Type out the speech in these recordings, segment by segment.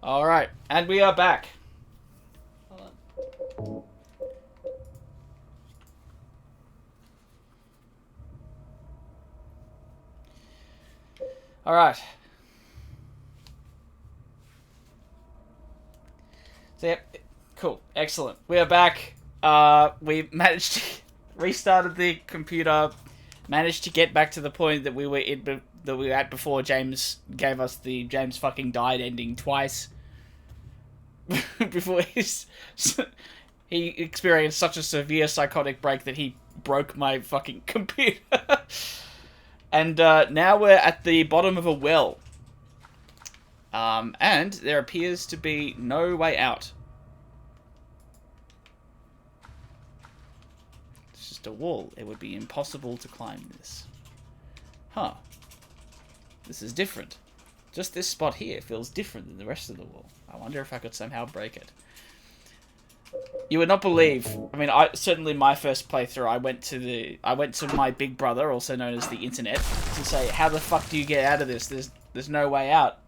Alright, and we are back. Hold on. Alright. So, yep. Cool. Excellent. We are back. We managed to restarted the computer, managed to get back to the point that we were at before James gave us the James fucking died ending twice. Before he experienced such a severe psychotic break that he broke my fucking computer. And now we're at the bottom of a well. And there appears to be no way out. It's just a wall. It would be impossible to climb this. Huh. This is different. Just this spot here feels different than the rest of the wall. I wonder if I could somehow break it. You would not believe. I mean, certainly my first playthrough, I went to my big brother, also known as the internet, to say, "How the fuck do you get out of this? There's no way out."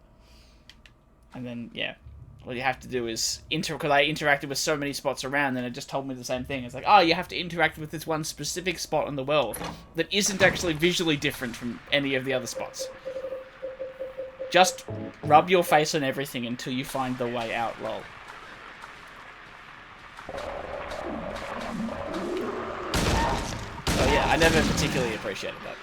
And then, yeah, all you have to do is because I interacted with so many spots around, and it just told me the same thing. It's like, oh, you have to interact with this one specific spot on the world that isn't actually visually different from any of the other spots. Just rub your face on everything until you find the way out, lol. So yeah, I never particularly appreciated that.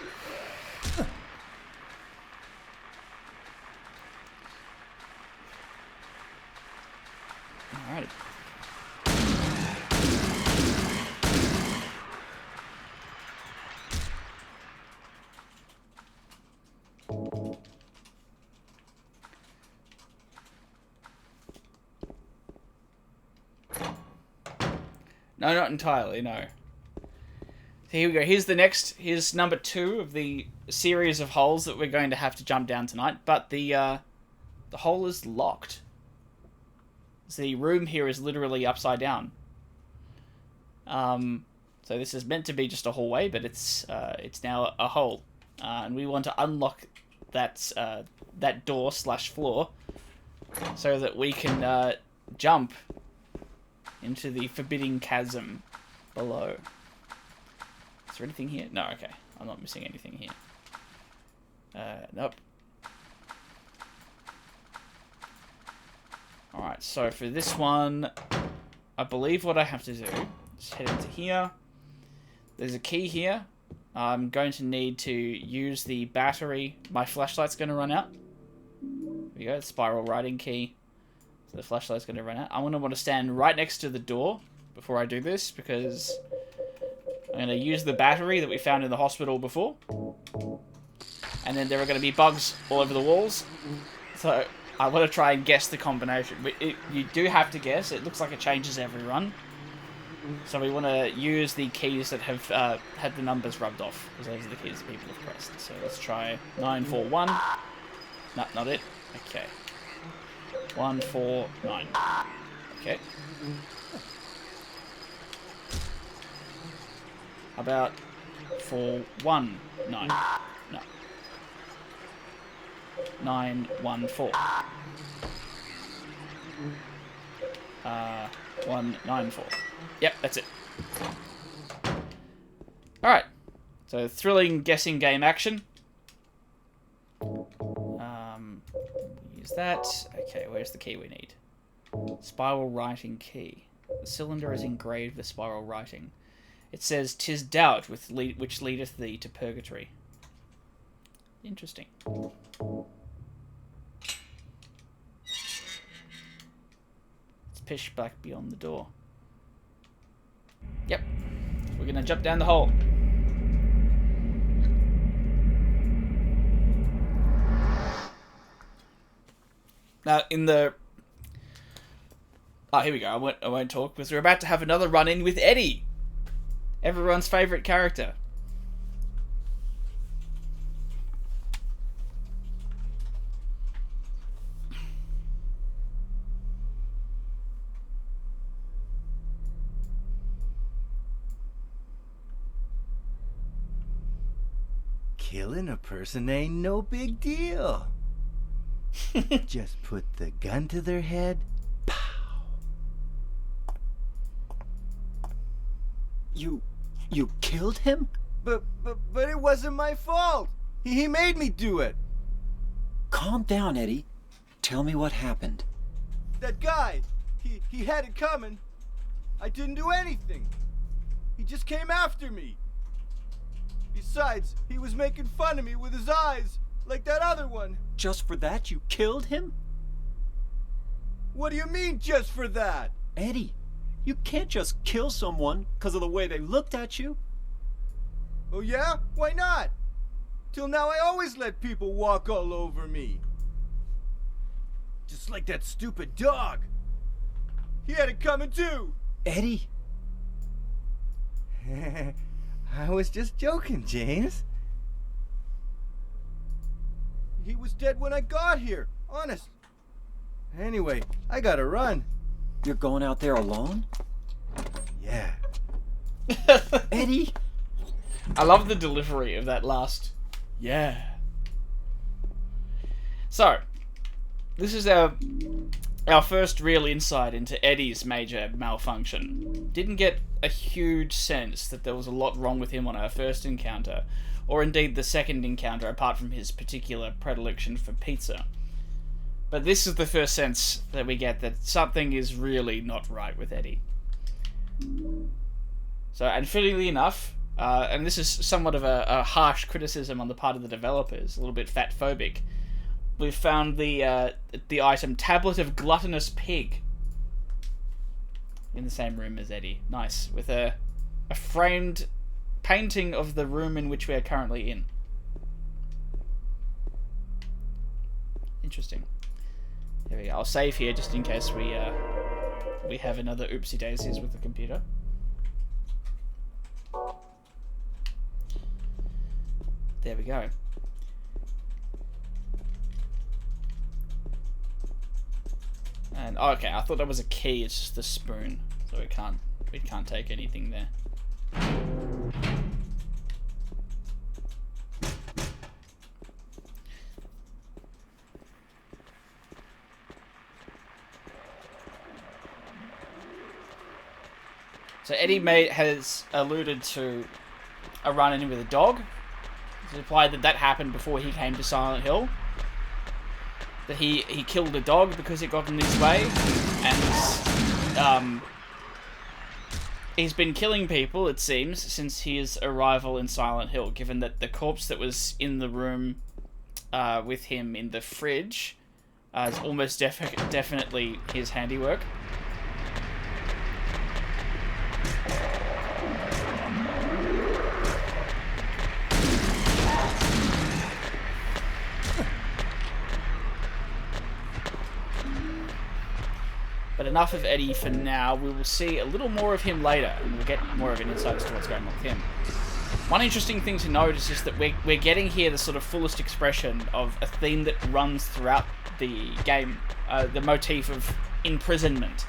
Alrighty. No, not entirely, no. So here we go. Here's number 2 of the series of holes that we're going to have to jump down tonight. But the hole is locked. So the room here is literally upside down. So this is meant to be just a hallway, but it's now a hole. And we want to unlock that door / floor so that we can jump into the forbidding chasm below. Is there anything here? No, okay. I'm not missing anything here. Nope. Alright, so for this one, I believe what I have to do is head into here. There's a key here. I'm going to need to use the battery. My flashlight's going to run out. There we go, spiral writing key. So the flashlight's going to run out. I'm going to want to stand right next to the door before I do this, because I'm going to use the battery that we found in the hospital before. And then there are going to be bugs all over the walls. So I want to try and guess the combination. You do have to guess. It looks like it changes every run. So we want to use the keys that have had the numbers rubbed off, because those are the keys that people have pressed. So let's try 941. No, not it. Okay. 149. Okay. How about 419? No. 914. 194. Yep, that's it. Alright. So, thrilling guessing game action. Use that. Okay, where's the key we need? Spiral writing key. The cylinder is engraved with spiral writing. It says, "'Tis doubt which leadeth thee to purgatory." Interesting. Let's push back beyond the door. Yep. We're gonna jump down the hole. Now, in the... Oh, here we go. I won't talk, because we're about to have another run-in with Eddie. Everyone's favourite character. Killing a person ain't no big deal. Just put the gun to their head. Pow. You killed him? But it wasn't my fault. He made me do it. Calm down, Eddie. Tell me what happened. That guy, he had it coming. I didn't do anything. He just came after me. Besides, he was making fun of me with his eyes, like that other one. Just for that, you killed him? What do you mean, just for that? Eddie, you can't just kill someone because of the way they looked at you. Oh yeah? Why not? Till now I always let people walk all over me. Just like that stupid dog. He had it coming too. Eddie. I was just joking, James. He was dead when I got here, honest. Anyway, I gotta run. You're going out there alone? Yeah. Eddie! I love the delivery of that last, yeah. So, this is our first real insight into Eddie's major malfunction. Didn't get a huge sense that there was a lot wrong with him on our first encounter, or indeed the second encounter, apart from his particular predilection for pizza. But this is the first sense that we get that something is really not right with Eddie. So, and fittingly enough, and this is somewhat of a harsh criticism on the part of the developers, a little bit fat-phobic, we've found the item Tablet of Gluttonous Pig in the same room as Eddie. Nice. With a framed painting of the room in which we are currently in. Interesting. There we go. I'll save here just in case we have another oopsie daisies with the computer. There we go. And okay, I thought that was a key. It's just the spoon, so we can't take anything there. So Eddie has alluded to a run-in with a dog. It's implied that happened before he came to Silent Hill. That he killed a dog because it got in his way, and he's been killing people, it seems, since his arrival in Silent Hill, given that the corpse that was in the room with him in the fridge is almost definitely his handiwork. But enough of Eddie for now. We will see a little more of him later, and we'll get more of an insight as to what's going on with him. One interesting thing to notice is that we're getting here the sort of fullest expression of a theme that runs throughout the game, the motif of imprisonment.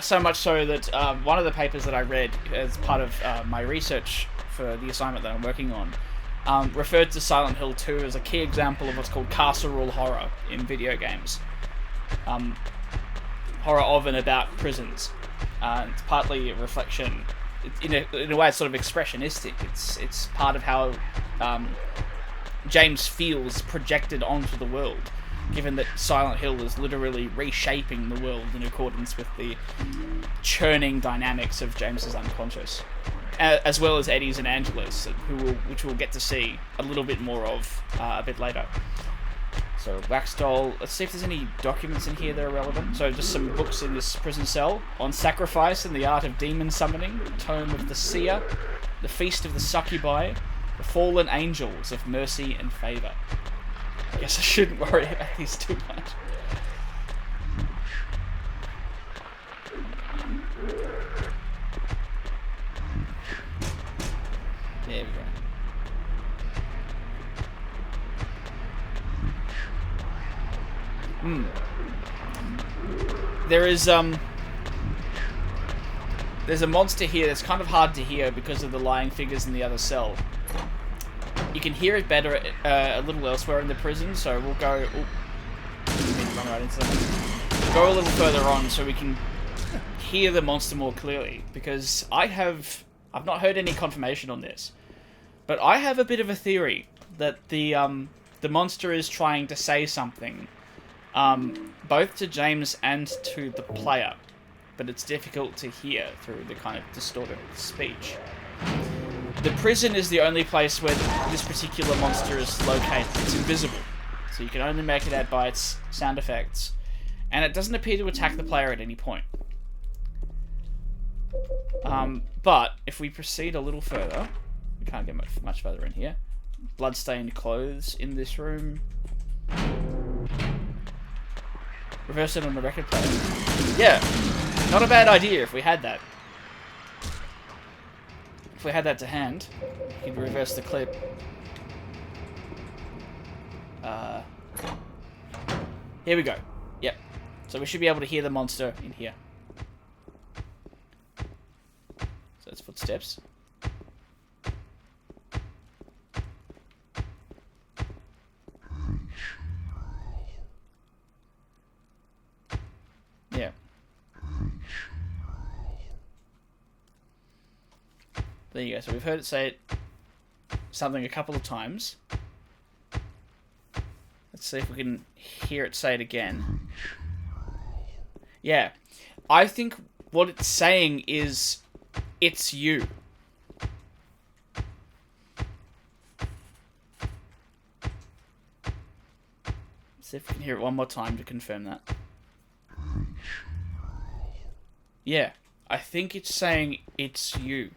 So much so that one of the papers that I read as part of my research for the assignment that I'm working on referred to Silent Hill 2 as a key example of what's called carceral horror in video games. Horror of and about prisons. It's partly a reflection, in a way it's sort of expressionistic. It's part of how James feels projected onto the world, given that Silent Hill is literally reshaping the world in accordance with the churning dynamics of James's unconscious, as well as Eddie's and Angela's, which we'll get to see a little bit more of a bit later. So, wax doll. Let's see if there's any documents in here that are relevant. So, just some books in this prison cell. On Sacrifice and the Art of Demon Summoning, Tome of the Seer, The Feast of the Succubi, The Fallen Angels of Mercy and Favour. I guess I shouldn't worry about these too much. There we go. There's a monster here that's kind of hard to hear because of the lying figures in the other cell. You can hear it better a little elsewhere in the prison, so we'll go... run right into them. Go a little further on so we can hear the monster more clearly, because I've not heard any confirmation on this, but I have a bit of a theory that the monster is trying to say something, both to James and to the player, but it's difficult to hear through the kind of distorted speech. The prison is the only place where this particular monster is located. It's invisible, so you can only make it out by its sound effects, and it doesn't appear to attack the player at any point. But if we proceed a little further, we can't get much further in here. Bloodstained clothes in this room. Reverse it on the record player. Yeah, not a bad idea if we had that. If we had that to hand, we could reverse the clip. Here we go. Yep. So we should be able to hear the monster in here. So it's footsteps. Yeah. There you go. So we've heard it say something a couple of times. Let's see if we can hear it say it again. Yeah. I think what it's saying is, it's you. See if we can hear it one more time to confirm that. Yeah. I think it's saying, it's you.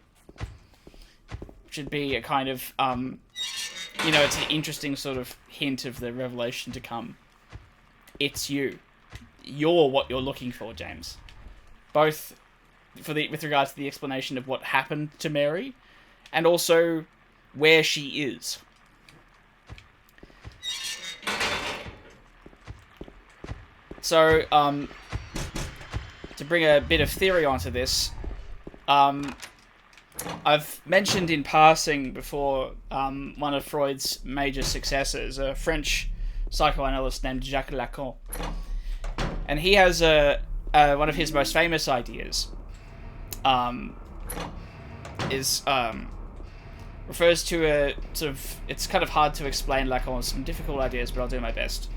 Should be a kind of, you know, it's an interesting sort of hint of the revelation to come. It's you. You're what you're looking for, James. Both with regards to the explanation of what happened to Mary, and also where she is. So, to bring a bit of theory onto this, I've mentioned in passing before one of Freud's major successors, a French psychoanalyst named Jacques Lacan. And he has one of his most famous ideas refers to a sort of, it's kind of hard to explain Lacan's some difficult ideas, but I'll do my best.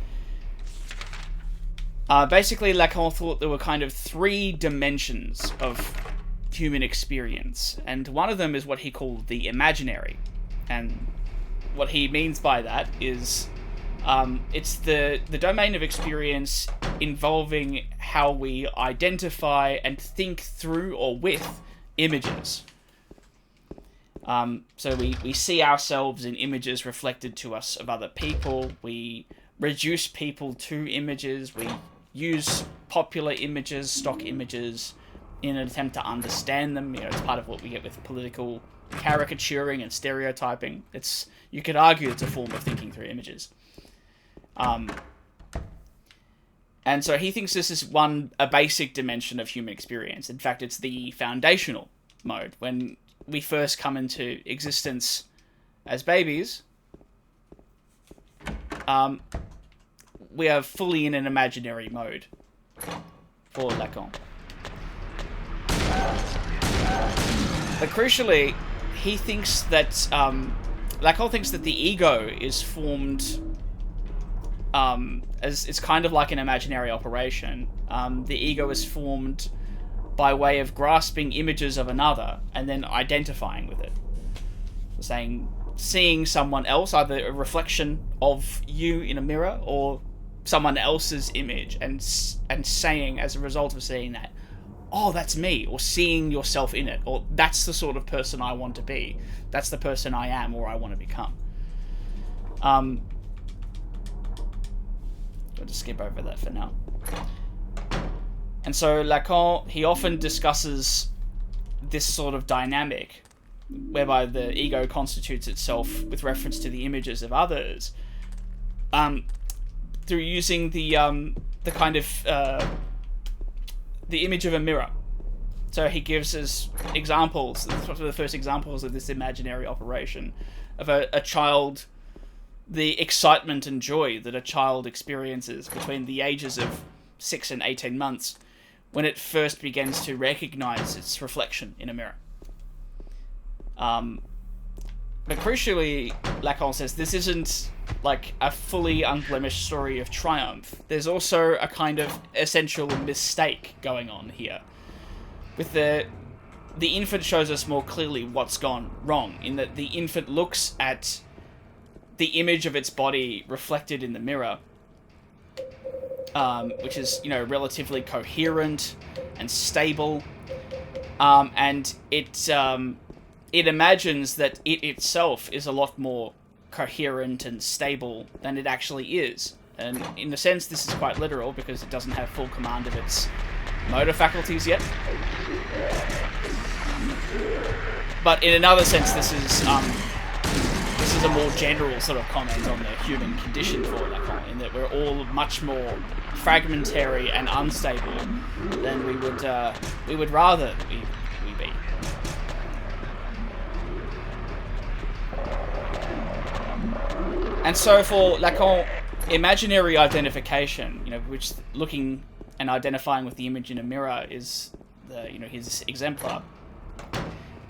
Basically, Lacan thought there were kind of 3 dimensions of human experience, and one of them is what he called the imaginary. And what he means by that is it's the domain of experience involving how we identify and think through or with images. So we see ourselves in images reflected to us of other people. We reduce people to images. We use popular images, stock images, in an attempt to understand them. You know, it's part of what we get with political caricaturing and stereotyping. You could argue it's a form of thinking through images. And so he thinks this is a basic dimension of human experience. In fact, it's the foundational mode. When we first come into existence as babies, we are fully in an imaginary mode for Lacan. But crucially, he thinks that Lacan thinks that the ego is formed as it's kind of like an imaginary operation. The ego is formed by way of grasping images of another and then identifying with it. So seeing someone else, either a reflection of you in a mirror or someone else's image, and saying, as a result of seeing that, oh, that's me, or seeing yourself in it, or that's the sort of person I want to be, that's the person I am or I want to become. I'll just skip over that for now. And so Lacan, he often discusses this sort of dynamic whereby the ego constitutes itself with reference to the images of others, through using the kind of the image of a mirror. So he gives us examples, one of the first examples of this imaginary operation, of a child the excitement and joy that a child experiences between the ages of 6 and 18 months when it first begins to recognize its reflection in a mirror. But crucially, Lacan says this isn't like a fully unblemished story of triumph. There's also a kind of essential mistake going on here. With the infant shows us more clearly what's gone wrong, in that the infant looks at the image of its body reflected in the mirror, which is, you know, relatively coherent and stable, and it imagines that it itself is a lot more coherent and stable than it actually is. And in a sense, this is quite literal, because it doesn't have full command of its motor faculties yet. But in another sense, this is a more general sort of comment on the human condition for Lacan, in that we're all much more fragmentary and unstable than we would rather we be. And so for Lacan, imaginary identification, you know, which looking and identifying with the image in a mirror is his exemplar,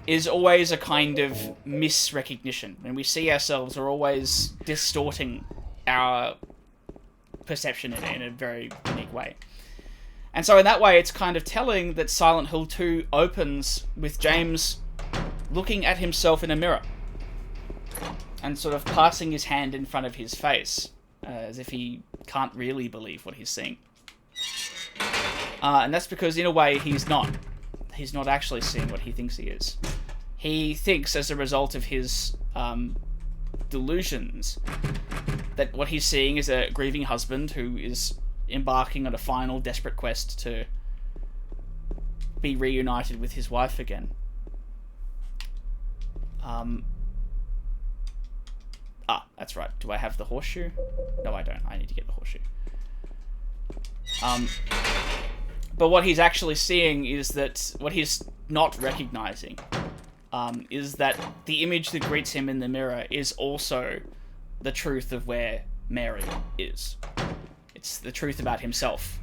is always a kind of misrecognition. When we see ourselves, we're always distorting our perception in a very unique way. And so in that way, it's kind of telling that Silent Hill 2 opens with James looking at himself in a mirror and sort of passing his hand in front of his face, as if he can't really believe what he's seeing. And that's because, in a way, he's not actually seeing what he thinks he is. He thinks, as a result of his delusions, that what he's seeing is a grieving husband who is embarking on a final desperate quest to be reunited with his wife again. That's right. Do I have the horseshoe? No, I don't. I need to get the horseshoe. But what he's actually seeing is that what he's not recognizing is that the image that greets him in the mirror is also the truth of where Mary is. It's the truth about himself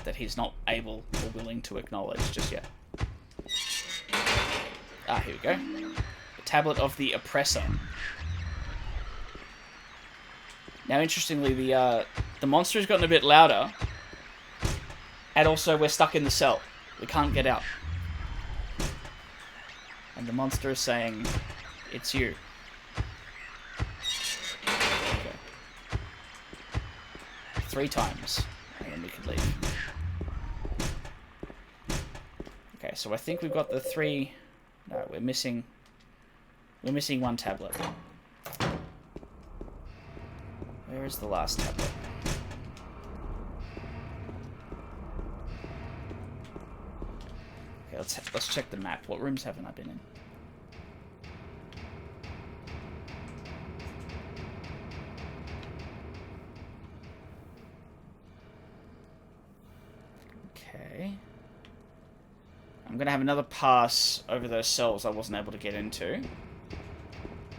that he's not able or willing to acknowledge just yet. Here we go. The Tablet of the Oppressor. Now, interestingly, the monster has gotten a bit louder, and also we're stuck in the cell. We can't get out. And the monster is saying, "It's you." Okay. 3 times, and then we can leave. Okay, so I think we've got the 3... No, we're missing 1 tablet. Where is the last tablet? Okay, let's check the map. What rooms haven't I been in? Okay. I'm gonna have another pass over those cells I wasn't able to get into,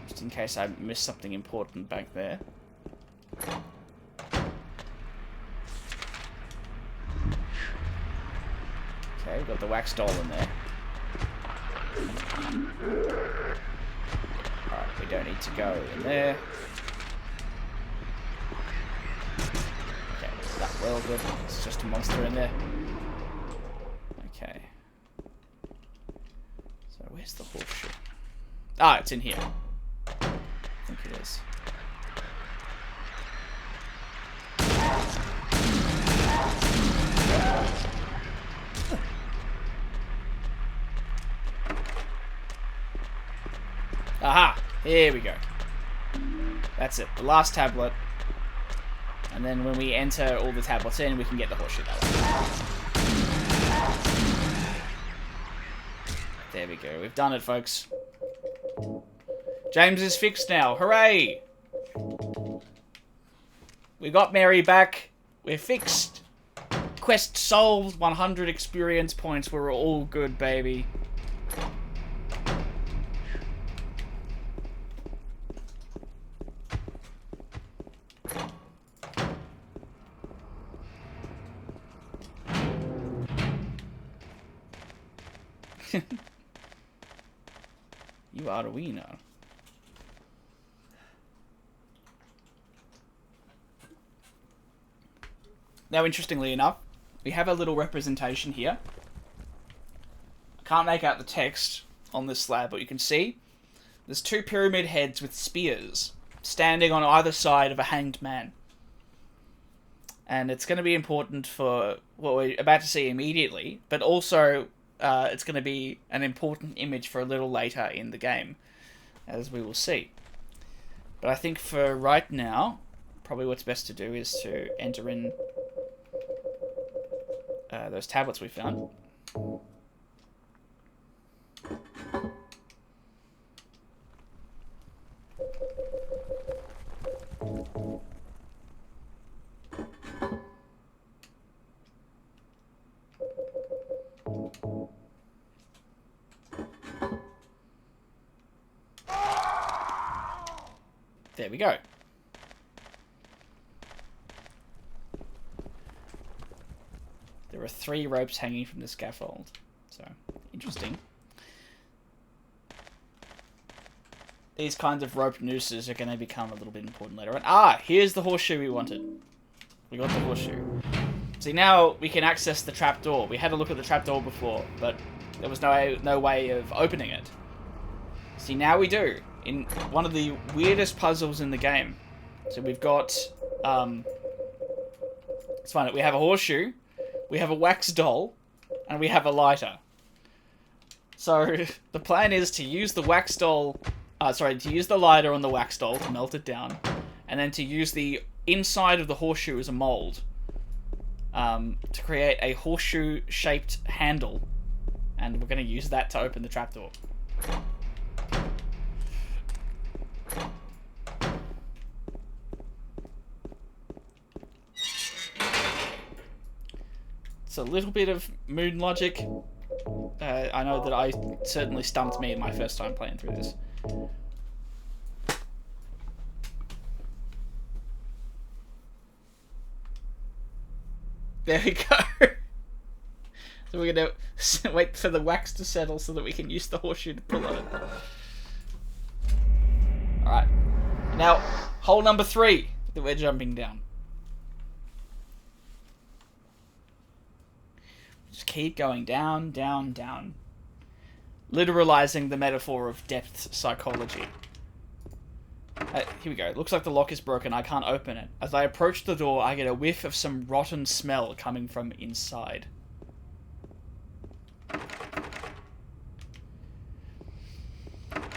just in case I missed something important back there. Okay, we've got the wax doll in there. Alright, we don't need to go in there. Okay, that's well good. It's just a monster in there. Okay. So where's the horseshoe? Ah, it's in here. I think it is. Aha! Here we go. That's it. The last tablet. And then when we enter all the tablets in, we can get the horseshoe that way. There we go. We've done it, folks. James is fixed now. Hooray! We got Mary back. We're fixed. Quest solved. 100 experience points. We're all good, baby. You are a wiener. Now, interestingly enough, we have a little representation here. I can't make out the text on this slab, but you can see there's two pyramid heads with spears standing on either side of a hanged man. And it's going to be important for what we're about to see immediately, but also it's going to be an important image for a little later in the game, as we will see. But I think for right now, probably what's best to do is to enter in those tablets we found. There we go. There are 3 ropes hanging from the scaffold. So, interesting. These kinds of rope nooses are going to become a little bit important later on. Ah, here's the horseshoe we wanted. We got the horseshoe. See, now we can access the trapdoor. We had a look at the trapdoor before, but there was no way of opening it. See, now we do. In one of the weirdest puzzles in the game. So we've got... let's find it. We have a horseshoe, we have a wax doll, and we have a lighter. So the plan is to use the wax doll... to use the lighter on the wax doll to melt it down, and then to use the inside of the horseshoe as a mold to create a horseshoe-shaped handle, and we're going to use that to open the trapdoor. It's a little bit of moon logic. I know that I certainly stumped me my first time playing through this. There we go. So we're going to wait for the wax to settle so that we can use the horseshoe to pull it. Alright. Now, hole number 3 that we're jumping down. Just keep going down, down, down. Literalizing the metaphor of depth psychology. Here we go. It looks like the lock is broken. I can't open it. As I approach the door, I get a whiff of some rotten smell coming from inside.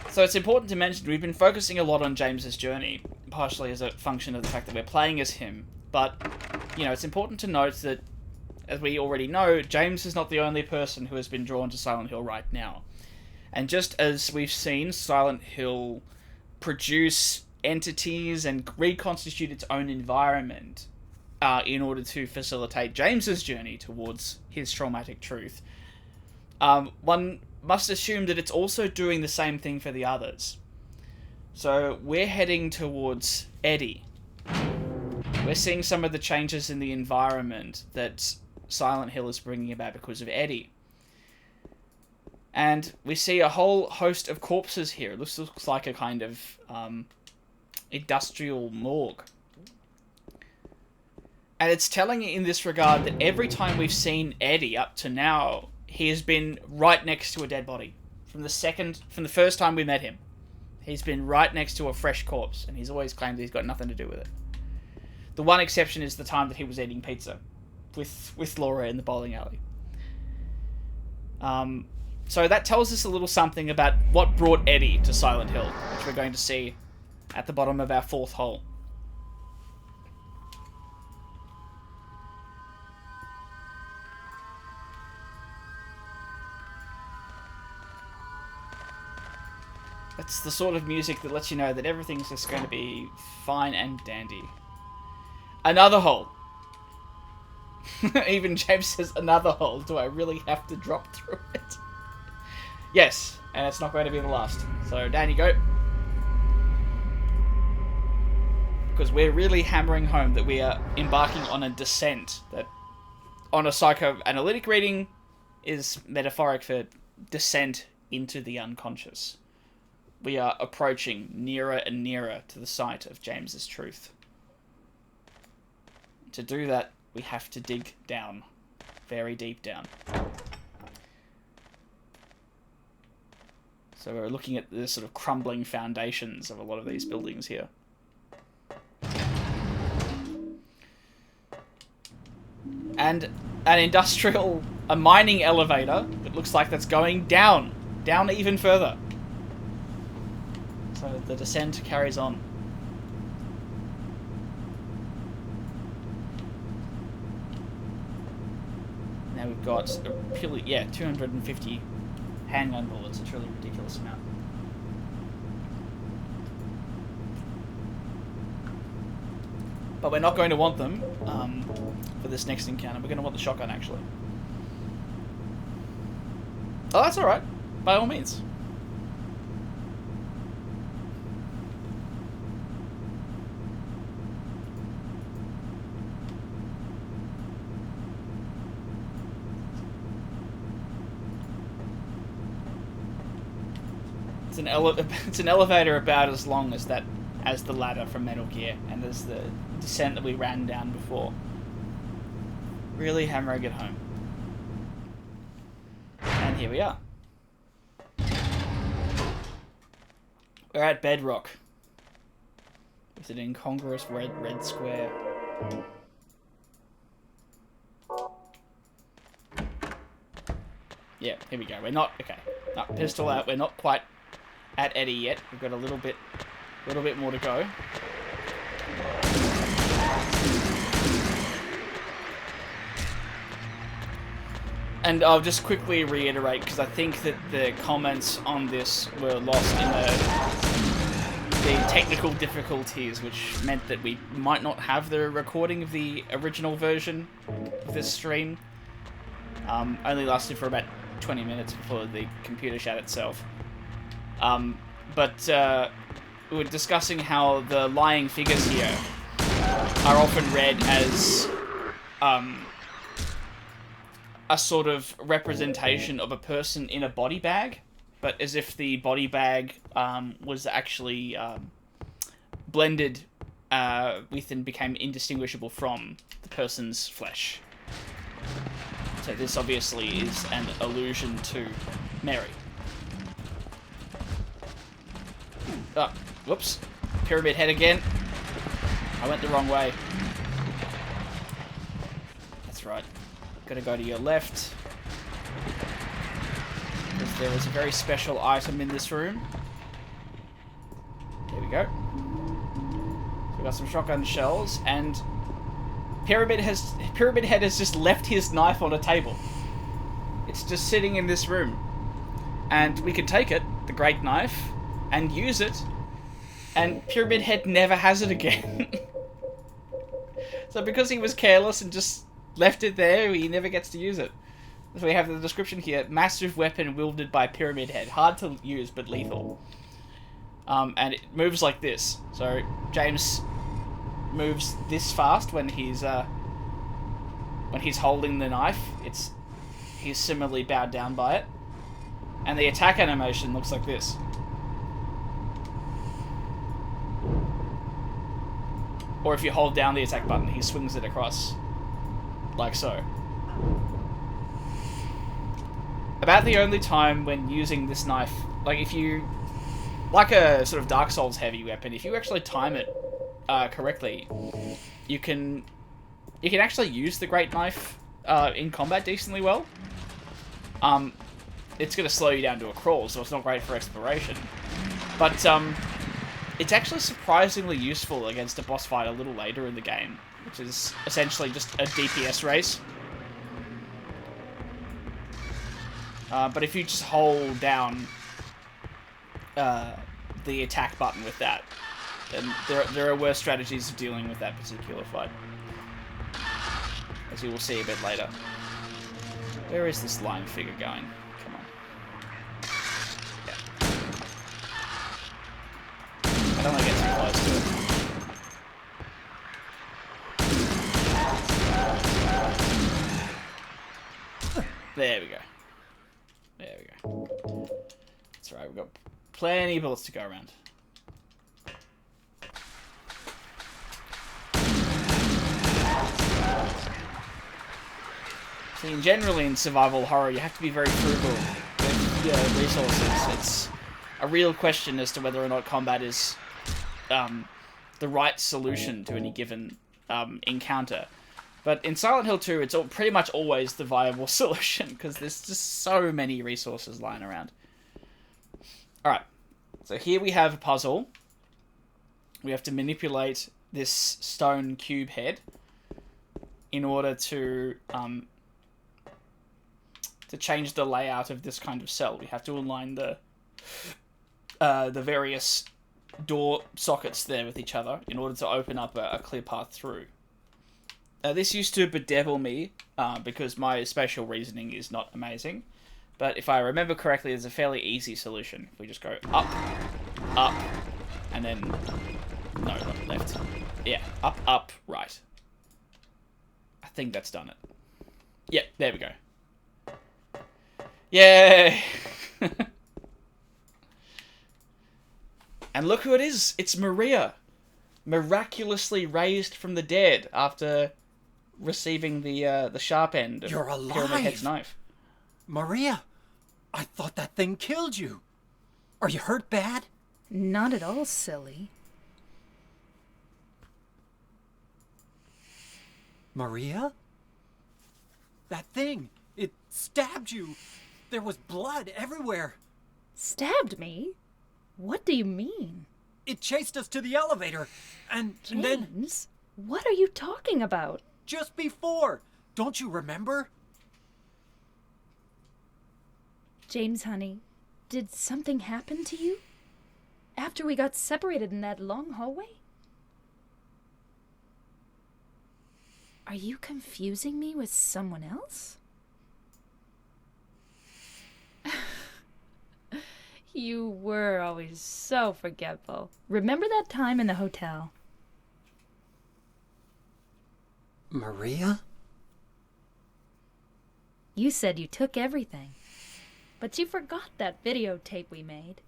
So it's important to mention we've been focusing a lot on James's journey, partially as a function of the fact that we're playing as him. But, you know, it's important to note that, as we already know, James is not the only person who has been drawn to Silent Hill right now. And just as we've seen Silent Hill produce entities and reconstitute its own environment in order to facilitate James's journey towards his traumatic truth, one must assume that it's also doing the same thing for the others. So we're heading towards Eddie. We're seeing some of the changes in the environment that Silent Hill is bringing about because of Eddie. And we see a whole host of corpses here. This looks like a kind of industrial morgue. And it's telling in this regard that every time we've seen Eddie up to now, he has been right next to a dead body. From the first time we met him. He's been right next to a fresh corpse, and he's always claimed that he's got nothing to do with it. The one exception is the time that he was eating pizza with Laura in the bowling alley. So that tells us a little something about what brought Eddie to Silent Hill, which we're going to see at the bottom of our 4th hole. It's the sort of music that lets you know that everything's just going to be fine and dandy. Another hole. Even James says another hole. Do I really have to drop through it? Yes, and it's not going to be the last. So down you go. Because we're really hammering home that we are embarking on a descent that, on a psychoanalytic reading, is metaphoric for descent into the unconscious. We are approaching nearer and nearer to the site of James's truth. To do that, we have to dig down, very deep down. So we're looking at the sort of crumbling foundations of a lot of these buildings here. And a mining elevator, it looks like that's going down even further. So the descent carries on. Now we've got a purely, 250 handgun bullets, a truly ridiculous amount. But we're not going to want them for this next encounter. We're going to want the shotgun, actually. Oh, that's alright. By all means. It's an elevator about as long as the ladder from Metal Gear, and there's the descent that we ran down before. Really hammering it home. And here we are. We're at bedrock. With an incongruous red square. Yeah, here we go. We're not okay. Not pistol out. We're not quite at Eddie yet. We've got a little bit more to go. And I'll just quickly reiterate, because I think that the comments on this were lost in the technical difficulties, which meant that we might not have the recording of the original version of this stream. Only lasted for about 20 minutes before the computer shut itself. But we were discussing how the lying figures here are often read as a sort of representation of a person in a body bag, but as if the body bag was actually blended with and became indistinguishable from the person's flesh. So this obviously is an allusion to Mary. Oh, whoops. Pyramid head again. I went the wrong way. That's right. Gotta go to your left. Because there is a very special item in this room. There we go. So we got some shotgun shells, and Pyramid Head has just left his knife on a table. It's just sitting in this room. And we can take it, the great knife, and use it, and Pyramid Head never has it again. So because he was careless and just left it there, he never gets to use it. So we have the description here: massive weapon wielded by Pyramid Head, hard to use but lethal. And it moves like this. So James moves this fast when he's holding the knife. He's similarly bowed down by it. And the attack animation looks like this. Or if you hold down the attack button, he swings it across. Like so. About the only time when using this knife, like if you... like a sort of Dark Souls heavy weapon, if you actually time it correctly, you can actually use the Great Knife in combat decently well. It's going to slow you down to a crawl, so it's not great for exploration. But it's actually surprisingly useful against a boss fight a little later in the game, which is essentially just a DPS race. But if you just hold down the attack button with that, then there are worse strategies of dealing with that particular fight, as you will see a bit later. Where is this lying figure going? Come on. Yeah. I don't want to get too close to it. There we go. There we go. That's right, we've got plenty of bullets to go around. See, generally in survival horror, you have to be very frugal with your resources. It's a real question as to whether or not combat is the right solution to any given encounter. But in Silent Hill 2, it's pretty much always the viable solution, because there's just so many resources lying around. Alright, so here we have a puzzle. We have to manipulate this stone cube head in order to change the layout of this kind of cell. We have to align the various door sockets there with each other in order to open up a clear path through. This used to bedevil me because my spatial reasoning is not amazing. But if I remember correctly, there's a fairly easy solution. If we just go up, up, and then... No, not left. Yeah, up, up, right. I think that's done it. Yeah, there we go. Yay! And look who it is. It's Maria. Miraculously raised from the dead after receiving the sharp end of You're alive. Pyramid Head's knife. Maria, I thought that thing killed you. Are you hurt bad? Not at all, silly. Maria? That thing, it stabbed you. There was blood everywhere. Stabbed me? What do you mean? It chased us to the elevator, and then James, what are you talking about? just before, don't you remember? James, honey, did something happen to you? After we got separated in that long hallway? Are you confusing me with someone else? You were always so forgetful. Remember that time in the hotel? Maria? You said you took everything, but you forgot that videotape we made.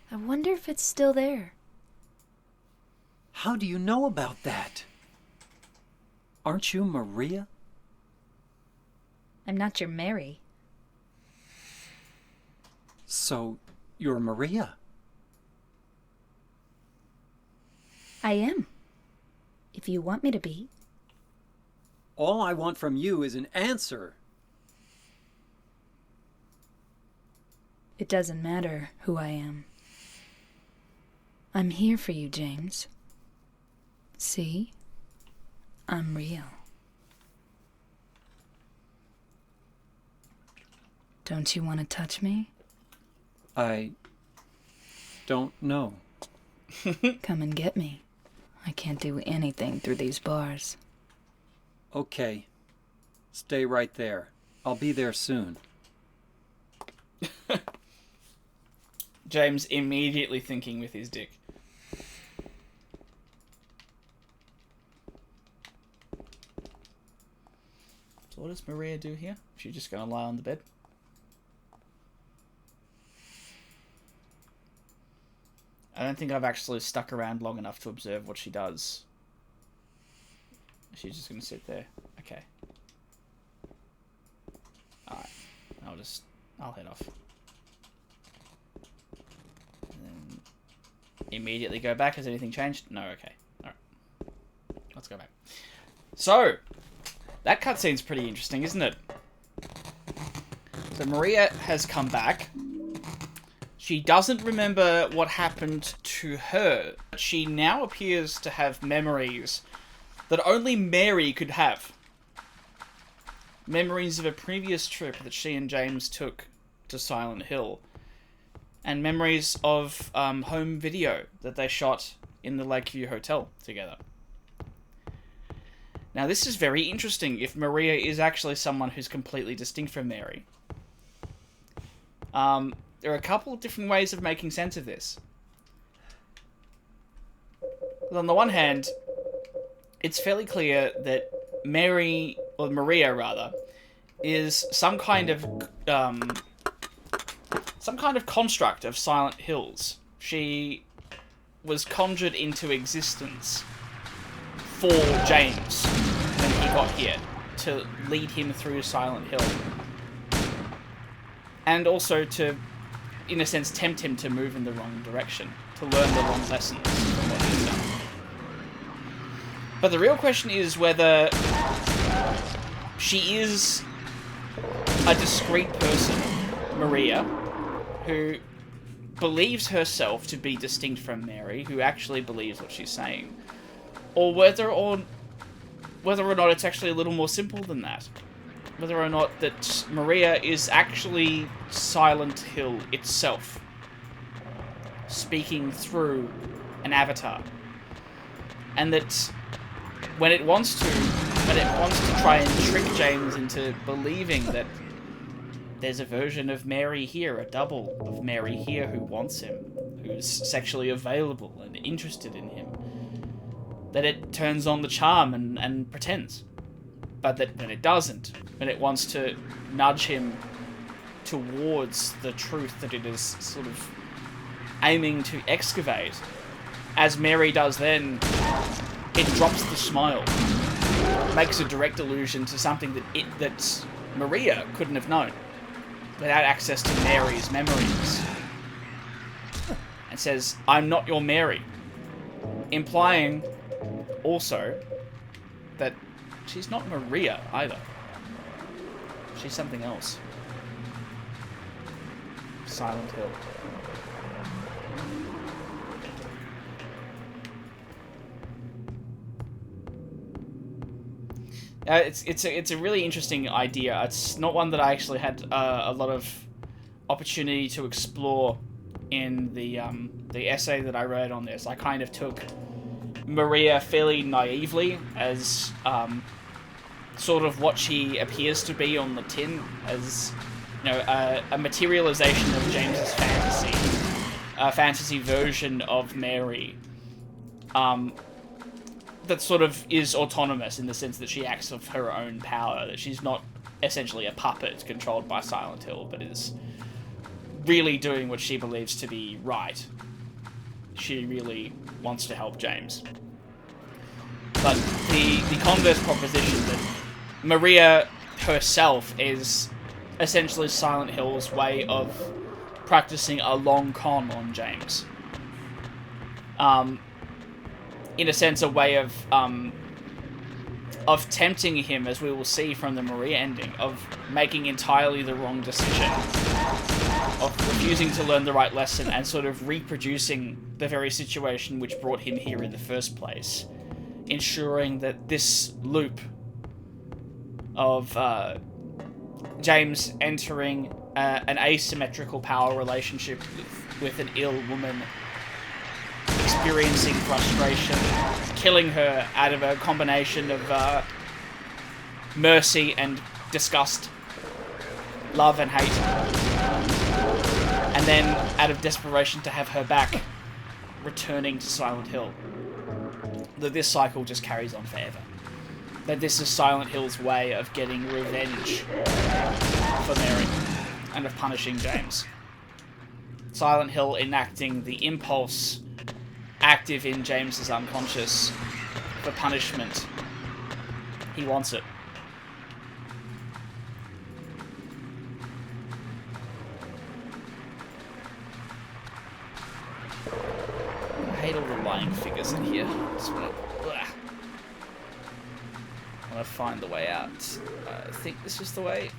I wonder if it's still there. How do you know about that? Aren't you Maria? I'm not your Mary. So, you're Maria. I am. If you want me to be. All I want from you is an answer. It doesn't matter who I am. I'm here for you, James. See? I'm real. Don't you want to touch me? I don't know. Come and get me. I can't do anything through these bars. Okay. Stay right there. I'll be there soon. James immediately thinking with his dick. So what does Maria do here? She's just going to lie on the bed? I don't think I've actually stuck around long enough to observe what she does. She's just going to sit there. Okay. Alright. I'll head off. And then immediately go back. Has anything changed? No, okay. Alright. Let's go back. So, that cutscene's pretty interesting, isn't it? So Maria has come back. She doesn't remember what happened to her. She now appears to have memories that only Mary could have. Memories of a previous trip that she and James took to Silent Hill. And memories of home video that they shot in the Lakeview Hotel together. Now this is very interesting if Maria is actually someone who's completely distinct from Mary. There are a couple of different ways of making sense of this. On the one hand, it's fairly clear that Maria is some kind of construct of Silent Hills. She was conjured into existence for James when he got here, to lead him through Silent Hill. And also to, in a sense, tempt him to move in the wrong direction, to learn the wrong lessons from what he's done. But the real question is whether she is a discrete person, Maria, who believes herself to be distinct from Mary, who actually believes what she's saying, or whether or not it's actually a little more simple than that. Whether or not that Maria is actually Silent Hill itself, speaking through an avatar. And that when it wants to try and trick James into believing that there's a version of Mary here, a double of Mary here who wants him, who's sexually available and interested in him, that it turns on the charm and pretends. But that when it doesn't, when it wants to nudge him towards the truth that it is sort of aiming to excavate, as Mary does then, it drops the smile, makes a direct allusion to something that Maria couldn't have known without access to Mary's memories, and says, "I'm not your Mary," implying also that she's not Maria either. She's something else. Silent Hill. It's a really interesting idea. It's not one that I actually had a lot of opportunity to explore in the essay that I read on this. I kind of took Maria fairly naively as sort of what she appears to be on the tin, as a materialization of James's fantasy, a fantasy version of Mary. That sort of is autonomous in the sense that she acts of her own power, that she's not essentially a puppet controlled by Silent Hill, but is really doing what she believes to be right. She really wants to help James. But the converse proposition that Maria herself is essentially Silent Hill's way of practicing a long con on James. In a sense, a way of tempting him, as we will see from the Maria ending, of making entirely the wrong decision, of refusing to learn the right lesson, and sort of reproducing the very situation which brought him here in the first place, ensuring that this loop of James entering an asymmetrical power relationship with an ill woman, experiencing frustration, killing her out of a combination of mercy and disgust, love and hate, and then out of desperation to have her back, returning to Silent Hill. That this cycle just carries on forever. That this is Silent Hill's way of getting revenge for Mary and of punishing James. Silent Hill enacting the impulse active in James's unconscious for punishment. He wants it. I hate all the lying figures in here. Just want to find the way out. I think this is the way.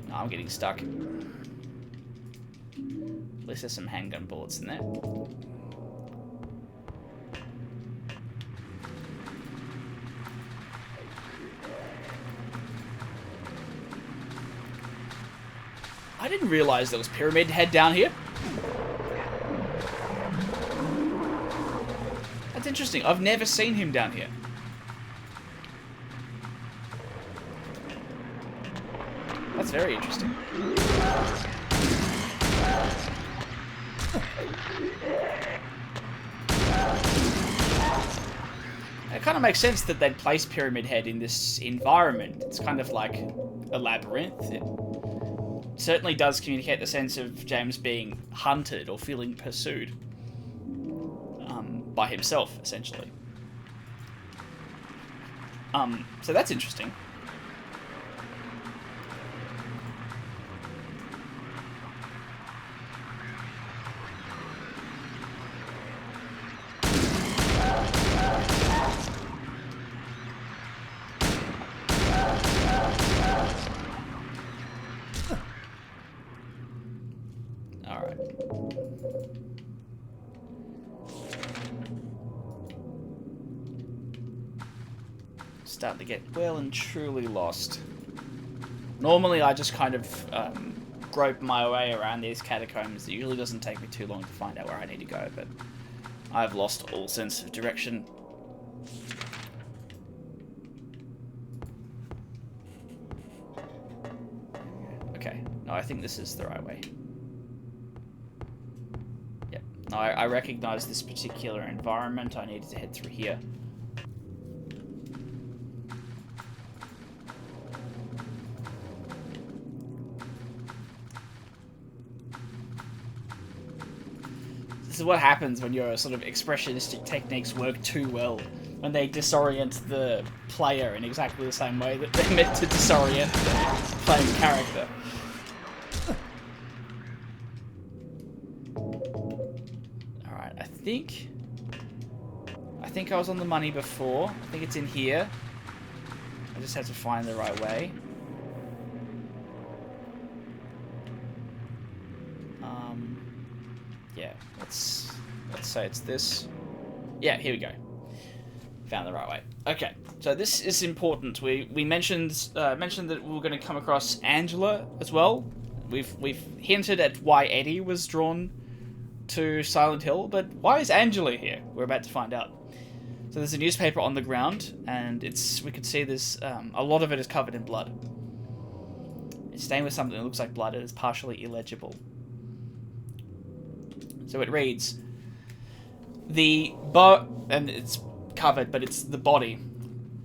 No, I'm getting stuck. At least there's some handgun bullets in there. I didn't realize there was Pyramid Head down here. That's interesting. I've never seen him down here. That's very interesting. It kind of makes sense that they'd place Pyramid Head in this environment. It's kind of like a labyrinth. It certainly does communicate the sense of James being hunted or feeling pursued by himself, essentially. So that's interesting. Alright. Starting to get well and truly lost. Normally I just kind of grope my way around these catacombs. It usually doesn't take me too long to find out where I need to go, but I've lost all sense of direction. Okay, no, I think this is the right way. Yep, no, I recognize this particular environment. I needed to head through here. This is what happens when your sort of expressionistic techniques work too well. When they disorient the player in exactly the same way that they're meant to disorient the playing character. Alright, I think I was on the money before. I think it's in here. I just have to find the right way. Yeah, let's say it's this. Yeah, here we go. Found the right way. Okay, so this is important. We mentioned that we were going to come across Angela as well. We've hinted at why Eddie was drawn to Silent Hill, but why is Angela here? We're about to find out. So there's a newspaper on the ground, and we can see there's a lot of it is covered in blood. It's stained with something that looks like blood. It is partially illegible. So it reads, and it's covered, but it's the body.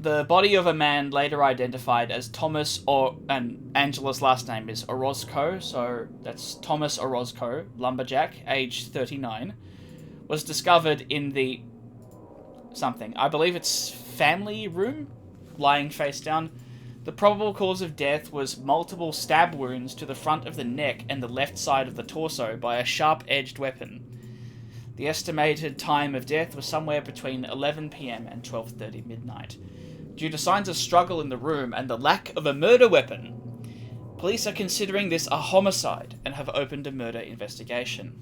The body of a man later identified as Thomas, and Angela's last name is Orozco, so that's Thomas Orozco, lumberjack, age 39, was discovered in the something. I believe it's family room, lying face down. The probable cause of death was multiple stab wounds to the front of the neck and the left side of the torso by a sharp-edged weapon. The estimated time of death was somewhere between 11 PM and 12:30 midnight. Due to signs of struggle in the room and the lack of a murder weapon, police are considering this a homicide and have opened a murder investigation.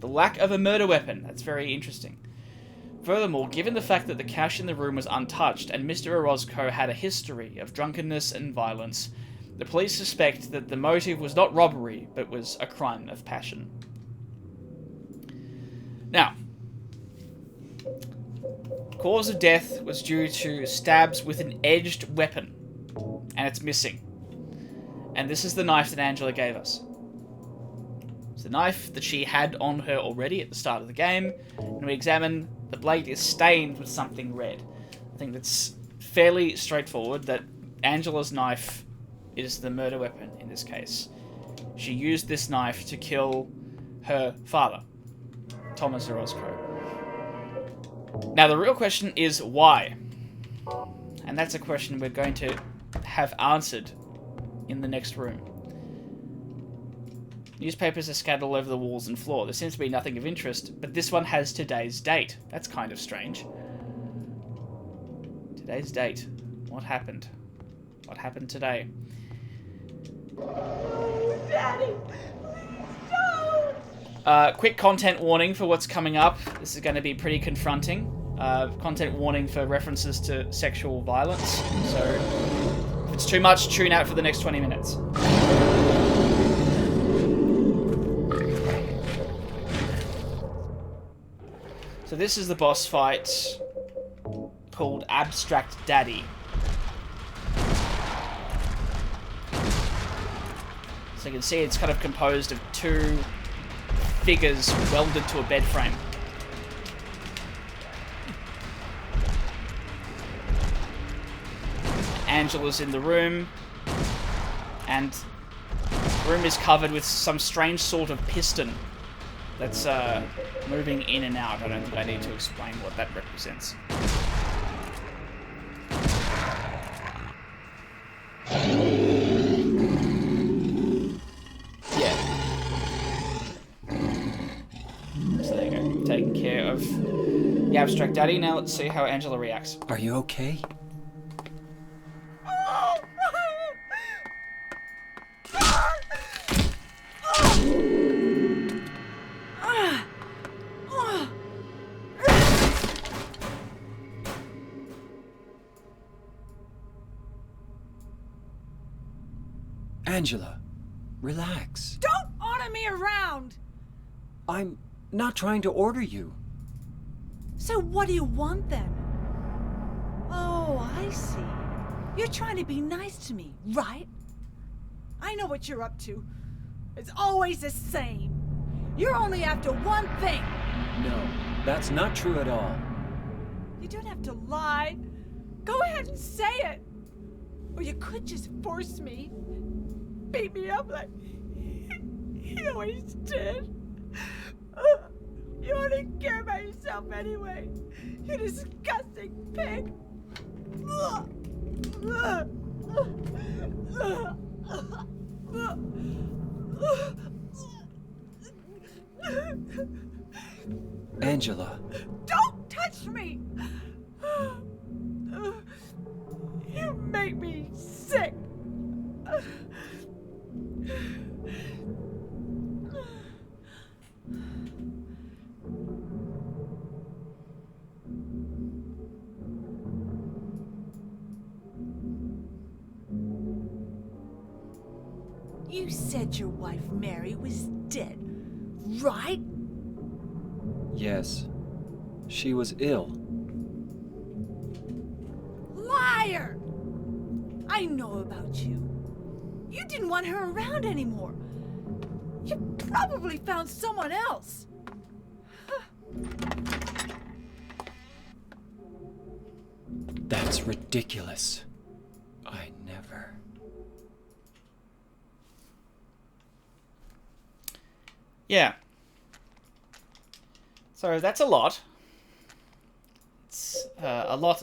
The lack of a murder weapon, that's very interesting. Furthermore, given the fact that the cash in the room was untouched and Mr. Orozco had a history of drunkenness and violence, the police suspect that the motive was not robbery, but was a crime of passion. Now, cause of death was due to stabs with an edged weapon, and it's missing. And this is the knife that Angela gave us. It's the knife that she had on her already at the start of the game, and we examine the blade is stained with something red. I think that's fairly straightforward that Angela's knife is the murder weapon in this case. She used this knife to kill her father, Thomas Orozco. Now the real question is why? And that's a question we're going to have answered in the next room. Newspapers are scattered all over the walls and floor. There seems to be nothing of interest, but this one has today's date. That's kind of strange. Today's date. What happened? What happened today? Daddy, please don't! Quick content warning for what's coming up. This is going to be pretty confronting. Content warning for references to sexual violence. So, if it's too much, tune out for the next 20 minutes. So this is the boss fight called Abstract Daddy. So you can see it's kind of composed of two figures welded to a bed frame. Angela's in the room, and the room is covered with some strange sort of piston that's moving in and out. I don't think I need to explain what that represents. Yeah. So there you go. Taking care of the abstract daddy. Now let's see how Angela reacts. Are you okay? Angela, relax. Don't order me around! I'm not trying to order you. So what do you want then? Oh, I see. You're trying to be nice to me, right? I know what you're up to. It's always the same. You're only after one thing. No, that's not true at all. You don't have to lie. Go ahead and say it. Or you could just force me. Beat me up like you always did. You only care about yourself anyway. You disgusting pig. Angela. Don't touch me. You make me sick. You said your wife Mary was dead, right? Yes, she was ill. Liar! I know about you. You didn't want her around anymore. You probably found someone else. That's ridiculous. I never. Yeah. So that's a lot. It's a lot.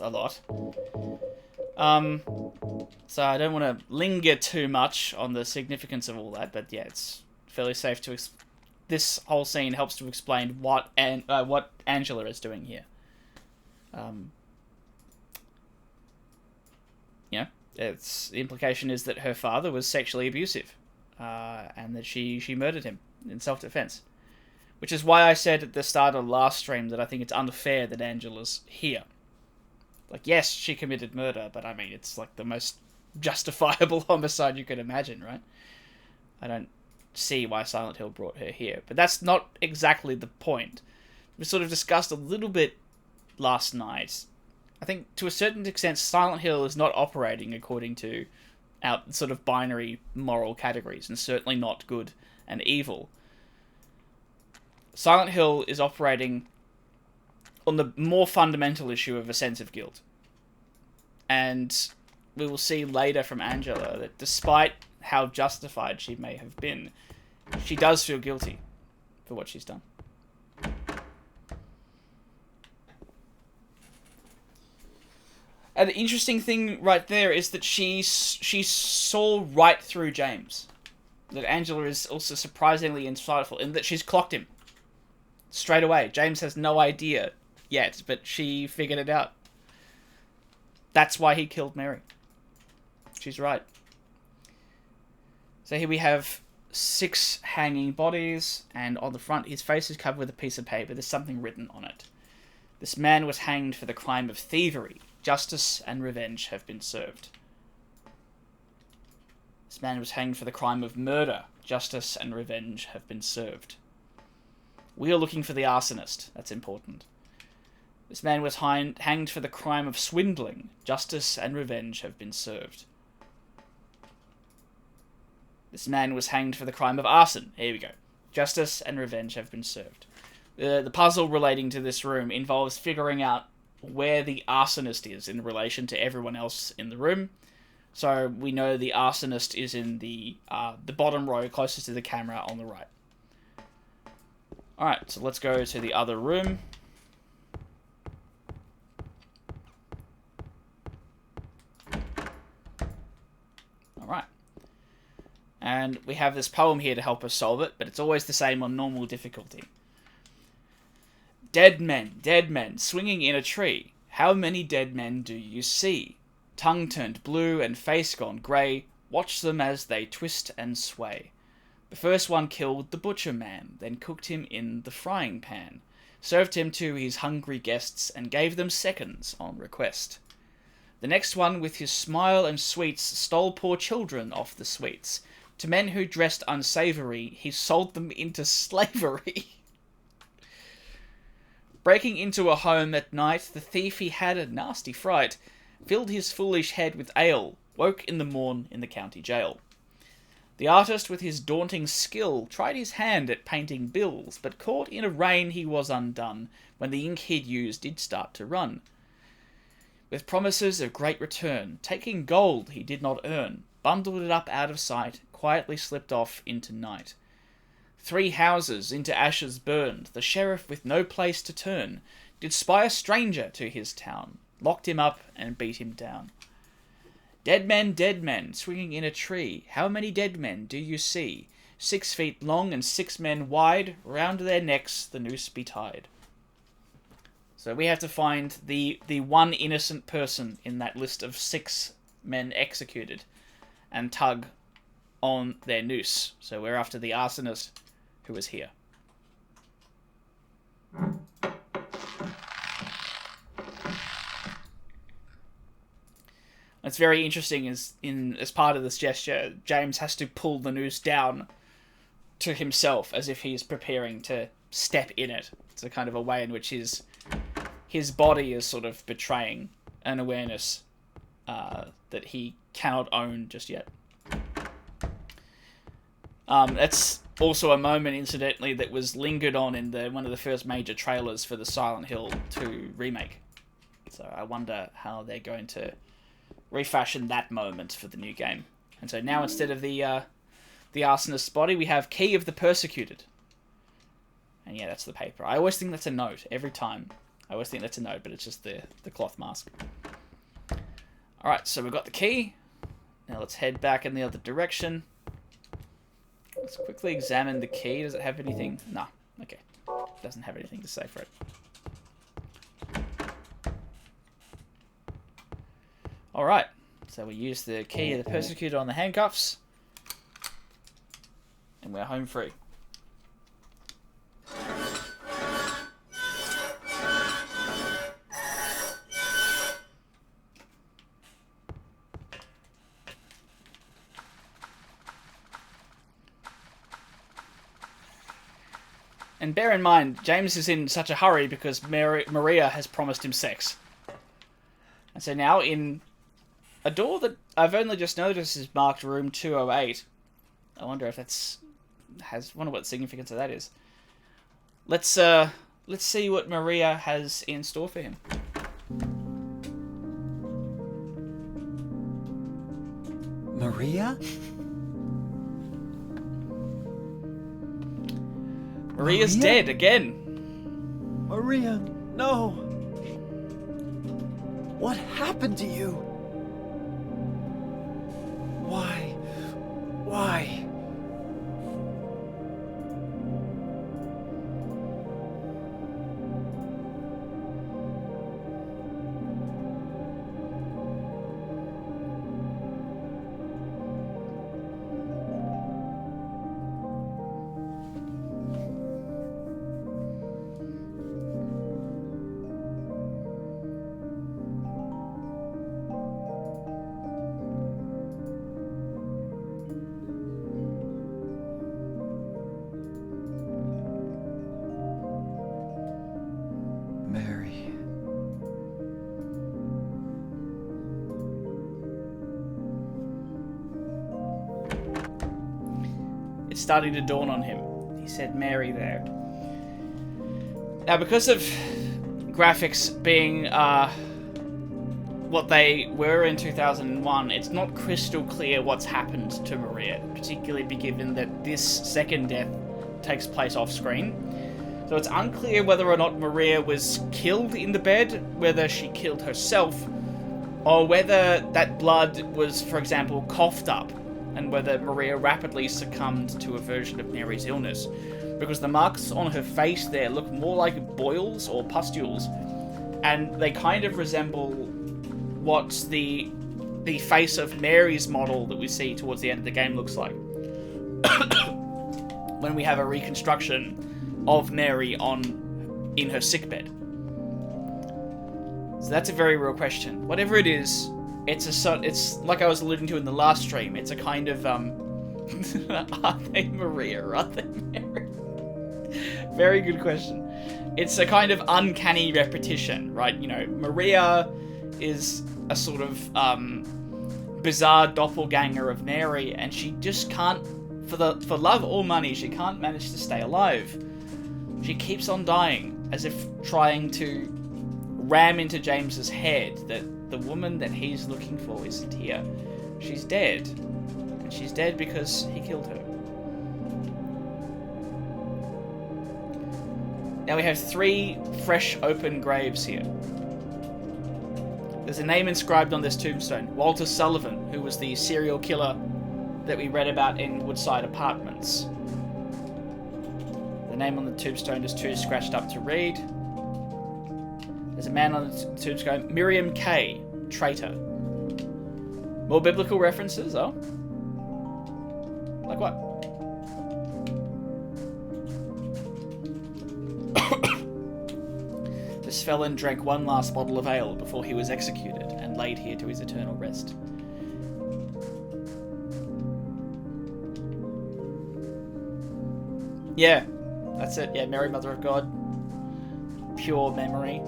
So I don't want to linger too much on the significance of all that, but yeah, it's fairly safe to. This whole scene helps to explain what Angela is doing here. It's the implication is that her father was sexually abusive, and that she murdered him in self-defense, which is why I said at the start of the last stream that I think it's unfair that Angela's here. Like, yes, she committed murder, but I mean, it's like the most justifiable homicide you could imagine, right? I don't see why Silent Hill brought her here, but that's not exactly the point. We sort of discussed a little bit last night. I think to a certain extent, Silent Hill is not operating according to our sort of binary moral categories, and certainly not good and evil. Silent Hill is operating on the more fundamental issue of a sense of guilt. And we will see later from Angela that despite how justified she may have been, she does feel guilty for what she's done. And the interesting thing right there is that she saw right through James. That Angela is also surprisingly insightful in that she's clocked him straight away. James has no idea yet, but she figured it out. That's why he killed Mary. She's right. So here we have 6 hanging bodies, and on the front his face is covered with a piece of paper. There's something written on it. This man was hanged for the crime of thievery. Justice and revenge have been served. This man was hanged for the crime of murder. Justice and revenge have been served. We are looking for the arsonist. That's important. This man was hanged for the crime of swindling. Justice and revenge have been served. This man was hanged for the crime of arson. Here we go. Justice and revenge have been served. The puzzle relating to this room involves figuring out where the arsonist is in relation to everyone else in the room. So we know the arsonist is in the bottom row, closest to the camera on the right. Alright, so let's go to the other room. Alright. And we have this poem here to help us solve it, but it's always the same on normal difficulty. Dead men, swinging in a tree. How many dead men do you see? Tongue turned blue and face gone grey. Watch them as they twist and sway. The first one killed the butcher man, then cooked him in the frying pan, served him to his hungry guests, and gave them seconds on request. The next one, with his smile and sweets, stole poor children off the sweets. To men who dressed unsavoury, he sold them into slavery. Breaking into a home at night, the thief he had a nasty fright, filled his foolish head with ale, woke in the morn in the county jail. The artist, with his daunting skill, tried his hand at painting bills, but caught in a rain he was undone, when the ink he'd used did start to run. With promises of great return, taking gold he did not earn, bundled it up out of sight, quietly slipped off into night. 3 houses into ashes burned, the sheriff with no place to turn, did spy a stranger to his town, locked him up and beat him down. Dead men, swinging in a tree, how many dead men do you see? 6 feet long and 6 men wide, round their necks the noose be tied. So we have to find the one innocent person in that list of 6 men executed, and tug on their noose. So we're after the arsonist who is here. It's very interesting as part of this gesture, James has to pull the noose down to himself as if he's preparing to step in it. It's a kind of a way in which his body is sort of betraying an awareness that he cannot own just yet. That's also a moment, incidentally, that was lingered on in one of the first major trailers for the Silent Hill 2 remake. So I wonder how they're going to refashion that moment for the new game. And so now, instead of the arsonist's body, we have Key of the Persecuted. And yeah, that's the paper. I always think that's a note, every time. I always think that's a note, but it's just the cloth mask. Alright, so we've got the key. Now let's head back in the other direction. Let's quickly examine the key. Does it have anything? No. Okay. It doesn't have anything to say for it. Alright. So we use the key of the persecutor on the handcuffs. And we're home free. And bear in mind, James is in such a hurry because Maria has promised him sex. And so now in a door that I've only just noticed is marked room 208. I wonder if wonder what the significance of that is. Let's see what Maria has in store for him. Maria? Maria's dead again. Maria, no. What happened to you? Why? Mary. It's starting to dawn on him. He said Mary there. Now, because of graphics being what they were in 2001, it's not crystal clear what's happened to Maria, particularly given that this second death takes place off screen. So it's unclear whether or not Maria was killed in the bed, whether she killed herself, or whether that blood was, for example, coughed up, and whether Maria rapidly succumbed to a version of Mary's illness. Because the marks on her face there look more like boils or pustules, and they kind of resemble what the face of Mary's model that we see towards the end of the game looks like. When we have a reconstruction of Mary in her sickbed. So that's a very real question. Whatever it is, it's like I was alluding to in the last stream. It's a kind of are they Maria or are they Mary? Very good question. It's a kind of uncanny repetition, right? You know, Maria is a sort of bizarre doppelganger of Mary, and she just can't, for love or money, she can't manage to stay alive. She keeps on dying, as if trying to ram into James's head that the woman that he's looking for isn't here. She's dead. And she's dead because he killed her. Now we have 3 fresh open graves here. There's a name inscribed on this tombstone. Walter Sullivan, who was the serial killer that we read about in Woodside Apartments. The name on the tombstone is too scratched up to read. There's a man on the tombstone, Miriam K., traitor. More biblical references, oh? Like what? This felon drank one last bottle of ale before he was executed and laid here to his eternal rest. Yeah, that's it. Yeah, Mary, Mother of God. Pure memory.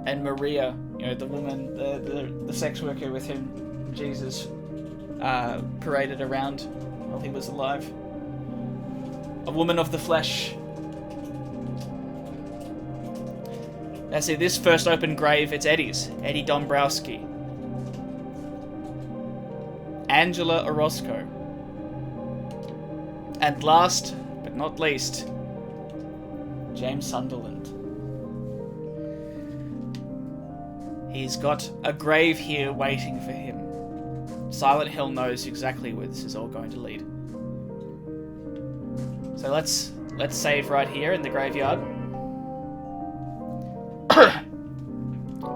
And Maria, you know, the woman, the sex worker with whom Jesus paraded around while he was alive. A woman of the flesh. Now see, this first open grave, it's Eddie's. Eddie Dombrowski. Angela Orozco. And last, but not least, James Sunderland. He's got a grave here waiting for him. Silent Hill knows exactly where this is all going to lead. So let's save right here in the graveyard.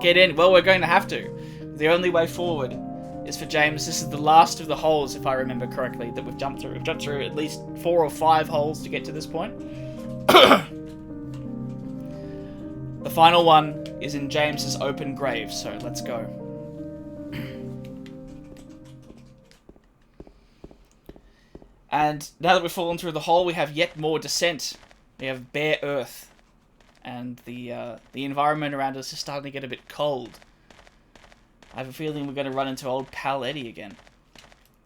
Get in. Well, we're going to have to. The only way forward is for James. This is the last of the holes, if I remember correctly, that we've jumped through. We've jumped through at least 4 or 5 holes to get to this point. The final one is in James's open grave, so let's go. And now that we've fallen through the hole, we have yet more descent. We have bare earth. And the environment around us is starting to get a bit cold. I have a feeling we're going to run into old pal Eddie again.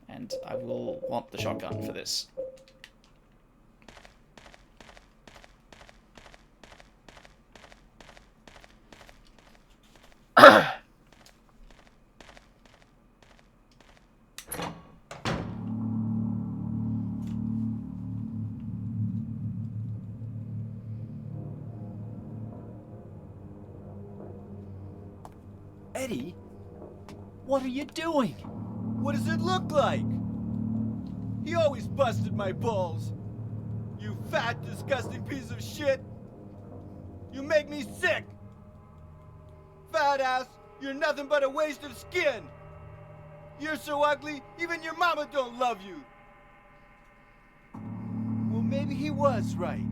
And I will want the shotgun for this. Eddie, what are you doing? What does it look like? He always busted my balls. You fat, disgusting piece of shit. You make me sick. Fat ass, you're nothing but a waste of skin. You're so ugly, even your mama don't love you. Well, maybe he was right.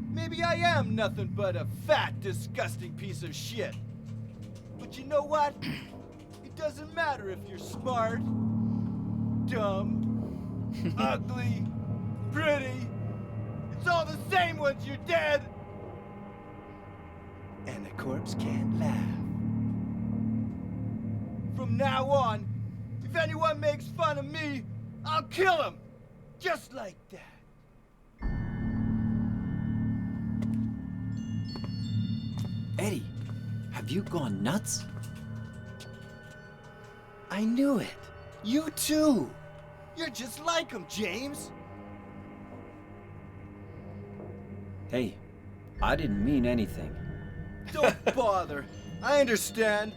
Maybe I am nothing but a fat, disgusting piece of shit. But you know what? It doesn't matter if you're smart, dumb, ugly, pretty. It's all the same once you're dead. And the corpse can't laugh. From now on, if anyone makes fun of me, I'll kill him. Just like that. Eddie, have you gone nuts? I knew it. You too. You're just like him, James. Hey, I didn't mean anything. Don't bother. I understand.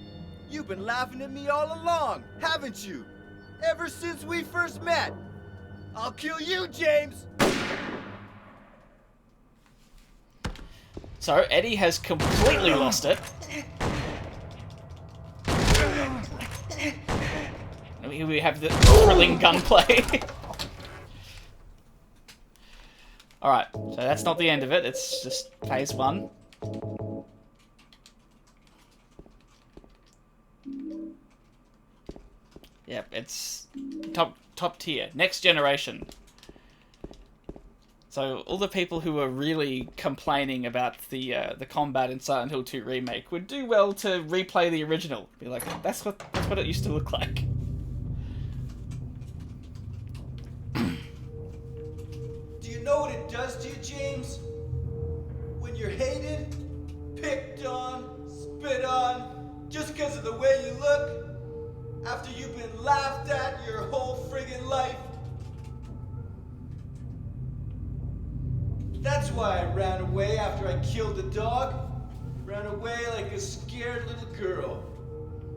You've been laughing at me all along, haven't you? Ever since we first met. I'll kill you, James! So, Eddie has completely lost it. And here we have the thrilling gunplay. Alright, so that's not the end of it, it's just phase 1. Yep, it's top tier. Next generation. So all the people who are really complaining about the combat in Silent Hill 2 Remake would do well to replay the original. Be like, that's what it used to look like. Do you know what it does to you, James? When you're hated, picked on, spit on, just because of the way you look, after you've been laughed at your whole friggin' life. That's why I ran away after I killed the dog. Ran away like a scared little girl.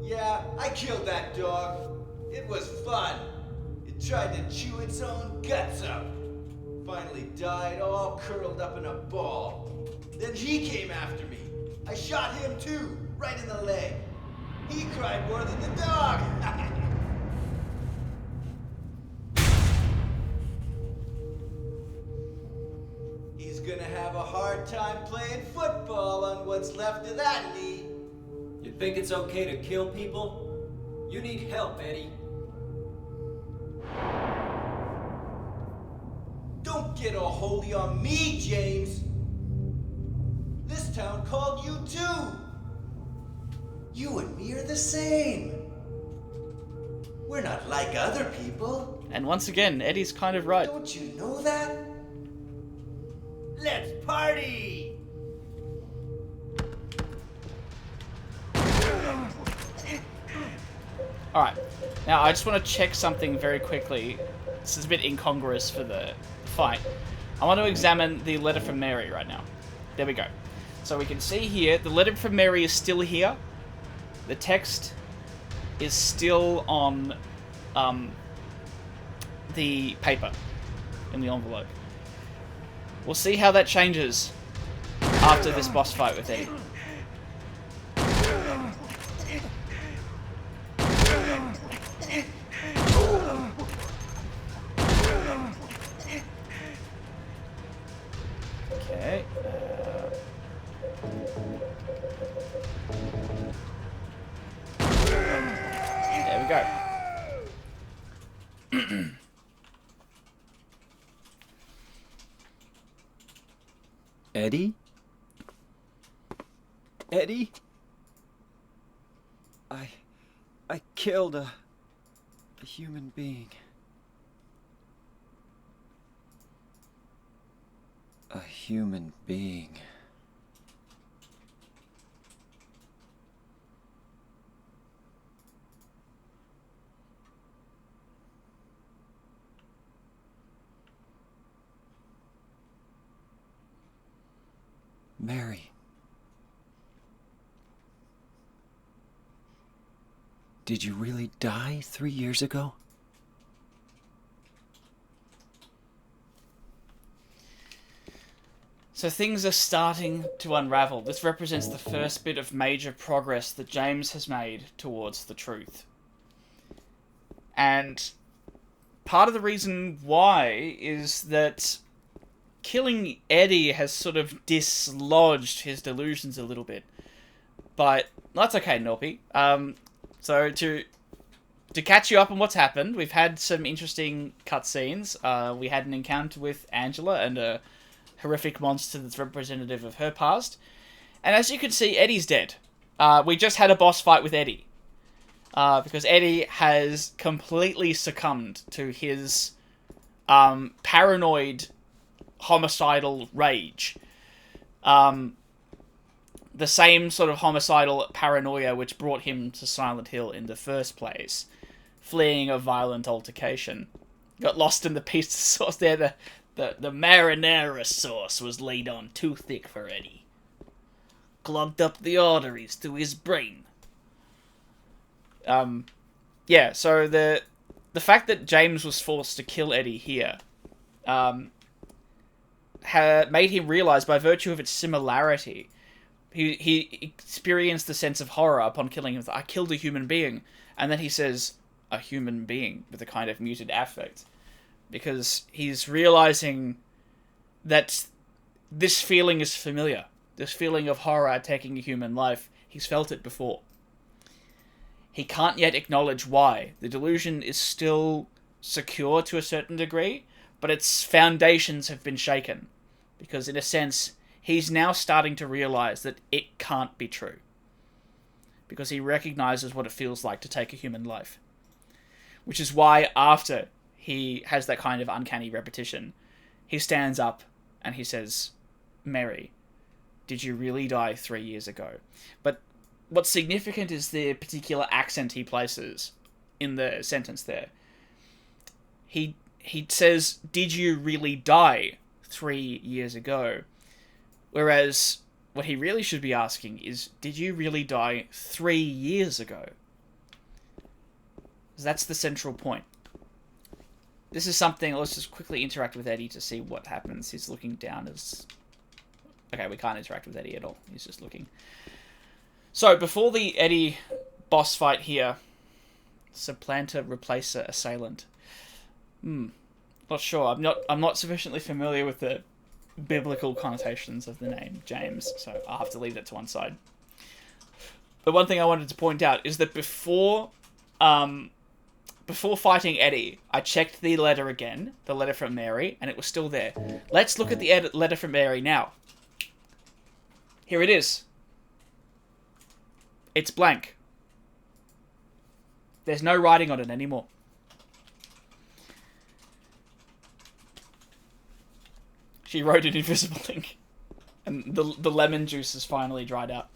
Yeah, I killed that dog. It was fun. It tried to chew its own guts up. Finally died all curled up in a ball. Then he came after me. I shot him too, right in the leg. He cried more than the dog. He's gonna have a hard time playing football on what's left of that knee. You think it's okay to kill people? You need help, Eddie. Don't get all holy on me, James. This town called you too. You and me are the same. We're not like other people. And once again, Eddie's kind of right. Don't you know that? Let's party! Alright, now I just want to check something very quickly. This is a bit incongruous for the fight. I want to examine the letter from Mary right now. There we go. So we can see here, the letter from Mary is still here. The text is still on the paper in the envelope. We'll see how that changes after this boss fight with Eddie. Okay. There we go. Eddie? Eddie? I killed a human being. A human being. Mary. Did you really die 3 years ago? So things are starting to unravel. This represents the first bit of major progress that James has made towards the truth. And part of the reason why is that killing Eddie has sort of dislodged his delusions a little bit. But that's okay, Norpy. So to catch you up on what's happened, we've had some interesting cutscenes. We had an encounter with Angela and a horrific monster that's representative of her past. And as you can see, Eddie's dead. We just had a boss fight with Eddie. Because Eddie has completely succumbed to his paranoid, homicidal rage. The same sort of homicidal paranoia which brought him to Silent Hill in the first place. fleeing a violent altercation. Got lost in the pizza sauce there. The marinara sauce was laid on too thick for Eddie. Clogged up the arteries to his brain. Yeah, so the fact that James was forced to kill Eddie here made him realize, by virtue of its similarity, he experienced the sense of horror upon killing him. I killed a human being. And then he says, a human being, with a kind of muted affect. Because he's realizing that this feeling is familiar. This feeling of horror at taking a human life. He's felt it before. He can't yet acknowledge why. The delusion is still secure to a certain degree, but its foundations have been shaken. Because in a sense, he's now starting to realize that it can't be true. Because he recognizes what it feels like to take a human life. Which is why, after he has that kind of uncanny repetition, he stands up and he says, Mary, did you really die 3 years ago? But what's significant is the particular accent he places in the sentence there. He says, did you really die 3 years ago? Whereas what he really should be asking is, did you really die 3 years ago? That's the central point. This is something, let's just quickly interact with Eddie to see what happens. He's looking down as... Okay, we can't interact with Eddie at all. He's just looking. So, before the Eddie boss fight here, supplanter, replacer, assailant. Not sure. I'm not sufficiently familiar with the biblical connotations of the name James, so I'll have to leave that to one side. But one thing I wanted to point out is that before fighting Eddie, I checked the letter again, the letter from Mary, and it was still there. Let's look at the letter from Mary now. Here it is. It's blank. There's no writing on it anymore. She wrote in invisible ink. And the lemon juice is finally dried out.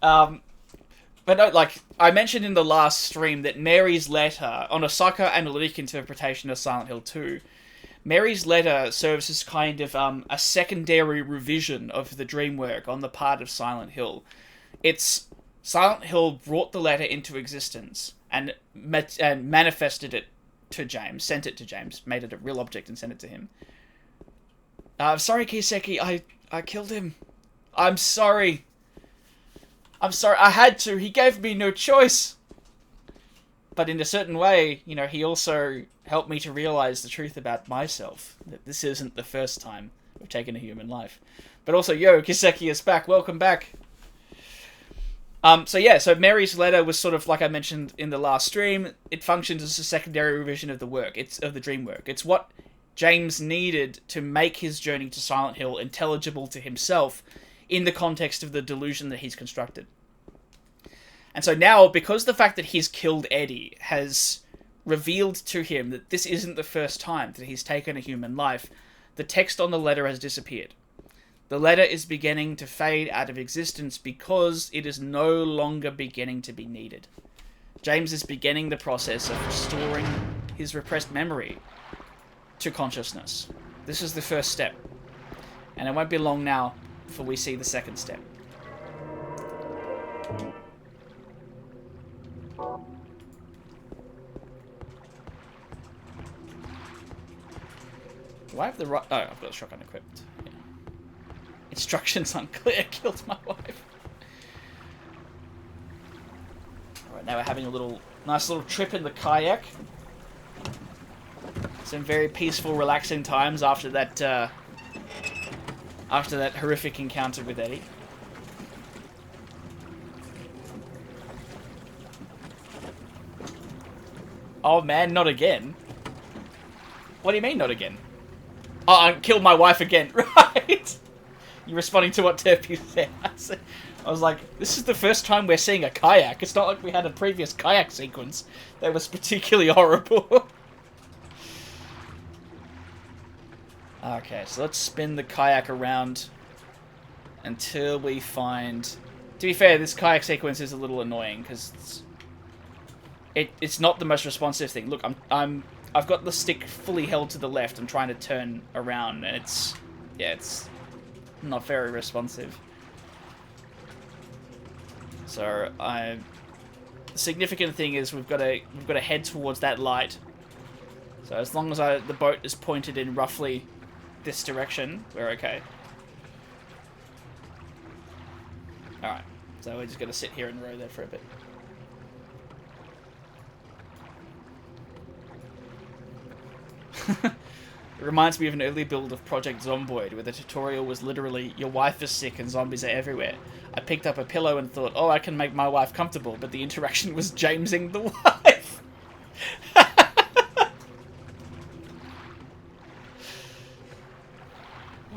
But no, like, I mentioned in the last stream that Mary's letter, on a psychoanalytic interpretation of Silent Hill 2, Mary's letter serves as kind of a secondary revision of the dream work on the part of Silent Hill. It's Silent Hill brought the letter into existence and manifested it to James, sent it to James, made it a real object and sent it to him. Sorry, Kiseki, I killed him. I'm sorry. I had to. He gave me no choice. But in a certain way, you know, he also helped me to realize the truth about myself. That this isn't the first time we've taken a human life. But also, yo, Kiseki is back. Welcome back. So Mary's letter was sort of, like I mentioned in the last stream, it functions as a secondary revision of the work. It's of the dream work. It's what James needed to make his journey to Silent Hill intelligible to himself in the context of the delusion that he's constructed. And so now, because the fact that he's killed Eddie has revealed to him that this isn't the first time that he's taken a human life, the text on the letter has disappeared. The letter is beginning to fade out of existence because it is no longer beginning to be needed. James is beginning the process of restoring his repressed memory to consciousness. This is the first step. And it won't be long now before we see the second step. Do I have the right... Oh, I've got a shotgun equipped. Yeah. Instructions unclear. Killed my wife. Alright, now we're having a nice little trip in the kayak. Some very peaceful, relaxing times after that horrific encounter with Eddie. Oh man, not again. What do you mean, not again? Oh, I killed my wife again. Right. You're responding to what Terpy said. I was like, this is the first time we're seeing a kayak. It's not like we had a previous kayak sequence that was particularly horrible. Okay, so let's spin the kayak around until we find... To be fair, this kayak sequence is a little annoying, because it's not the most responsive thing. Look, I've got the stick fully held to the left. I'm trying to turn around, and it's not very responsive. So the significant thing is we've got to head towards that light. So as long as the boat is pointed in roughly this direction, we're okay. All right. So we're just gonna sit here and row there for a bit. It reminds me of an early build of Project Zomboid, where the tutorial was literally, your wife is sick and zombies are everywhere. I picked up a pillow and thought, oh, I can make my wife comfortable, but the interaction was Jamesing the wife.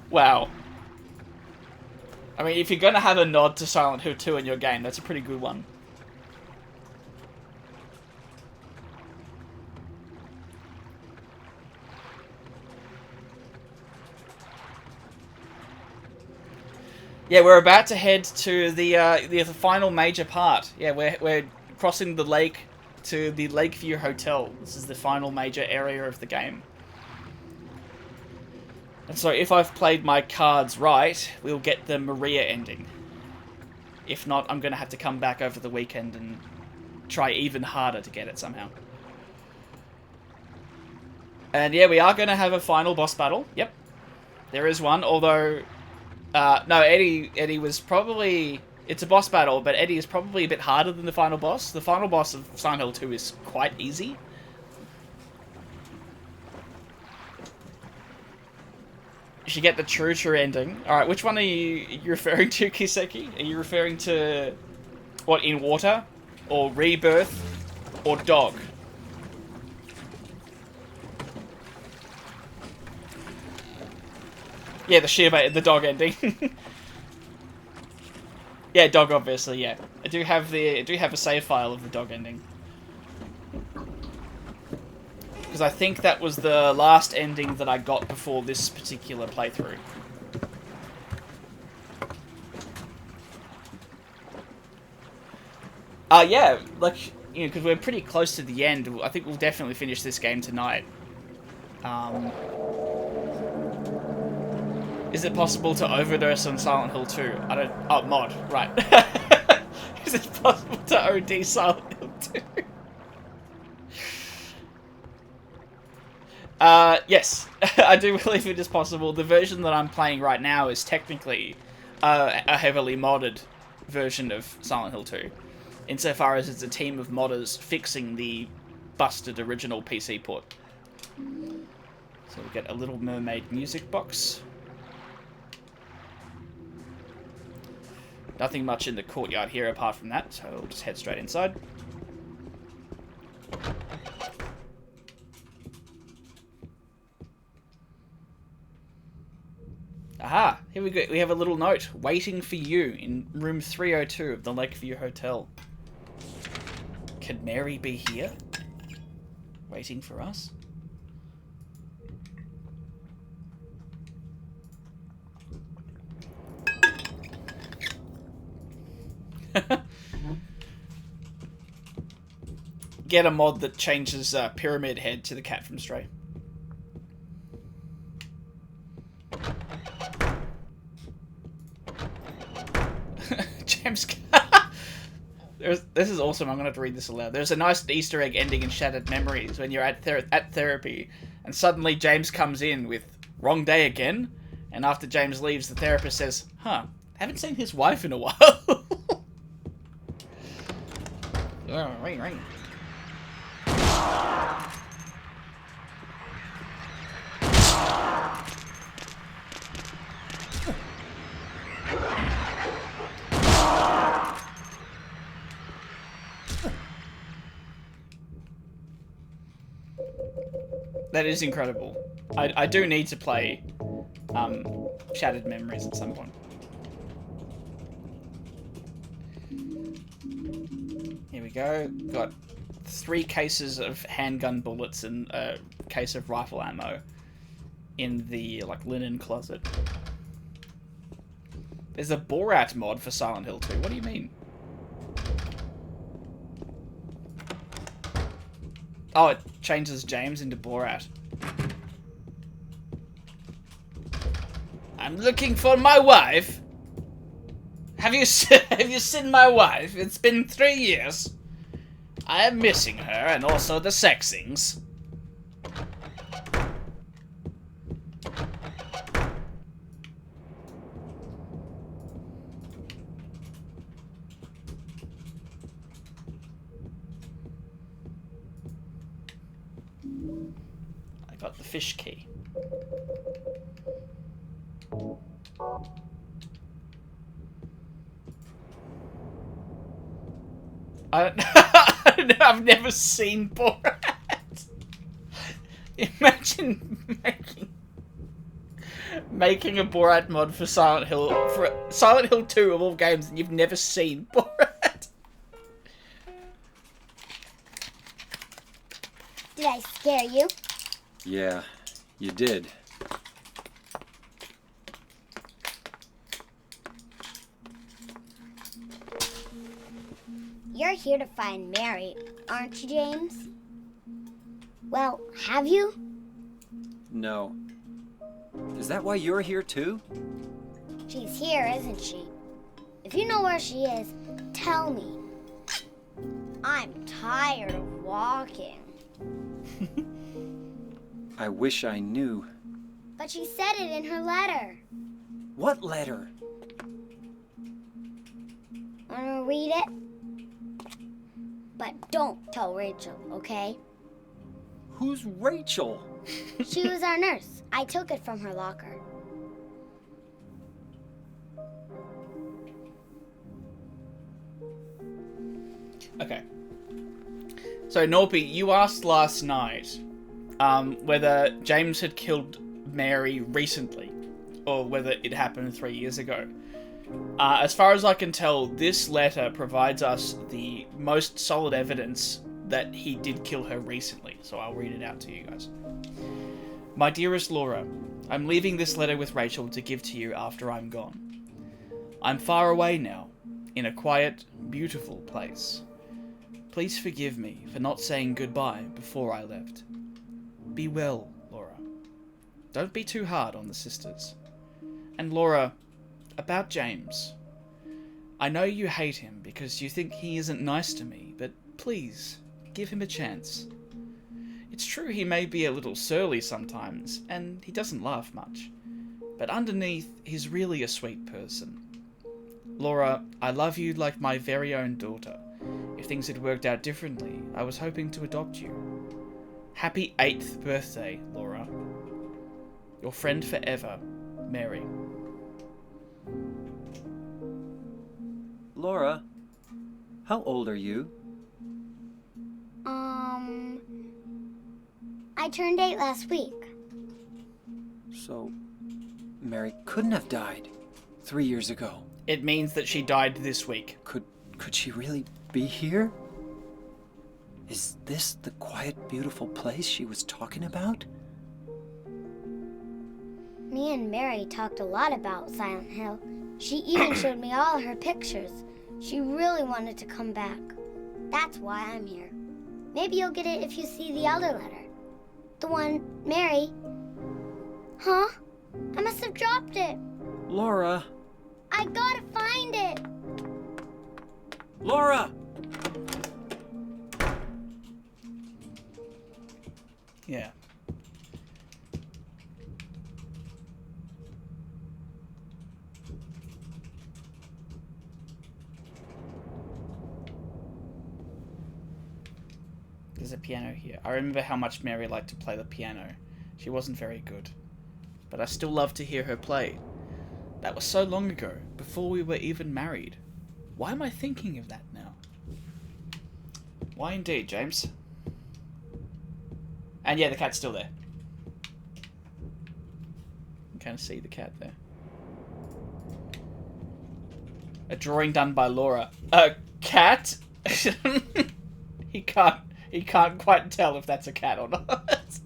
Wow. I mean, if you're gonna have a nod to Silent Hill 2 in your game, that's a pretty good one. Yeah, we're about to head to the final major part. Yeah, we're crossing the lake to the Lakeview Hotel. This is the final major area of the game. And so if I've played my cards right, we'll get the Maria ending. If not, I'm going to have to come back over the weekend and try even harder to get it somehow. And yeah, we are going to have a final boss battle. Yep, there is one, although... no, Eddie was probably... It's a boss battle, but Eddie is probably a bit harder than the final boss. The final boss of Silent Hill 2 is quite easy. You should get the true ending. Alright, which one are you referring to, Kiseki? Are you referring to... what, In Water? Or Rebirth? Or Dog? Yeah, the dog ending. Yeah, dog, obviously, yeah. I do have a save file of the dog ending. Because I think that was the last ending that I got before this particular playthrough. Yeah, like, you know, because we're pretty close to the end. I think we'll definitely finish this game tonight. Is it possible to overdose on Silent Hill 2? I don't... Oh, mod. Right. Is it possible to OD Silent Hill 2? Yes. I do believe it is possible. The version that I'm playing right now is technically a heavily modded version of Silent Hill 2. Insofar as it's a team of modders fixing the busted original PC port. So we get a Little Mermaid music box. Nothing much in the courtyard here apart from that, so we'll just head straight inside. Aha! Here we go. We have a little note. Waiting for you in room 302 of the Lakeview Hotel. Could Mary be here? Waiting for us? Get a mod that changes Pyramid Head to the cat from Stray. James. This is awesome. I'm going to have to read this aloud. There's a nice Easter egg ending in Shattered Memories when you're at therapy, and suddenly James comes in with "wrong day again," and after James leaves, the therapist says, "Huh, haven't seen his wife in a while." Ring. That is incredible. I do need to play Shattered Memories at some point. Here we go. Got 3 cases of handgun bullets and a case of rifle ammo in the linen closet. There's a Borat mod for Silent Hill 2. What do you mean? Oh, it changes James into Borat. I'm looking for my wife. Have you seen my wife? It's been 3 years. I am missing her, and also the sexings. I got the fish key. I don't know, I've never seen Borat. Imagine making a Borat mod for Silent Hill 2 of all games, and you've never seen Borat. Did I scare you? Yeah, you did. You're here to find Mary, aren't you, James? Well, have you? No. Is that why you're here too? She's here, isn't she? If you know where she is, tell me. I'm tired of walking. I wish I knew. But she said it in her letter. What letter? Wanna read it? But don't tell Rachel, okay? Who's Rachel? She was our nurse. I took it from her locker. Okay. So, Norby, you asked last night whether James had killed Mary recently, or whether it happened 3 years ago. As far as I can tell, this letter provides us the most solid evidence that he did kill her recently, so I'll read it out to you guys. My dearest Laura, I'm leaving this letter with Rachel to give to you after I'm gone. I'm far away now, in a quiet, beautiful place. Please forgive me for not saying goodbye before I left. Be well, Laura. Don't be too hard on the sisters. And Laura, about James. I know you hate him because you think he isn't nice to me, but please, give him a chance. It's true he may be a little surly sometimes, and he doesn't laugh much. But underneath, he's really a sweet person. Laura, I love you like my very own daughter. If things had worked out differently, I was hoping to adopt you. Happy 8th birthday, Laura. Your friend forever, Mary. Laura, how old are you? I turned 8 last week. So, Mary couldn't have died 3 years ago. It means that she died this week. Could she really be here? Is this the quiet, beautiful place she was talking about? Me and Mary talked a lot about Silent Hill. She even showed me all her pictures. She really wanted to come back. That's why I'm here. Maybe you'll get it if you see the other letter. The one Mary... Huh? I must have dropped it. Laura! I gotta find it. Laura! Yeah. There's a piano here. I remember how much Mary liked to play the piano. She wasn't very good, but I still love to hear her play. That was so long ago, before we were even married. Why am I thinking of that now? Why indeed, James? And yeah, the cat's still there. You can kind of see the cat there. A drawing done by Laura. A cat? He can't quite tell if that's a cat or not.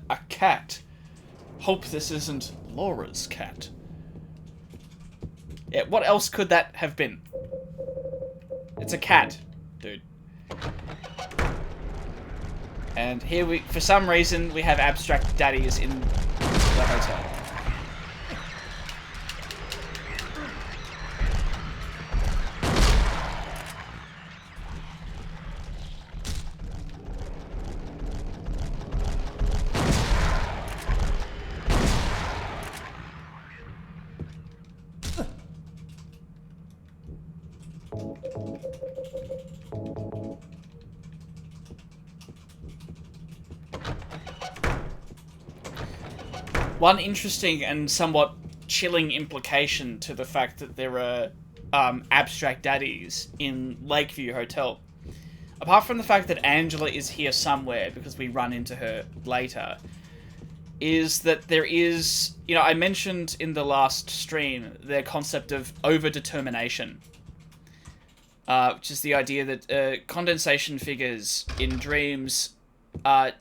A cat. Hope this isn't Laura's cat. Yeah, what else could that have been? It's a cat, dude. And here we, for some reason, we have abstract daddies in the hotel. One interesting and somewhat chilling implication to the fact that there are abstract daddies in Lakeview Hotel, apart from the fact that Angela is here somewhere because we run into her later, is that there is, you know, I mentioned in the last stream the concept of overdetermination, which is the idea that condensation figures in dreams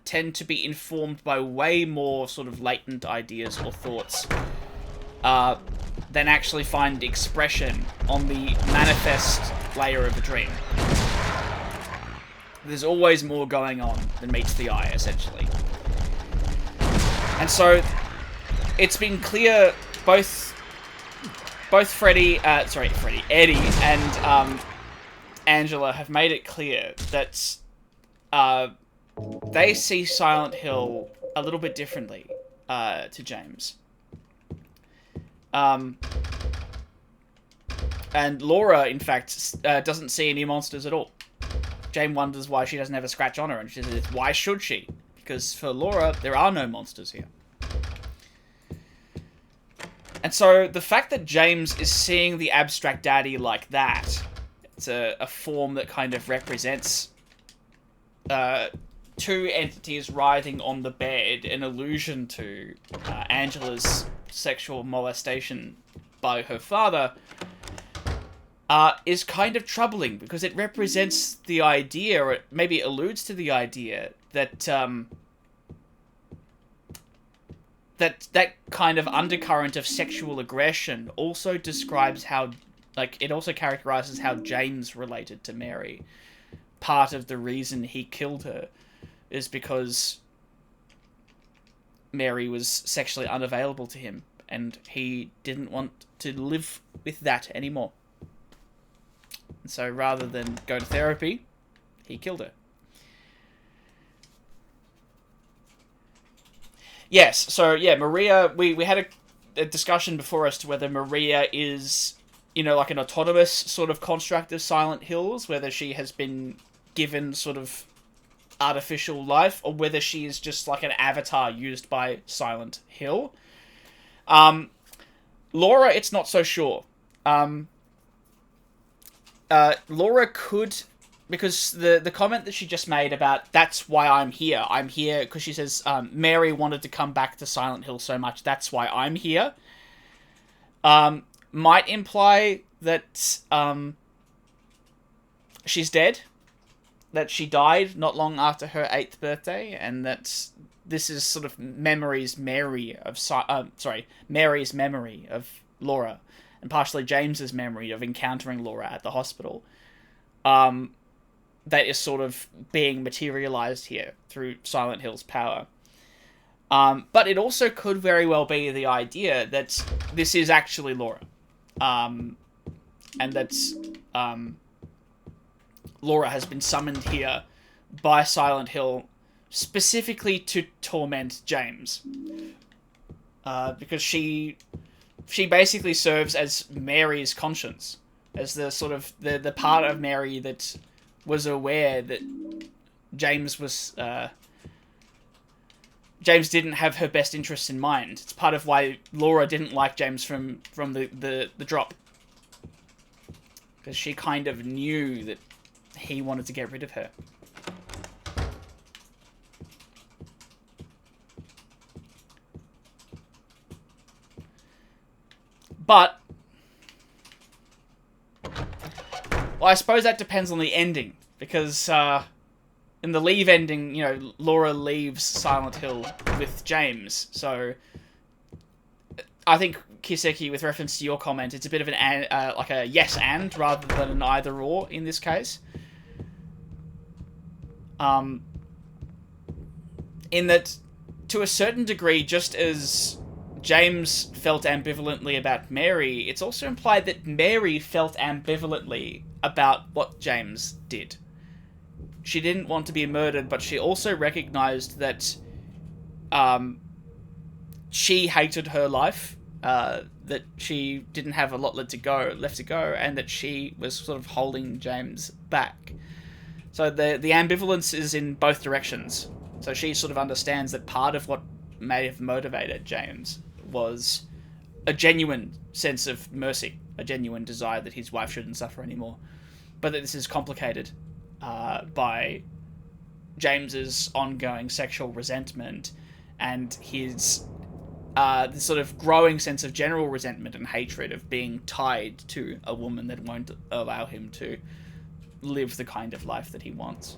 tend to be informed by way more sort of latent ideas or thoughts than actually find expression on the manifest layer of a dream. There's always more going on than meets the eye, essentially. And so, it's been clear, both Eddie and Angela have made it clear that they see Silent Hill a little bit differently to James. And Laura, in fact, doesn't see any monsters at all. James wonders why she doesn't have a scratch on her, and she says, why should she? Because for Laura, there are no monsters here. And so, the fact that James is seeing the abstract daddy like that, it's a form that kind of represents two entities writhing on the bed, an allusion to Angela's sexual molestation by her father, is kind of troubling, because it represents the idea, or it maybe alludes to the idea, that that kind of undercurrent of sexual aggression also describes how, like, it also characterizes how James related to Mary. Part of the reason he killed her is because Mary was sexually unavailable to him, and he didn't want to live with that anymore. And so rather than go to therapy, he killed her. Yes, so yeah, Maria, we had a discussion before as to whether Maria is, you know, like an autonomous sort of construct of Silent Hills, whether she has been given sort of artificial life, or whether she is just like an avatar used by Silent Hill. Laura, it's not so sure. Laura could, because the comment that she just made about, that's why I'm here because she says, Mary wanted to come back to Silent Hill so much, that's why I'm here, might imply that she's dead, that she died not long after her 8th birthday, and that this is sort of Mary's memory of Laura, and partially James's memory of encountering Laura at the hospital, that is sort of being materialized here through Silent Hill's power. But it also could very well be the idea that this is actually Laura, and that Laura has been summoned here by Silent Hill specifically to torment James, because she basically serves as Mary's conscience, as the sort of the part of Mary that was aware that James didn't have her best interests in mind. It's part of why Laura didn't like James from the drop, because she kind of knew that he wanted to get rid of her. But, well, I suppose that depends on the ending, because in the Leave ending, you know, Laura leaves Silent Hill with James, so I think Kiseki, with reference to your comment, it's a bit of an like a yes and rather than an either or in this case. In that, to a certain degree, just as James felt ambivalently about Mary, it's also implied that Mary felt ambivalently about what James did. She didn't want to be murdered, but she also recognized that she hated her life, that she didn't have a lot left to go, and that she was sort of holding James back. So the ambivalence is in both directions. So she sort of understands that part of what may have motivated James was a genuine sense of mercy, a genuine desire that his wife shouldn't suffer anymore. But that this is complicated by James's ongoing sexual resentment and his the sort of growing sense of general resentment and hatred of being tied to a woman that won't allow him to live the kind of life that he wants.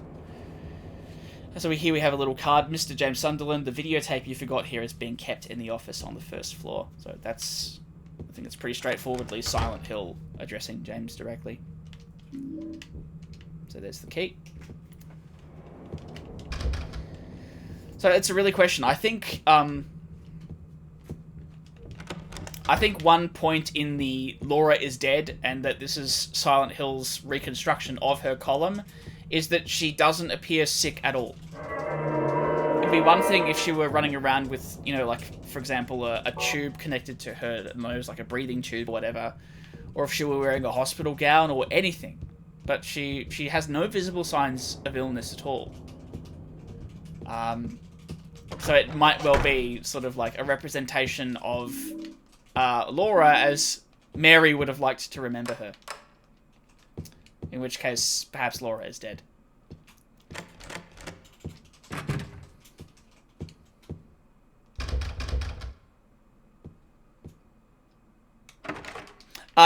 So here we have a little card. Mr. James Sunderland, the videotape you forgot here is being kept in the office on the first floor. So that's, I think it's pretty straightforwardly Silent Hill addressing James directly. So there's the key. So it's a really question. I think one point in the Laura is dead and that this is Silent Hill's reconstruction of her column is that she doesn't appear sick at all. It'd be one thing if she were running around with, you know, like, for example, a tube connected to her nose, like a breathing tube or whatever, or if she were wearing a hospital gown or anything. But she has no visible signs of illness at all. So it might well be sort of like a representation of Laura as Mary would have liked to remember her. In which case, perhaps Laura is dead.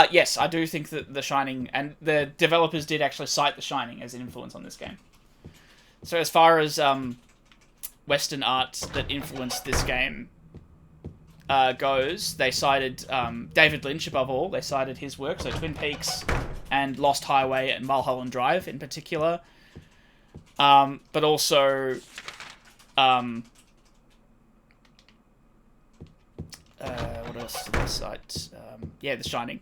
Yes, I do think that The Shining, and the developers did actually cite The Shining as an influence on this game. So as far as Western art that influenced this game goes, they cited David Lynch above all. They cited his work, so Twin Peaks and Lost Highway and Mulholland Drive in particular. But also what else did they cite? Yeah, The Shining.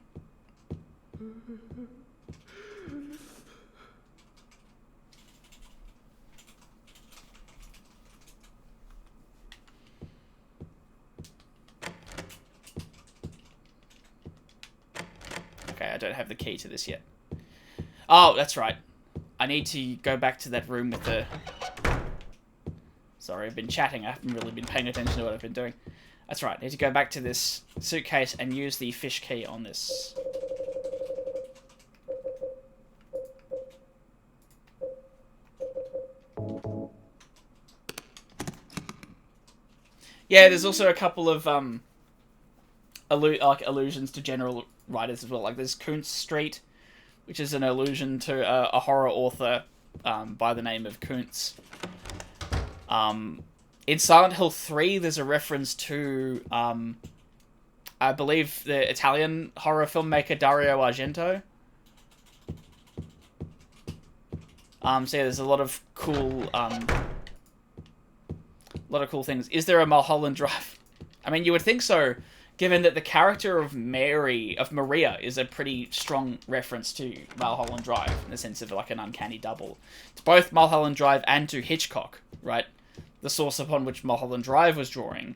Okay, I don't have the key to this yet. Oh, that's right. I need to go back to that room with the... Sorry, I've been chatting. I haven't really been paying attention to what I've been doing. That's right. I need to go back to this suitcase and use the fish key on this. Yeah, there's also a couple of allusions to general writers as well. Like there's Kuntz Street, which is an allusion to a horror author by the name of Kuntz. In Silent Hill 3, there's a reference to, I believe, the Italian horror filmmaker Dario Argento. So yeah, there's a lot of cool things. Is there a Mulholland Drive? I mean, you would think so, given that the character of Maria, is a pretty strong reference to Mulholland Drive, in the sense of like an uncanny double. It's both Mulholland Drive and to Hitchcock, right? The source upon which Mulholland Drive was drawing,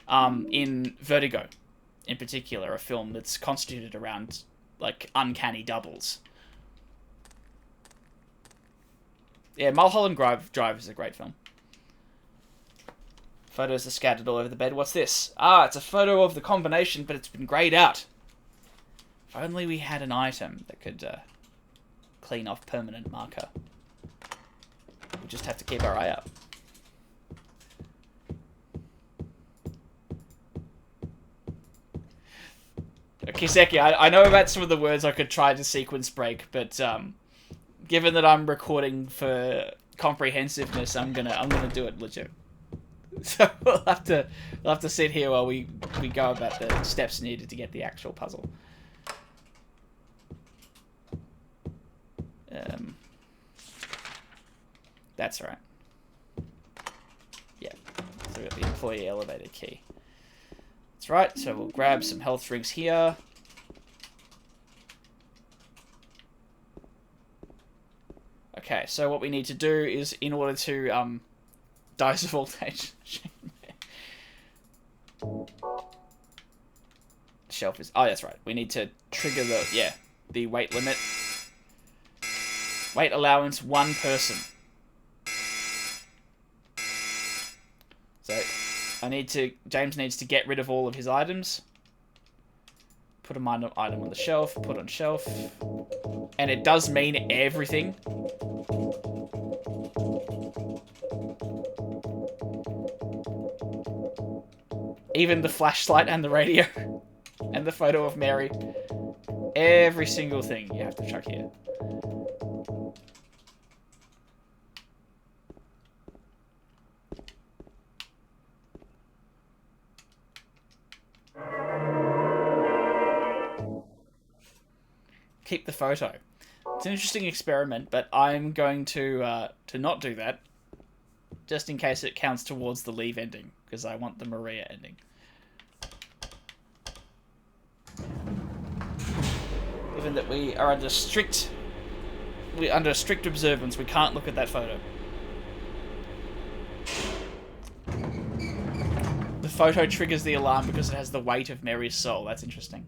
in Vertigo, in particular, a film that's constituted around, like, uncanny doubles. Yeah, Mulholland Drive is a great film. Photos are scattered all over the bed. What's this? Ah, it's a photo of the combination, but it's been greyed out. If only we had an item that could clean off permanent marker. We'll just have to keep our eye out. Kiseki, I know about some of the words I could try to sequence break, but given that I'm recording for comprehensiveness, I'm gonna do it legit. So we'll have to sit here while we go about the steps needed to get the actual puzzle. That's right. Yeah. So we got the employee elevator key. That's right. So we'll grab some health drinks here. Okay. So what we need to do is, in order to dose of voltage. Shelf is... Oh, that's right. We need to trigger the weight limit. Weight allowance, 1 person. So, James needs to get rid of all of his items. Put an item on the shelf, put on shelf. And it does mean everything. Even the flashlight and the radio. And the photo of Mary. Every single thing you have to chuck here. Keep the photo. It's an interesting experiment, but I'm going to not do that, just in case it counts towards the leave ending, because I want the Maria ending. Given that we are under strict observance, we can't look at that photo. The photo triggers the alarm because it has the weight of Mary's soul. That's interesting.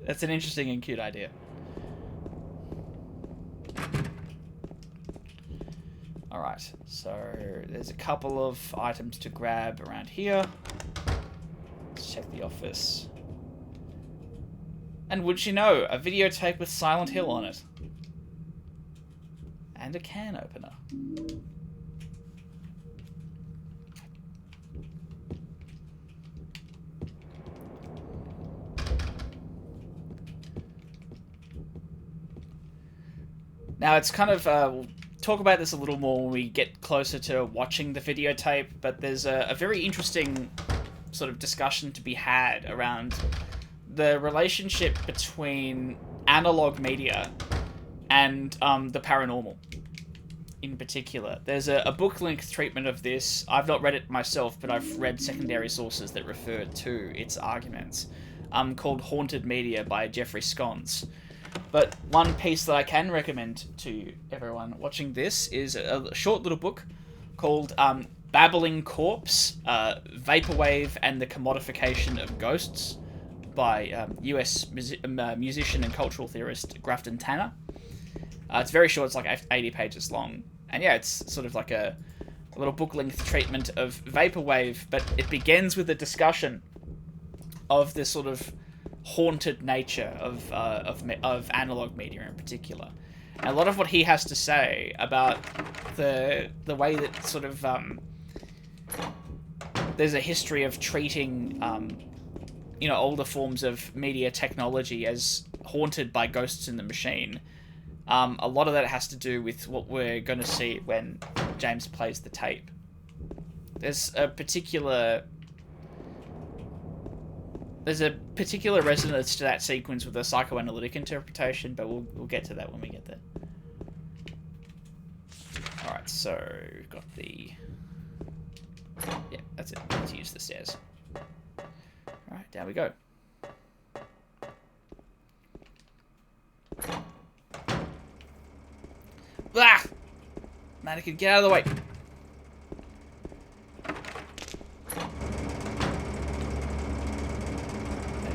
That's an interesting and cute idea. Alright, so there's a couple of items to grab around here. Let's check the office. And would you know, a videotape with Silent Hill on it. And a can opener. Now, it's kind of... we'll talk about this a little more when we get closer to watching the videotape, but there's a very interesting sort of discussion to be had around the relationship between analog media and the paranormal in particular. There's a book-length treatment of this. I've not read it myself, but I've read secondary sources that refer to its arguments, called Haunted Media by Jeffrey Sconce. But one piece that I can recommend to everyone watching this is a short little book called Babbling Corpse, Vaporwave and the Commodification of Ghosts by US musician and cultural theorist Grafton Tanner. It's very short, it's like 80 pages long. And yeah, it's sort of like a little book-length treatment of Vaporwave, but it begins with a discussion of this sort of haunted nature of analog media in particular. And a lot of what he has to say about the way that sort of there's a history of treating older forms of media technology as haunted by ghosts in the machine. A lot of that has to do with what we're going to see when James plays the tape. There's a particular resonance to that sequence with a psychoanalytic interpretation, but we'll get to that when we get there. Alright, so we've got the... Yeah, that's it. Let's use the stairs. Alright, down we go. Ah! Mannequin, get out of the way!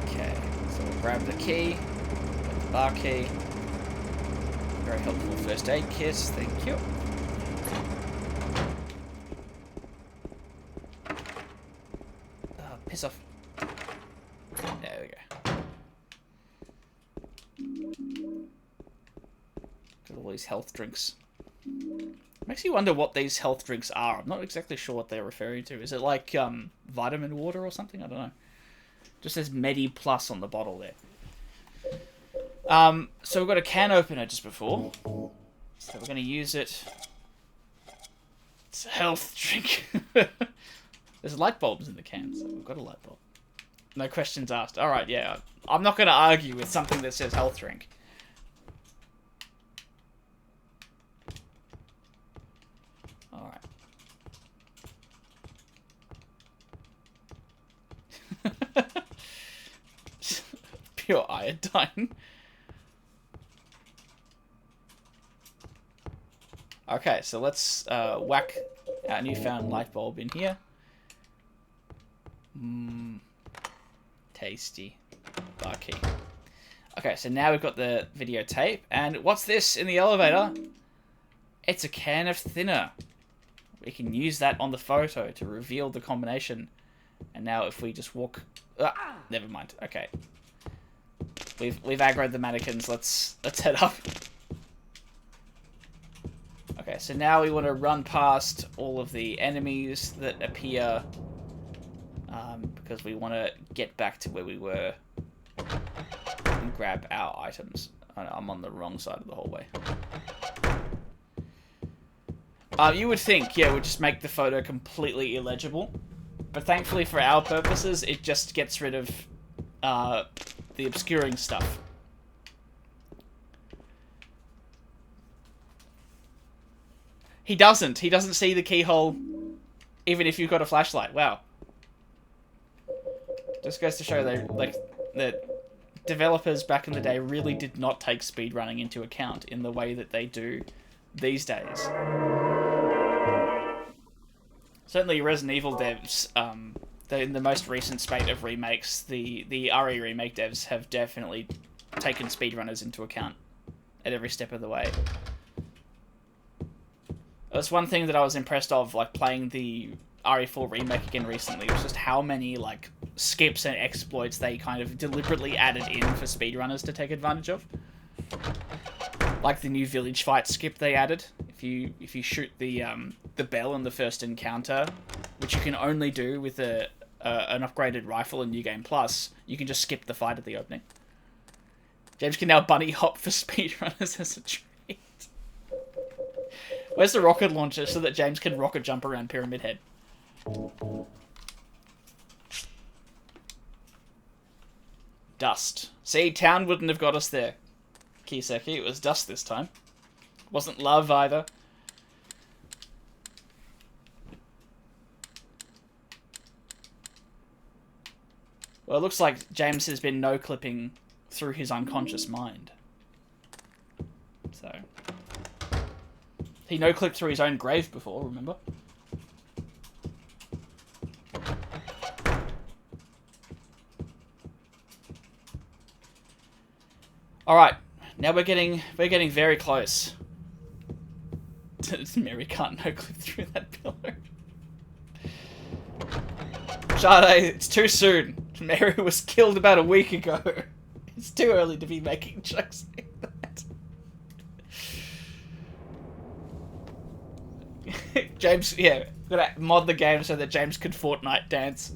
Okay, so we'll grab the key, grab the bar key. Very helpful first aid kit, thank you. Oh, piss off. There we go. Got all these health drinks. Makes you wonder what these health drinks are. I'm not exactly sure what they're referring to. Is it like vitamin water or something? I don't know. Just says Medi Plus on the bottle there. So we've got a can opener just before. So we're going to use it It's a health drink. There's light bulbs in the can, so we've got a light bulb. No questions asked. Alright, yeah. I'm not going to argue with something that says health drink. Alright. Pure iodine. Okay, so let's whack our newfound light bulb in here. Tasty. Bar key. Okay, so now we've got the videotape, and what's this in the elevator? It's a can of thinner. We can use that on the photo to reveal the combination. And now if we just walk... Ah, never mind. Okay. We've aggroed the mannequins. Let's head up. Okay, so now we want to run past all of the enemies that appear, because we want to get back to where we were and grab our items. I'm on the wrong side of the hallway. You would think, yeah, we'd just make the photo completely illegible, but thankfully for our purposes, it just gets rid of the obscuring stuff. He doesn't see the keyhole, even if you've got a flashlight. Wow. Just goes to show that developers back in the day really did not take speedrunning into account in the way that they do these days. Certainly Resident Evil devs, in the most recent spate of remakes, the RE remake devs have definitely taken speedrunners into account at every step of the way. That's one thing that I was impressed of, like, playing the RE4 remake again recently, was just how many, like, skips and exploits they kind of deliberately added in for speedrunners to take advantage of. Like the new village fight skip they added. If you shoot the bell in the first encounter, which you can only do with an upgraded rifle in New Game Plus, you can just skip the fight at the opening. James can now bunny hop for speedrunners as a treat. Where's the rocket launcher so that James can rocket jump around Pyramid Head? Dust. See, town wouldn't have got us there, Kiseki. It was dust this time. Wasn't love either. Well, it looks like James has been no-clipping through his unconscious mind. So... He no-clipped through his own grave before, remember? Alright, now we're getting very close. Mary can't no-clip through that pillow. Sade, it's too soon. Mary was killed about a week ago. It's too early to be making jokes like that. James, yeah, gotta mod the game so that James can Fortnite dance.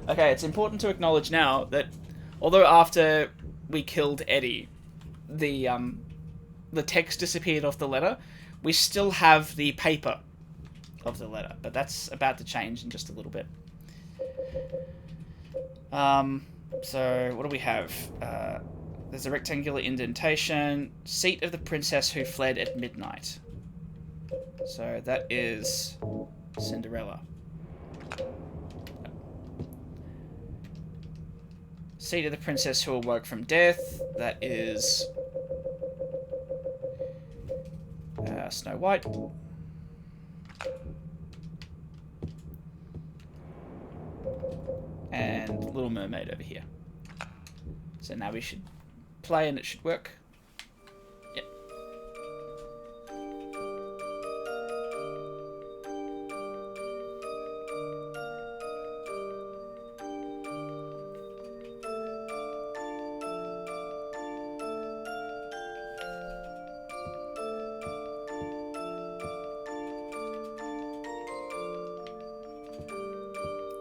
Okay, it's important to acknowledge now that although after we killed Eddie, the text disappeared off the letter, we still have the paper of the letter, but that's about to change in just a little bit. So what do we have? There's a rectangular indentation. Seat of the princess who fled at midnight. So that is Cinderella. Seat of the princess who awoke from death. That is Snow White. And Little Mermaid over here. So now we should play and it should work. Yep.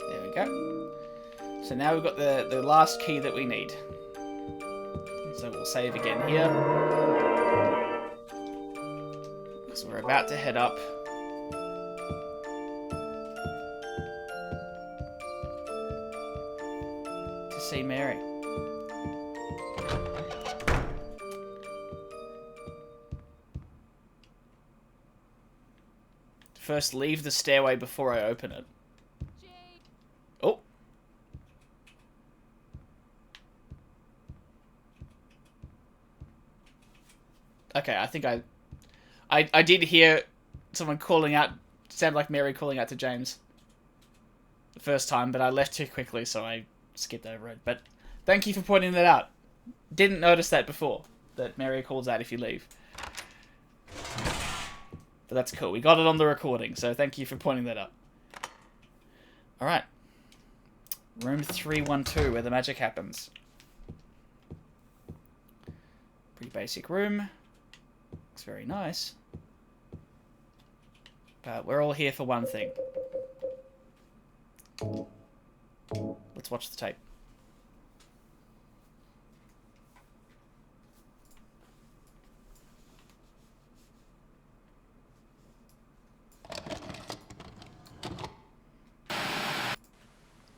There we go. So So now we've got the last key that we need. So we'll save again here. So we're about to head up. To see Mary. First, leave the stairway before I open it. Oh. Okay, I think I did hear someone calling out, sound like Mary calling out to James the first time, but I left too quickly, so I skipped over it. But thank you for pointing that out. Didn't notice that before, that Mary calls out if you leave. But that's cool. We got it on the recording, so thank you for pointing that out. Alright. Room 312, where the magic happens. Pretty basic room. Looks very nice. But we're all here for one thing. Let's watch the tape.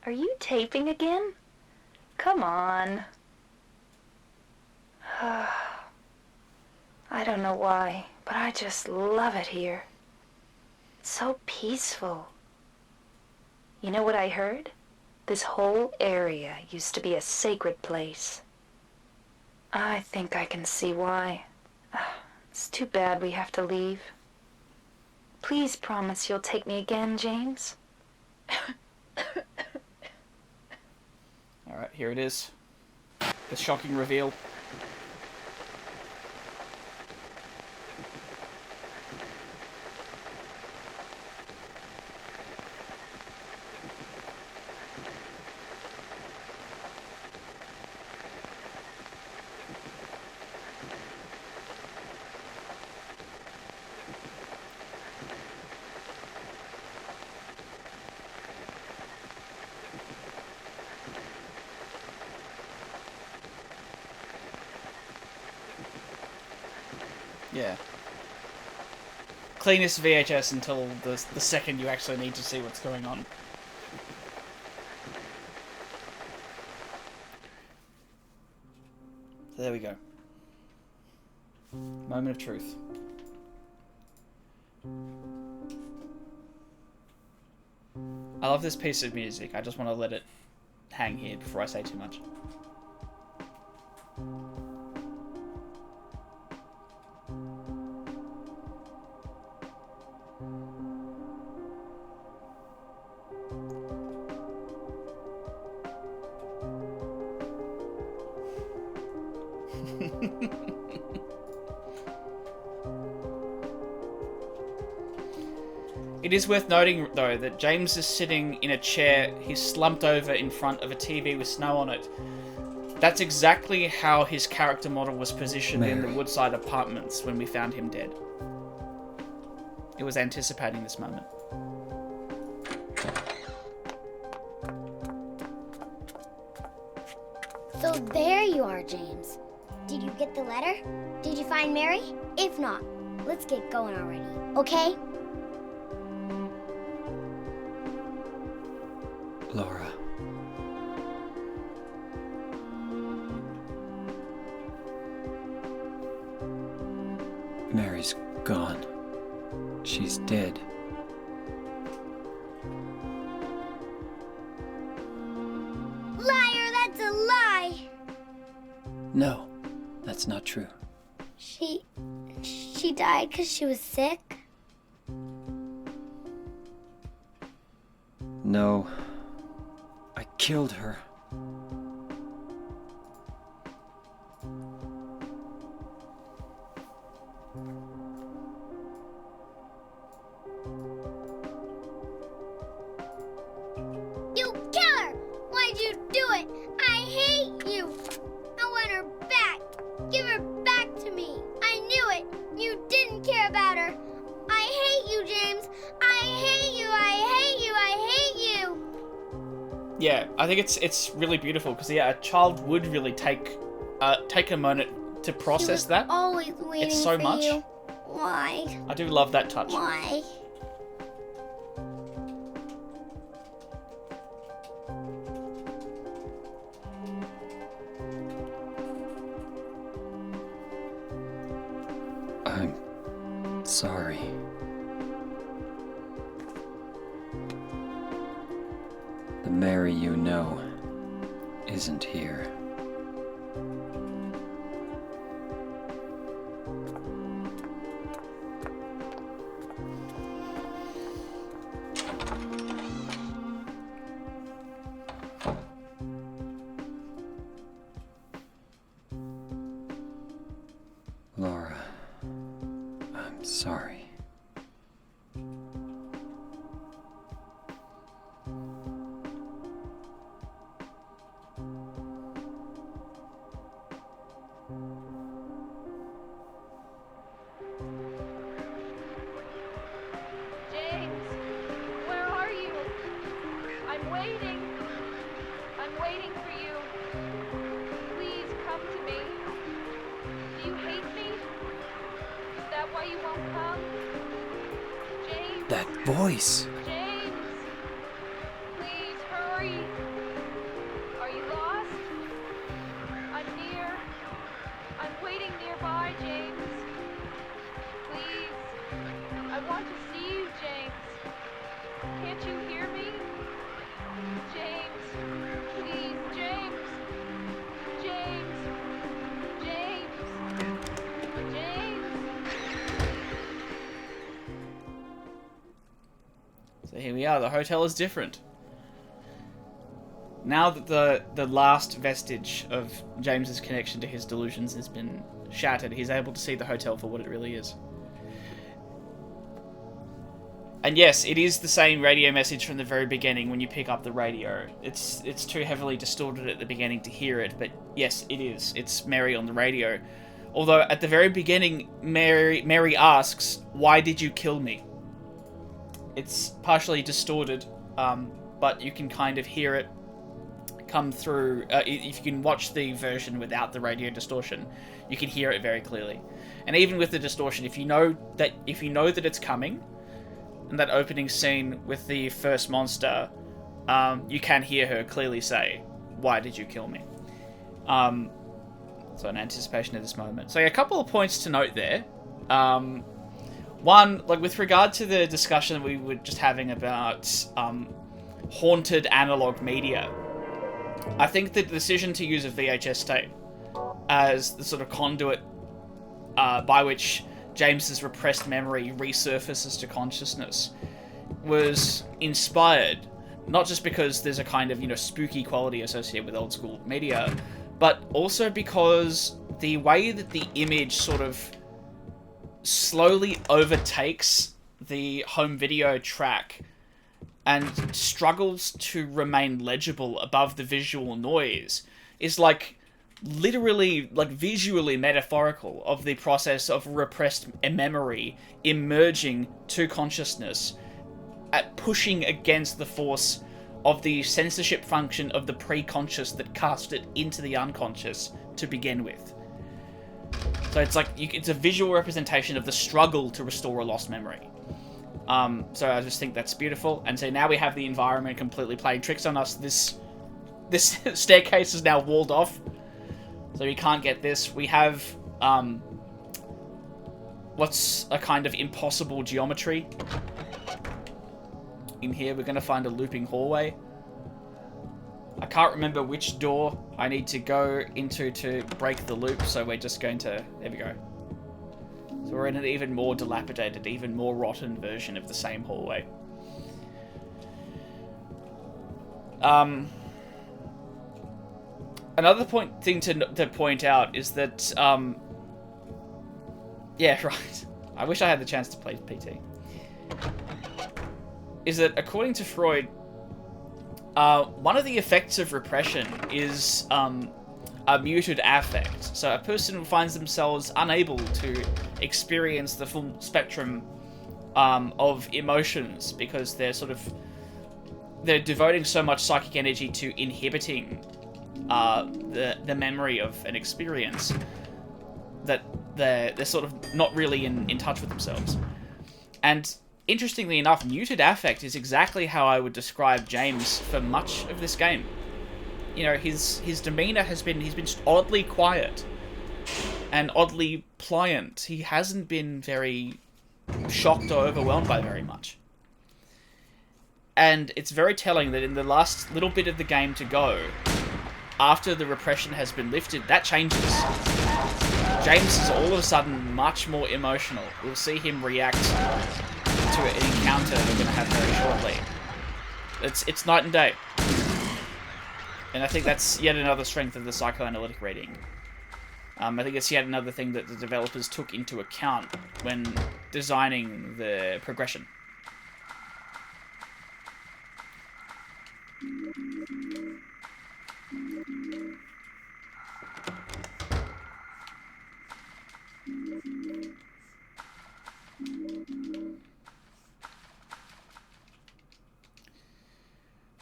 Are you taping again? Come on. I don't know why, but I just love it here. It's so peaceful. You know what I heard? This whole area used to be a sacred place. I think I can see why. It's too bad we have to leave. Please promise you'll take me again, James. Alright, here it is. The shocking reveal. Yeah. Cleanest VHS until the second you actually need to see what's going on. So there we go. Moment of truth. I love this piece of music. I just want to let it hang here before I say too much. It is worth noting, though, that James is sitting in a chair. He's slumped over in front of a TV with snow on it. That's exactly how his character model was positioned in the Woodside Apartments when we found him dead. It was anticipating this moment. So there you are, James. Did you get the letter? Did you find Mary? If not, let's get going already, okay? Laura. Mary's gone. She's dead. Liar, that's a lie! No, that's not true. She died because she was sick? No, I killed her. You killer! Why'd you do it? I hate you! I want her back! Give her back to me! I knew it! You didn't care about her! I hate you, James! I hate you! I hate you! I hate you! yeah, I think it's really beautiful because yeah, a child would really take a moment to process She was that. always waiting It's so for much. you. Why? I do love that touch. Why? I'm sorry. The Mary you know isn't here. Laura, I'm sorry. James, where are you? I'm waiting. I'm waiting for you. Please come to me. Do you hate me? Is that why you won't come? James, That voice! James, please hurry. Are you lost? I'm near. I'm waiting nearby, James. Please. I want to see you, James. Can't you hear me? James. Please, James. James. James. James. So here we are. The hotel is different. Now that the last vestige of James's connection to his delusions has been shattered, he's able to see the hotel for what it really is. And yes, it is the same radio message from the very beginning when you pick up the radio. It's too heavily distorted at the beginning to hear it, but yes, it is. It's Mary on the radio. Although at the very beginning, Mary asks, "Why did you kill me?" It's partially distorted, but you can kind of hear it come through. If you can watch the version without the radio distortion, you can hear it very clearly. And even with the distortion, if you know that it's coming, and that opening scene with the first monster, you can hear her clearly say, "Why did you kill me?" So in anticipation of this moment. So a couple of points to note there. One, like with regard to the discussion that we were just having about haunted analog media, I think the decision to use a VHS tape as the sort of conduit by which James's repressed memory resurfaces to consciousness was inspired, not just because there's a kind of, spooky quality associated with old school media, but also because the way that the image sort of slowly overtakes the home video track and struggles to remain legible above the visual noise is literally visually metaphorical of the process of repressed memory emerging to consciousness at pushing against the force of the censorship function of the pre-conscious that cast it into the unconscious to begin with. So it's a visual representation of the struggle to restore a lost memory. So I just think that's beautiful. And so now we have the environment completely playing tricks on us. This staircase is now walled off, so we can't get this. We have what's a kind of impossible geometry in here. We're going to find a looping hallway. I can't remember which door I need to go into to break the loop, so we're just going to... There we go. So we're in an even more dilapidated, even more rotten version of the same hallway. Another thing to point out is that... yeah, right. I wish I had the chance to play PT. Is that, according to Freud, one of the effects of repression is a muted affect. So a person finds themselves unable to experience the full spectrum of emotions because they're sort of they're devoting so much psychic energy to inhibiting the memory of an experience that they're sort of not really in touch with themselves. And interestingly enough, muted affect is exactly how I would describe James for much of this game. You know, his demeanor he's been oddly quiet and oddly pliant. He hasn't been very shocked or overwhelmed by very much. And it's very telling that in the last little bit of the game to go, after the repression has been lifted, that changes. James is all of a sudden much more emotional. We'll see him react to an encounter we're going to have very shortly. It's night and day. And I think that's yet another strength of the psychoanalytic reading. I think it's yet another thing that the developers took into account when designing the progression.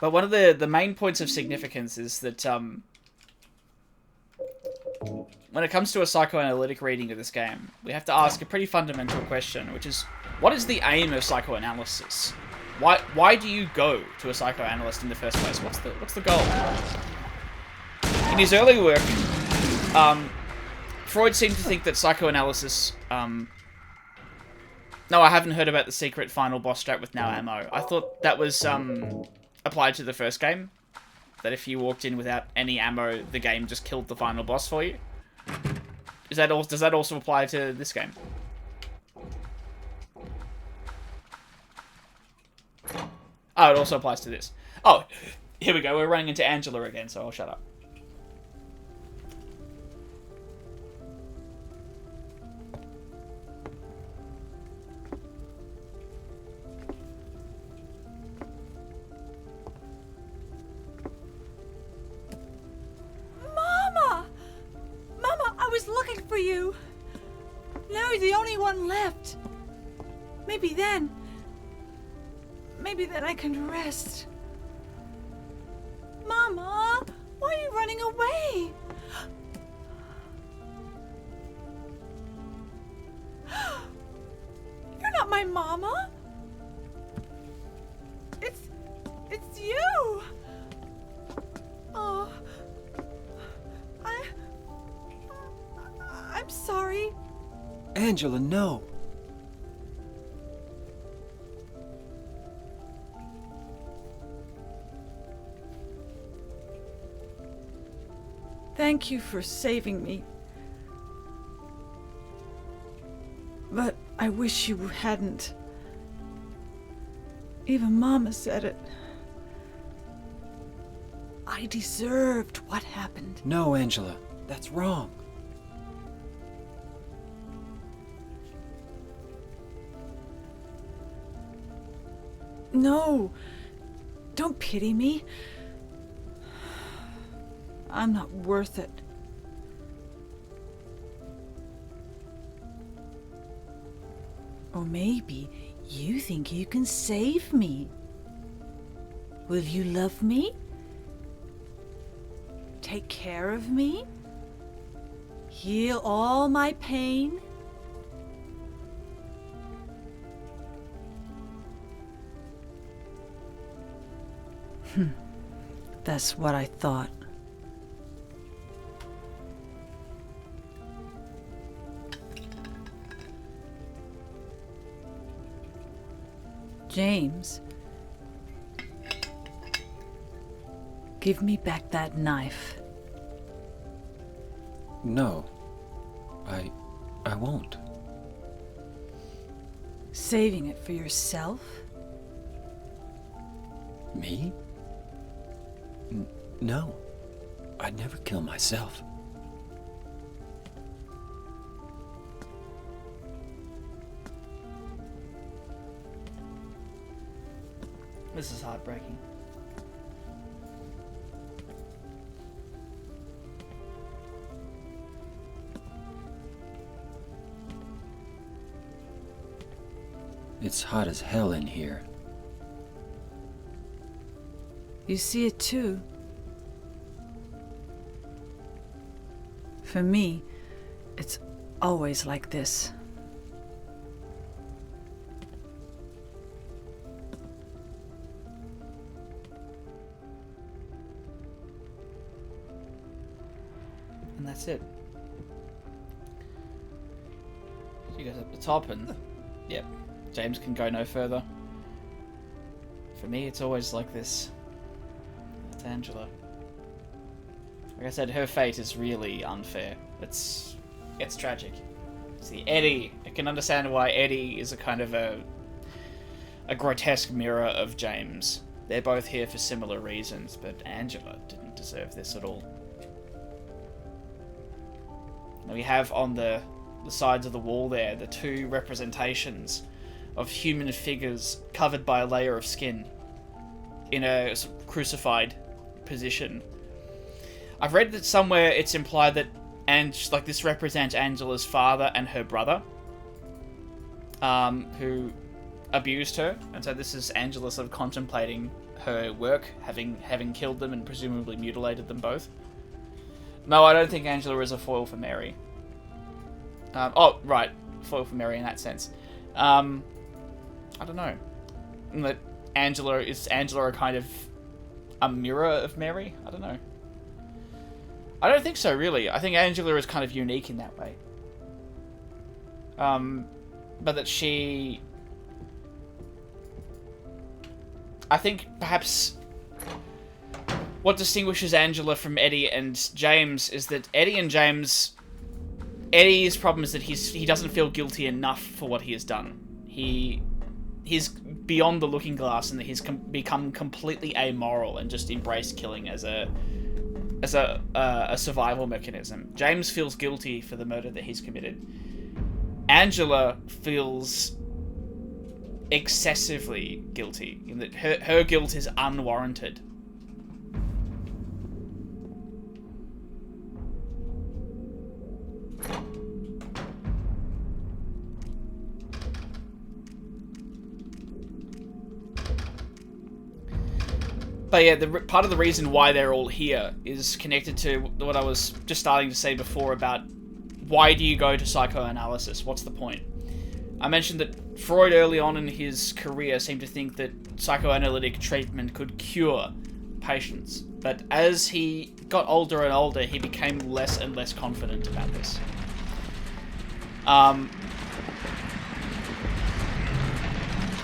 But one of the main points of significance is that when it comes to a psychoanalytic reading of this game, we have to ask a pretty fundamental question, which is, what is the aim of psychoanalysis? Why do you go to a psychoanalyst in the first place? What's the goal? In his early work, Freud seemed to think that psychoanalysis... No, I haven't heard about the secret final boss strat with no ammo. I thought that was applied to the first game. That if you walked in without any ammo, the game just killed the final boss for you. Does that also apply to this game? Oh, it also applies to this. Oh, here we go. We're running into Angela again, so I'll shut up. Mama! Mama, I was looking for you. Now you're the only one left. Maybe then I can rest. Mama, why are you running away? You're not my mama. It's you. Oh, I'm sorry. Angela, no. Thank you for saving me. But I wish you hadn't. Even Mama said it. I deserved what happened. No, Angela, that's wrong. No, don't pity me. I'm not worth it. Or maybe you think you can save me. Will you love me? Take care of me? Heal all my pain? That's what I thought. James, give me back that knife. No, I won't. Saving it for yourself? Me? No, I'd never kill myself. This is heartbreaking. It's hot as hell in here. You see it too. For me, it's always like this. And that's it. She goes up the top and, yep, James can go no further. For me, it's always like this. That's Angela. Like I said, her fate is really unfair. It's tragic. See, Eddie, I can understand why Eddie is a kind of a grotesque mirror of James. They're both here for similar reasons, but Angela didn't deserve this at all. Now we have on the sides of the wall there the two representations of human figures covered by a layer of skin in a sort of crucified position. I've read that somewhere it's implied that this represents Angela's father and her brother, who abused her, and so this is Angela sort of contemplating her work, having killed them and presumably mutilated them both. No, I don't think Angela is a foil for Mary. Oh, right, foil for Mary in that sense. I don't know. That Angela a kind of a mirror of Mary? I don't know. I don't think so, really. I think Angela is kind of unique in that way. But that she... I think perhaps what distinguishes Angela from Eddie and James is that Eddie's problem is that he doesn't feel guilty enough for what he has done. He's beyond the looking glass, and that he's become completely amoral and just embraced killing as a survival mechanism. James feels guilty for the murder that he's committed. Angela feels excessively guilty, in that her guilt is unwarranted. But yeah, part of the reason why they're all here is connected to what I was just starting to say before about why do you go to psychoanalysis? What's the point? I mentioned that Freud early on in his career seemed to think that psychoanalytic treatment could cure patients. But as he got older and older, he became less and less confident about this.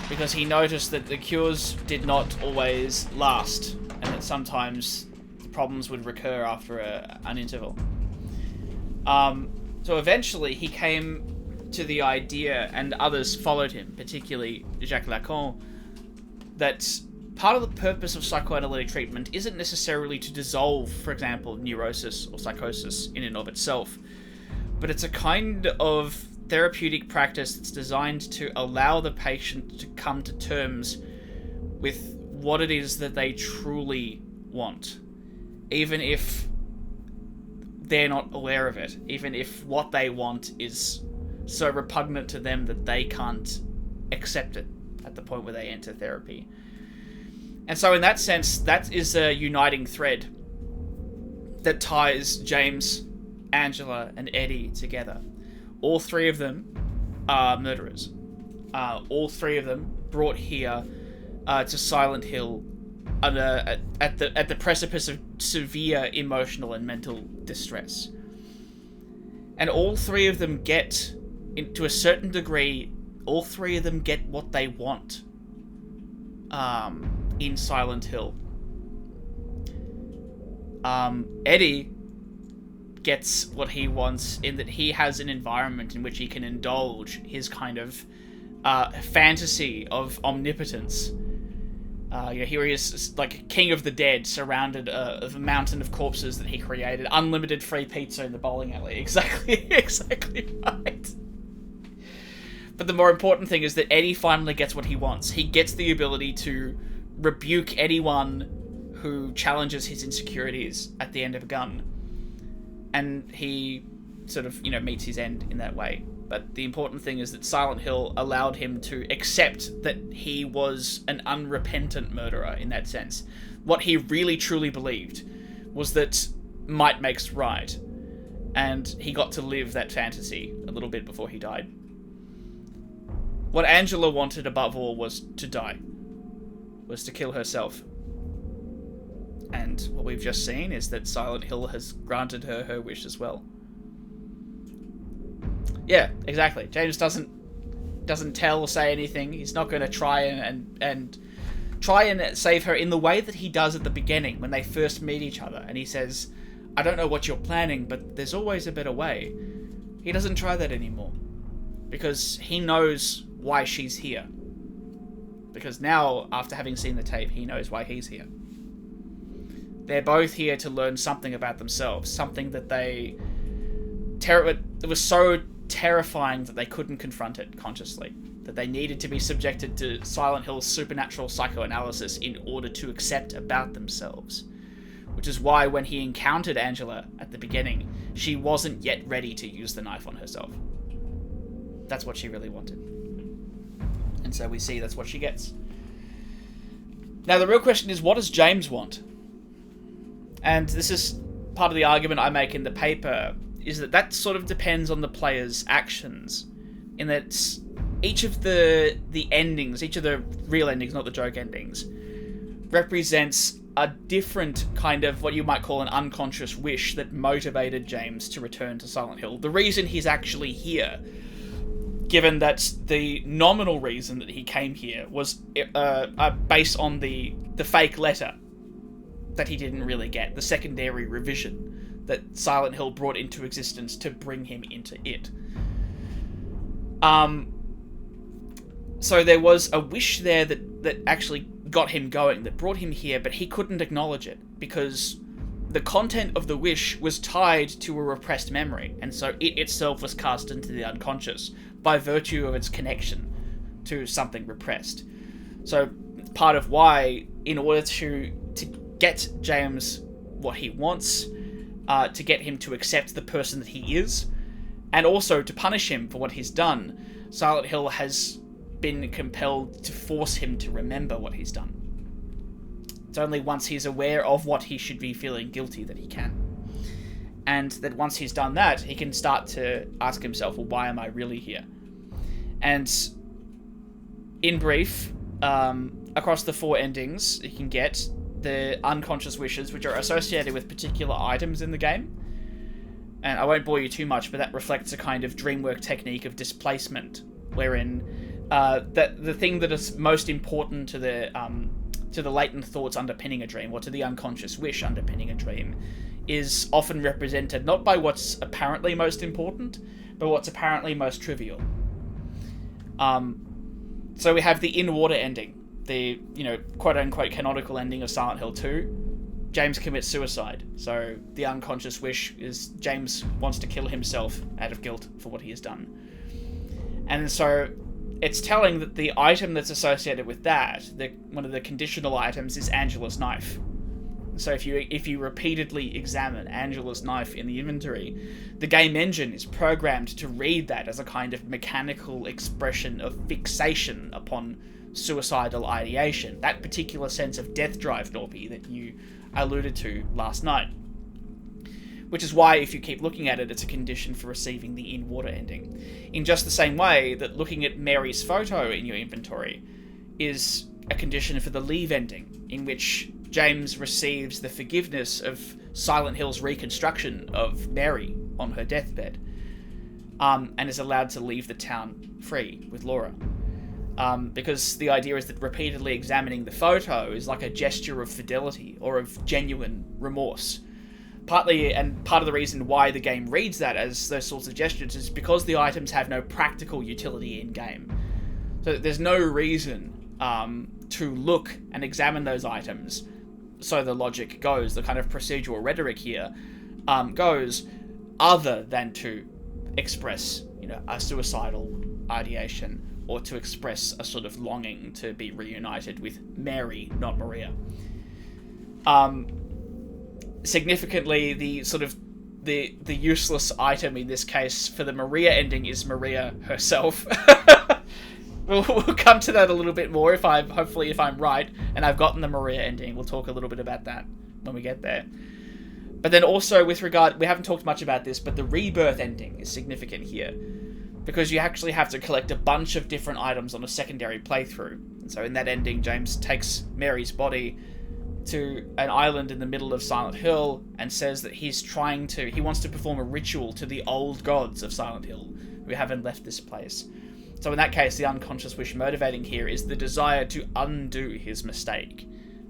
Because he noticed that the cures did not always last, and that sometimes the problems would recur after an interval. So eventually he came to the idea, and others followed him, particularly Jacques Lacan, that part of the purpose of psychoanalytic treatment isn't necessarily to dissolve, for example, neurosis or psychosis in and of itself, but it's a kind of therapeutic practice that's designed to allow the patient to come to terms with what it is that they truly want, even if they're not aware of it, even if what they want is so repugnant to them that they can't accept it at the point where they enter therapy. And so in that sense, that is a uniting thread that ties James, Angela, and Eddie together. All three of them are murderers. All three of them brought here to Silent Hill at the precipice of severe emotional and mental distress. And all three of them get, to a certain degree, all three of them get what they want in Silent Hill. Eddie gets what he wants in that he has an environment in which he can indulge his kind of fantasy of omnipotence. Here he is, like king of the dead, surrounded of a mountain of corpses that he created, unlimited free pizza in the bowling alley. Exactly right. But the more important thing is that Eddie finally gets what he wants. He gets the ability to rebuke anyone who challenges his insecurities at the end of a gun. And he sort of, meets his end in that way. but the important thing is that Silent Hill allowed him to accept that he was an unrepentant murderer in that sense. What he really truly believed was that might makes right, and he got to live that fantasy a little bit before he died. What Angela wanted above all was to die, was to kill herself. And what we've just seen is that Silent Hill has granted her her wish as well. Yeah, exactly. James doesn't tell or say anything. He's not going to try and save her in the way that he does at the beginning when they first meet each other. And he says, "I don't know what you're planning, but there's always a better way." He doesn't try that anymore because he knows why she's here. Because now, after having seen the tape, he knows why he's here. They're both here to learn something about themselves, something that it was so terrifying that they couldn't confront it consciously, that they needed to be subjected to Silent Hill's supernatural psychoanalysis in order to accept about themselves. Which is why when he encountered Angela at the beginning, she wasn't yet ready to use the knife on herself. That's what she really wanted. And so we see that's what she gets. Now the real question is, what does James want? And this is part of the argument I make in the paper, is that sort of depends on the player's actions, in that each of the endings, each of the real endings, not the joke endings, represents a different kind of what you might call an unconscious wish that motivated James to return to Silent Hill. The reason he's actually here, given that the nominal reason that he came here was based on the fake letter that he didn't really get, the secondary revision that Silent Hill brought into existence to bring him into it. So there was a wish there that actually got him going, that brought him here, but he couldn't acknowledge it because the content of the wish was tied to a repressed memory, and so it itself was cast into the unconscious by virtue of its connection to something repressed. So part of why, in order to get James what he wants, to get him to accept the person that he is, and also to punish him for what he's done, Silent Hill has been compelled to force him to remember what he's done. It's only once he's aware of what he should be feeling guilty that he can. And that once he's done that, he can start to ask himself, well, why am I really here? And in brief, across the 4 endings, you can get the unconscious wishes, which are associated with particular items in the game. And I won't bore you too much, but that reflects a kind of DreamWorks technique of displacement, wherein that the thing that is most important to the latent thoughts underpinning a dream, or to the unconscious wish underpinning a dream, is often represented not by what's apparently most important, but what's apparently most trivial. So we have the in-water ending, the, quote-unquote canonical ending of Silent Hill 2. James commits suicide, so the unconscious wish is James wants to kill himself out of guilt for what he has done. And so it's telling that the item that's associated with that, one of the conditional items, is Angela's knife. So if you repeatedly examine Angela's knife in the inventory, the game engine is programmed to read that as a kind of mechanical expression of fixation upon suicidal ideation, that particular sense of death drive, Norby, that you alluded to last night. Which is why, if you keep looking at it, it's a condition for receiving the in-water ending. In just the same way that looking at Mary's photo in your inventory is a condition for the leave ending, in which James receives the forgiveness of Silent Hill's reconstruction of Mary on her deathbed, and is allowed to leave the town free with Laura. Because the idea is that repeatedly examining the photo is like a gesture of fidelity or of genuine remorse. Partly, and part of the reason why the game reads that as those sorts of gestures is because the items have no practical utility in-game. So there's no reason to look and examine those items. So the logic goes, the kind of procedural rhetoric here goes, other than to express, a suicidal ideation, or to express a sort of longing to be reunited with Mary, not Maria. Significantly, the sort of the useless item in this case for the Maria ending is Maria herself. We'll come to that a little bit more hopefully if I'm right and I've gotten the Maria ending. We'll talk a little bit about that when we get there. But then also with regard, we haven't talked much about this, but the rebirth ending is significant here because you actually have to collect a bunch of different items on a secondary playthrough. And so in that ending, James takes Mary's body to an island in the middle of Silent Hill and says that he wants to perform a ritual to the old gods of Silent Hill who haven't left this place. So in that case, the unconscious wish motivating here is the desire to undo his mistake,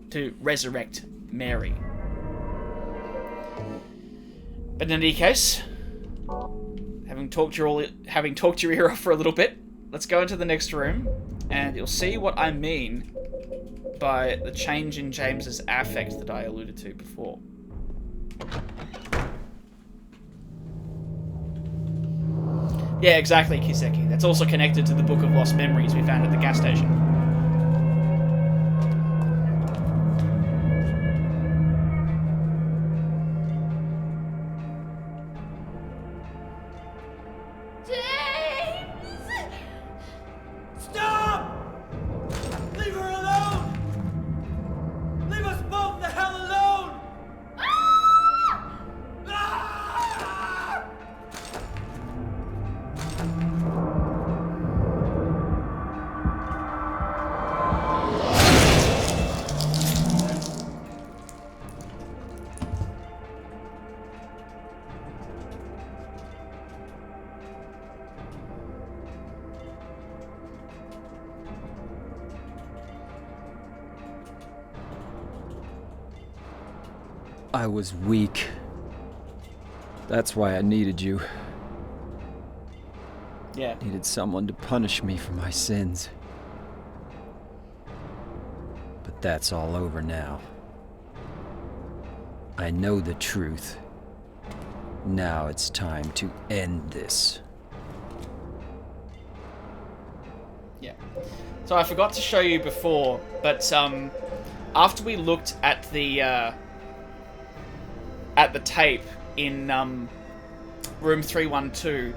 to resurrect Mary. But in any case, having talked your ear off for a little bit, let's go into the next room, and you'll see what I mean by the change in James's affect that I alluded to before. Yeah, exactly, Kiseki. That's also connected to the Book of Lost Memories we found at the gas station. James! Stop! Leave her alone! Leave us both the hell alone! Ah! Ah! I was weak. That's why I needed you. Yeah. Needed someone to punish me for my sins. But that's all over now. I know the truth. Now it's time to end this. Yeah. So I forgot to show you before, but after we looked at the tape in room 312,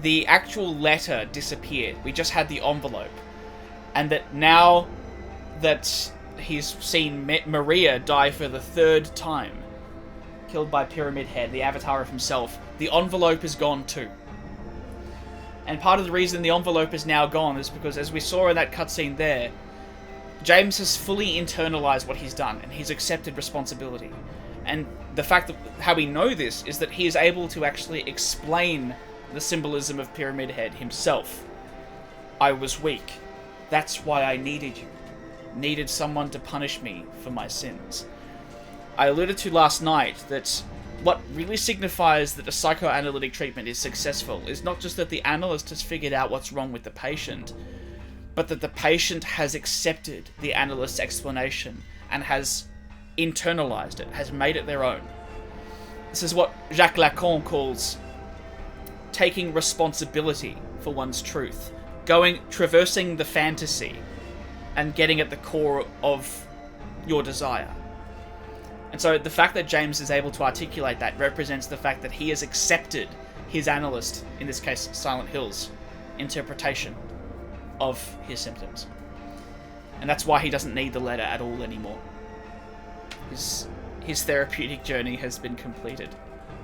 the actual letter disappeared. We just had the envelope. And that now that he's seen Maria die for the third time, killed by Pyramid Head, the avatar of himself, the envelope is gone too. And part of the reason the envelope is now gone is because, as we saw in that cutscene there, James has fully internalized what he's done, and he's accepted responsibility. And the fact that how we know this is that he is able to actually explain the symbolism of Pyramid Head himself. I was weak. That's why I needed you. Needed someone to punish me for my sins. I alluded to last night that what really signifies that a psychoanalytic treatment is successful is not just that the analyst has figured out what's wrong with the patient, but that the patient has accepted the analyst's explanation and has internalized it, has made it their own. This is what Jacques Lacan calls taking responsibility for one's truth, traversing the fantasy and getting at the core of your desire. And so the fact that James is able to articulate that represents the fact that he has accepted his analyst, in this case Silent Hill's, interpretation of his symptoms. And that's why he doesn't need the letter at all anymore. His therapeutic journey has been completed.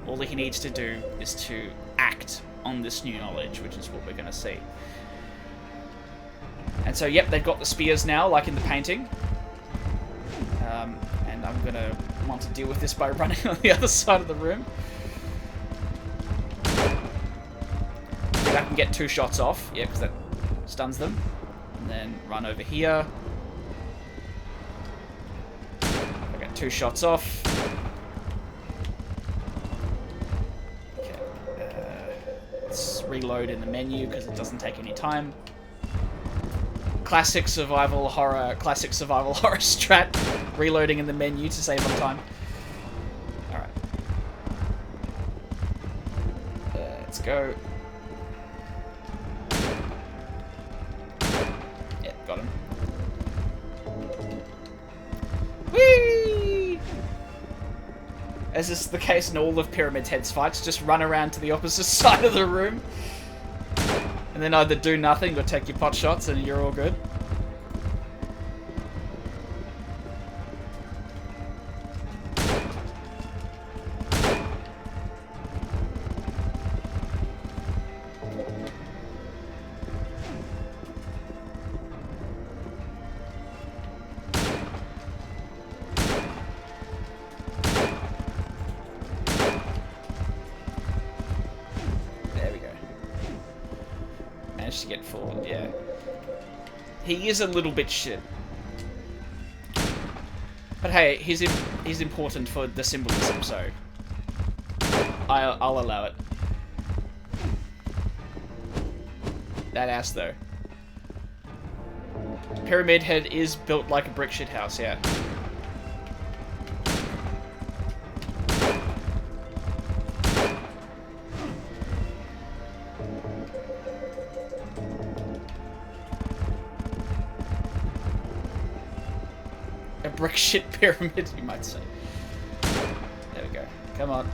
All he needs to do is to act on this new knowledge, which is what we're going to see. And so, yep, they've got the spears now, like in the painting. And I'm going to want to deal with this by running on the other side of the room. I can get 2 shots off, yeah, because that stuns them. And then run over here. I got 2 shots off. Okay. Let's reload in the menu because it doesn't take any time. Classic survival horror strat. Reloading in the menu to save on time. Alright. Let's go. Yeah, got him. Whee! as is the case in all of Pyramid Head's fights, just run around to the opposite side of the room. And then either do nothing or take your pot shots and you're all good. To get forward, yeah. He is a little bit shit. But hey, he's important for the symbolism, so I'll allow it. That ass, though. Pyramid Head is built like a brick shit house, yeah. Brick shit pyramid, you might say. There we go. Come on.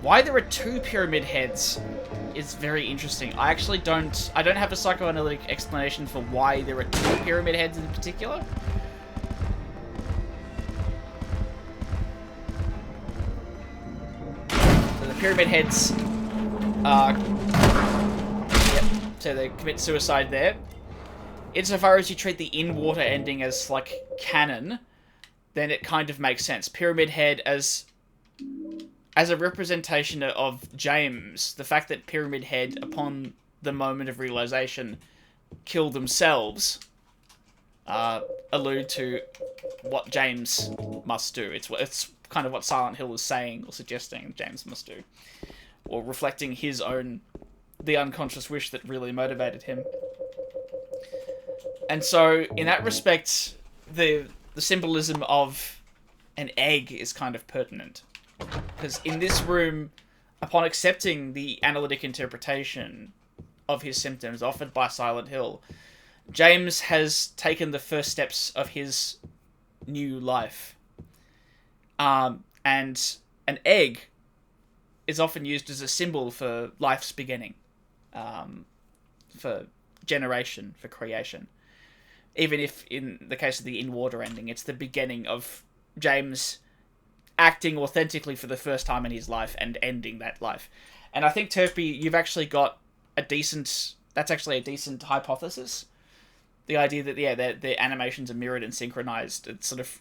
Why there are two pyramid heads is very interesting. I don't have a psychoanalytic explanation for why there are two pyramid heads in particular. Pyramid heads so they commit suicide there. Insofar as you treat the in-water ending as like canon, then it kind of makes sense. Pyramid Head as a representation of James, the fact that Pyramid Head, upon the moment of realization, kill themselves, allude to what James must do. It's kind of what Silent Hill is saying or suggesting James must do, or reflecting the unconscious wish that really motivated him. And so, in that respect, the symbolism of an egg is kind of pertinent, because in this room, upon accepting the analytic interpretation of his symptoms offered by Silent Hill, James has taken the first steps of his new life. And an egg is often used as a symbol for life's beginning, for generation, for creation. Even if, in the case of the in-water ending, it's the beginning of James acting authentically for the first time in his life and ending that life. And I think, Turpy, you've actually got that's actually a decent hypothesis. The idea that, yeah, the animations are mirrored and synchronized. It's sort of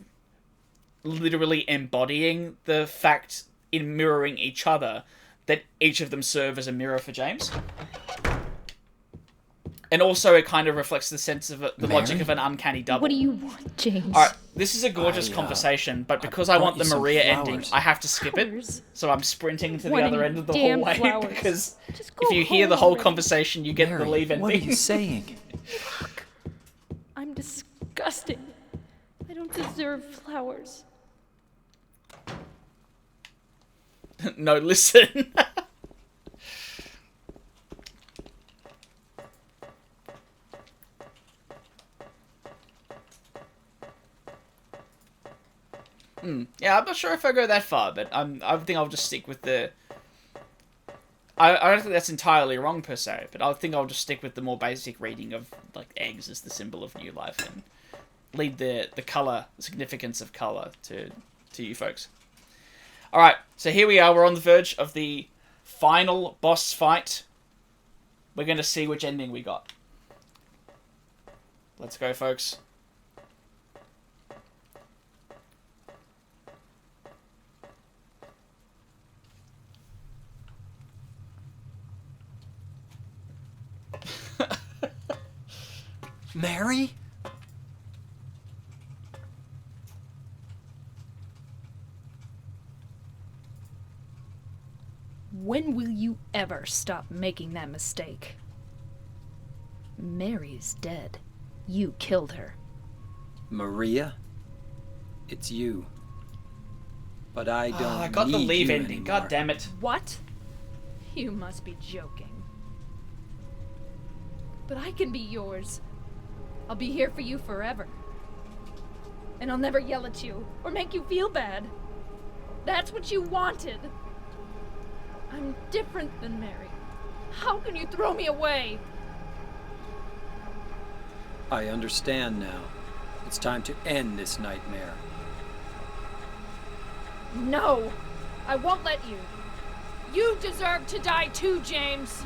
literally embodying the fact in mirroring each other that each of them serve as a mirror for James. And also it kind of reflects the sense of the logic of an uncanny double. What do you want, James? Alright, this is a gorgeous conversation, but because I want the Maria ending, I have to skip it. So I'm sprinting to the other end of the hallway, because if you hear the whole conversation, you get the leave ending. What are you saying? Look, I'm disgusting. I don't deserve flowers. No, listen. Yeah, I'm not sure if I go that far, but I think I'll just stick with the... I don't think that's entirely wrong, per se, but I think I'll just stick with the more basic reading of, like, eggs as the symbol of new life, and lead the significance of colour to you folks. Alright, so here we are, we're on the verge of the final boss fight. We're going to see which ending we got. Let's go, folks. Mary? When will you ever stop making that mistake? Mary's dead. You killed her. Maria? It's you. But I don't I got the leave ending. Anymore. God damn it. What? You must be joking. But I can be yours. I'll be here for you forever. And I'll never yell at you or make you feel bad. That's what you wanted. I'm different than Mary. How can you throw me away? I understand now. It's time to end this nightmare. No! I won't let you. You deserve to die too, James.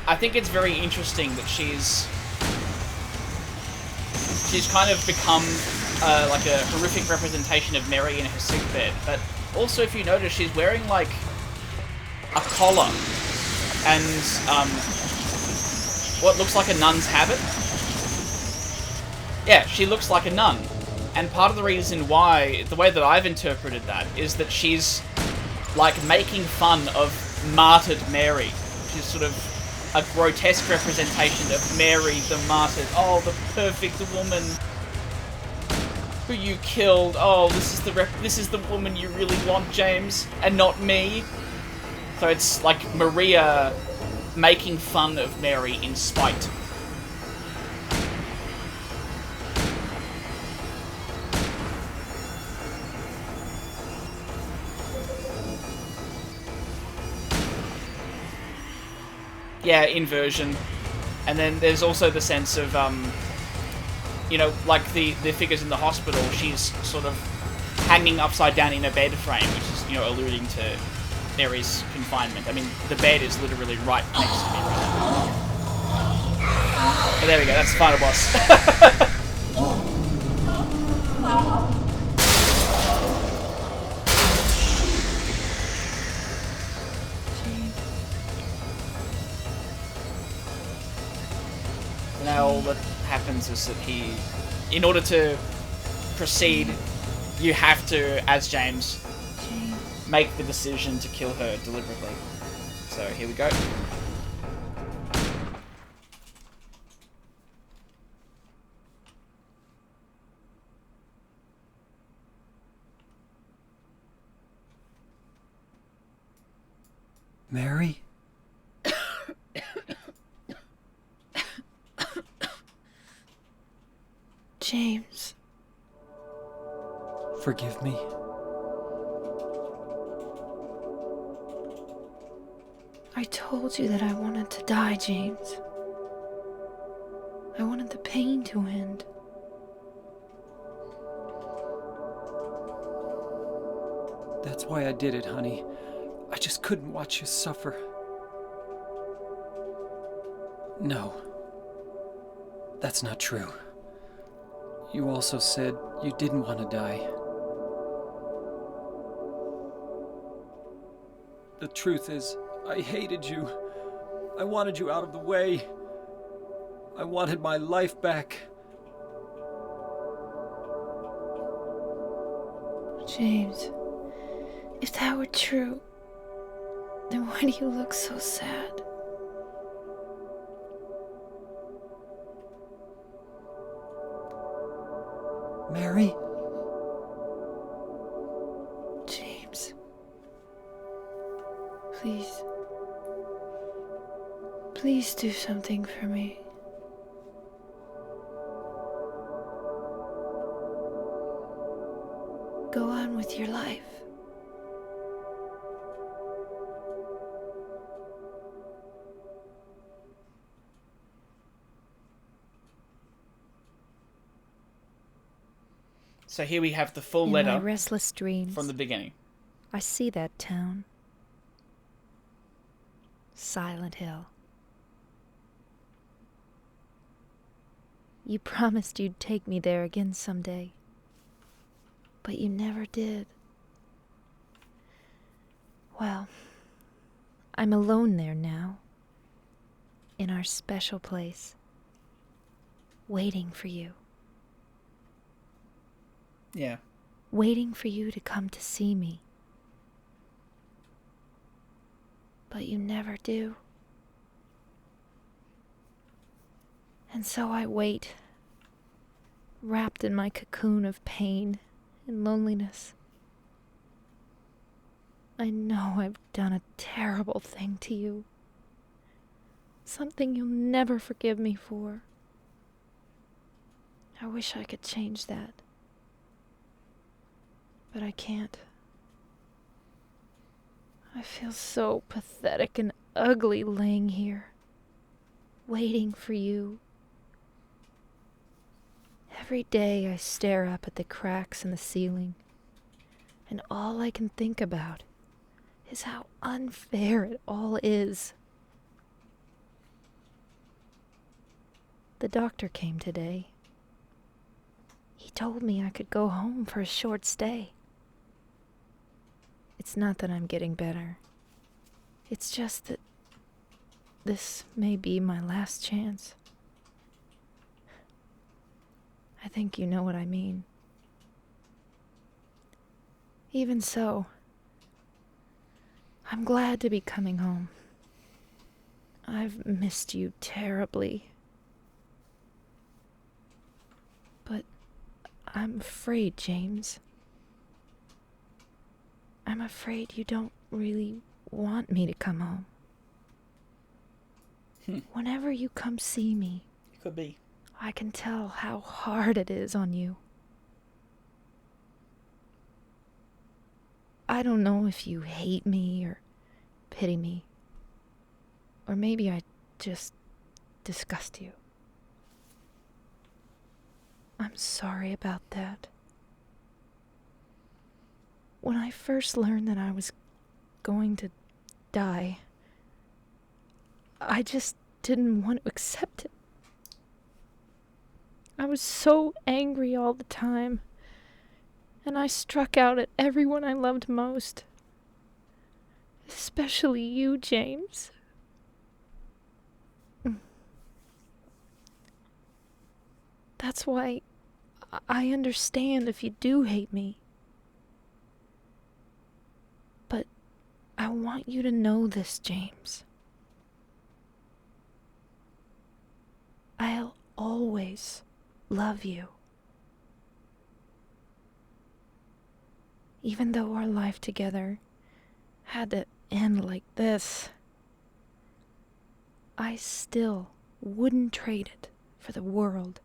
I think it's very interesting that she's kind of become like a horrific representation of Mary in her sickbed. But also, if you notice, she's wearing like a collar and what looks like a nun's habit. Yeah, she looks like a nun. And part of the reason why, the way that I've interpreted that, is that she's like making fun of martyred Mary. She's sort of a grotesque representation of Mary the martyred. Oh, the perfect woman who you killed. Oh, this is the woman you really want, James, and not me. So it's like Maria making fun of Mary in spite. Yeah, inversion. And then there's also the sense of, you know, like the figures in the hospital, she's sort of hanging upside down in a bed frame, which is, you know, alluding to Mary's confinement. I mean, the bed is literally right next to me right now. But there we go, that's the final boss. Now all that happens is that he, in order to proceed, you have to, as James, make the decision to kill her deliberately. So here we go. Mary? James. Forgive me. I told you that I wanted to die, James. I wanted the pain to end. That's why I did it, honey. I just couldn't watch you suffer. No. That's not true. You also said you didn't want to die. The truth is, I hated you. I wanted you out of the way. I wanted my life back. James, if that were true, then why do you look so sad? Mary? James. Please. Please do something for me. Go on with your life. So here we have the full In letter my restless dreams, from the beginning. I see that town. Silent Hill. You promised you'd take me there again someday, but you never did. Well, I'm alone there now, in our special place, waiting for you. Yeah. Waiting for you to come to see me. but you never do. And so I wait, wrapped in my cocoon of pain and loneliness. I know I've done a terrible thing to you. Something you'll never forgive me for. I wish I could change that. But I can't. I feel so pathetic and ugly laying here, waiting for you. Every day I stare up at the cracks in the ceiling, and all I can think about is how unfair it all is. The doctor came today. He told me I could go home for a short stay. It's not that I'm getting better. It's just that this may be my last chance. I think you know what I mean. Even so, I'm glad to be coming home. I've missed you terribly. But I'm afraid, James. I'm afraid you don't really want me to come home. Whenever you come see me, It could be. I can tell how hard it is on you. I don't know if you hate me or pity me. Or maybe I just disgust you. I'm sorry about that. When I first learned that I was going to die, I just didn't want to accept it. I was so angry all the time, and I struck out at everyone I loved most. Especially you, James. That's why I understand if you do hate me. But I want you to know this, James. I'll always love you. Even though our life together had to end like this, I still wouldn't trade it for the world.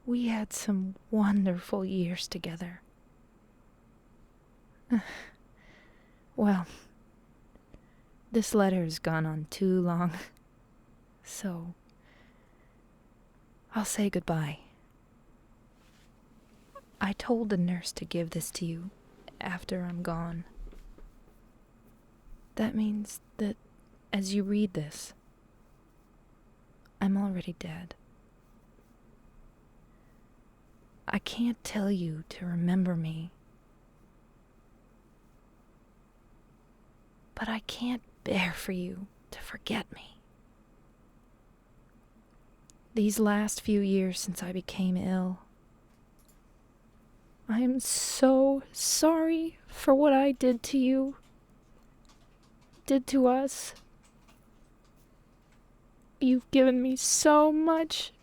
We had some wonderful years together. Well, this letter has gone on too long, so I'll say goodbye. I told the nurse to give this to you after I'm gone. That means that as you read this, I'm already dead. I can't tell you to remember me, but I can't bear for you to forget me. These last few years since I became ill, I am so sorry for what I did to you, did to us. You've given me so much,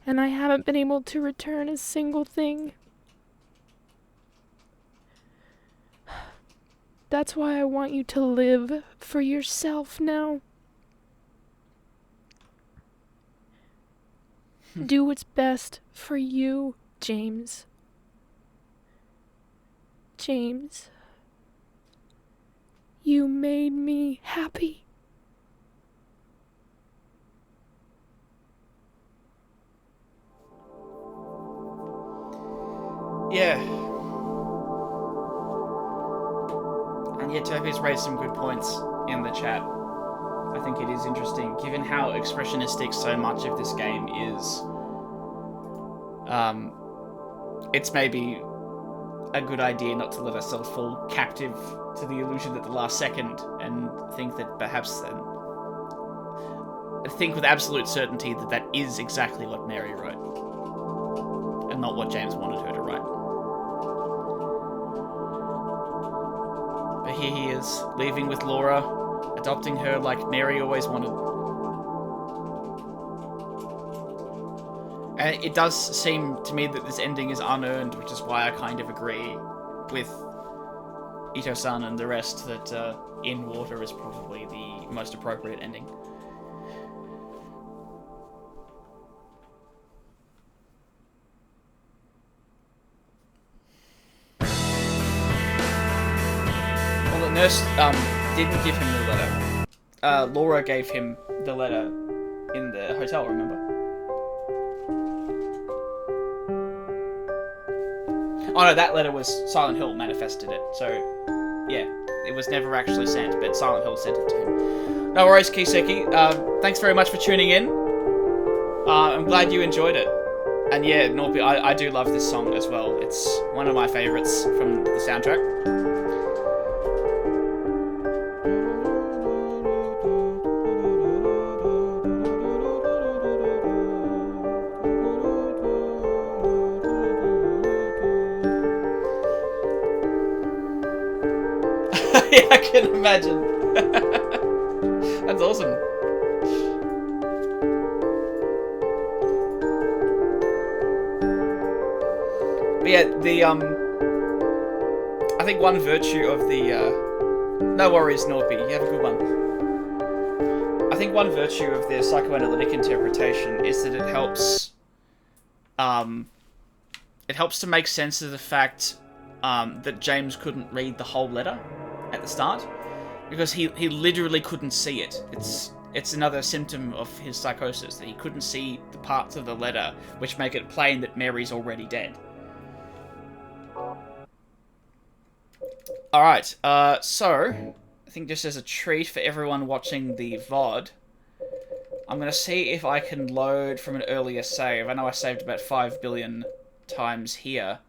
and I haven't been able to return a single thing. That's why I want you to live for yourself now. Do what's best for you, James. James, you made me happy. Yeah. And yet Toby's raised some good points in the chat. I think it is interesting, given how expressionistic so much of this game is. It's maybe a good idea not to let ourselves fall captive to the illusion at the last second and think that perhaps think with absolute certainty that that is exactly what Mary wrote and not what James wanted her to write. But But here he is, leaving with Laura, adopting her like Mary always wanted. And it does seem to me that this ending is unearned, which is why I kind of agree with Ito-san and the rest that In Water is probably the most appropriate ending. Well, the nurse didn't give him the letter. Laura gave him the letter in the hotel, remember? Oh no, that letter was Silent Hill manifested it, so yeah, it was never actually sent, but Silent Hill sent it to him. No worries, Kiseki. Thanks very much for tuning in. I'm glad you enjoyed it. And yeah, Norby, I do love this song as well. It's one of my favourites from the soundtrack. Yeah, I can imagine. That's awesome. But yeah, I think one virtue of the no worries, Norby, you have a good one. I think one virtue of the psychoanalytic interpretation is that it helps to make sense of the fact that James couldn't read the whole letter at the start, because he literally couldn't see it. It's another symptom of his psychosis, that he couldn't see the parts of the letter which make it plain that Mary's already dead. Alright, so I think just as a treat for everyone watching the VOD, I'm going to see if I can load from an earlier save. I know I saved about 5 billion times here.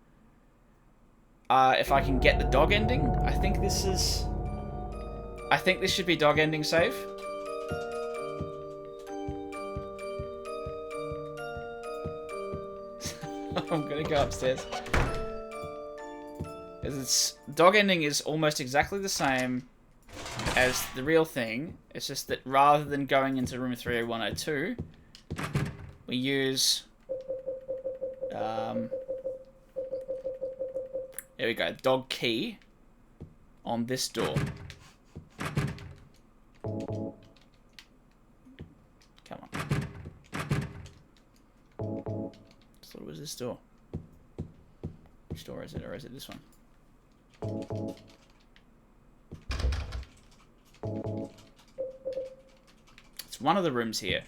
If I can get the dog ending, I think this should be dog ending save. I'm gonna go upstairs. Dog ending is almost exactly the same as the real thing. It's just that rather than going into room 30102, we use there we go, dog key on this door. Come on. So what was this door? Which door is it, or is it this one? It's one of the rooms here.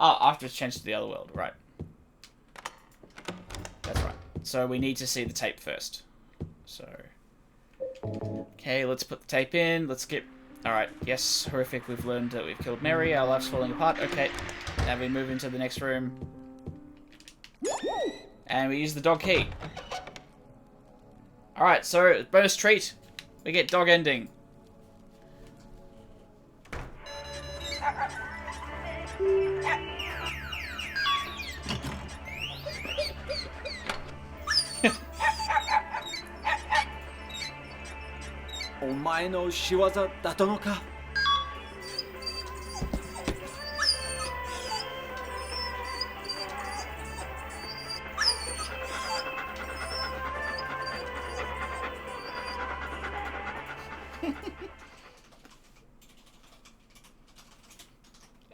Oh, after it's changed to the other world, right. That's right. So we need to see the tape first. So, okay, let's put the tape in. Let's get... Alright, yes, horrific. We've learned that we've killed Mary. Our life's falling apart. Okay, now we move into the next room. And we use the dog key. Alright, so bonus treat. We get dog ending.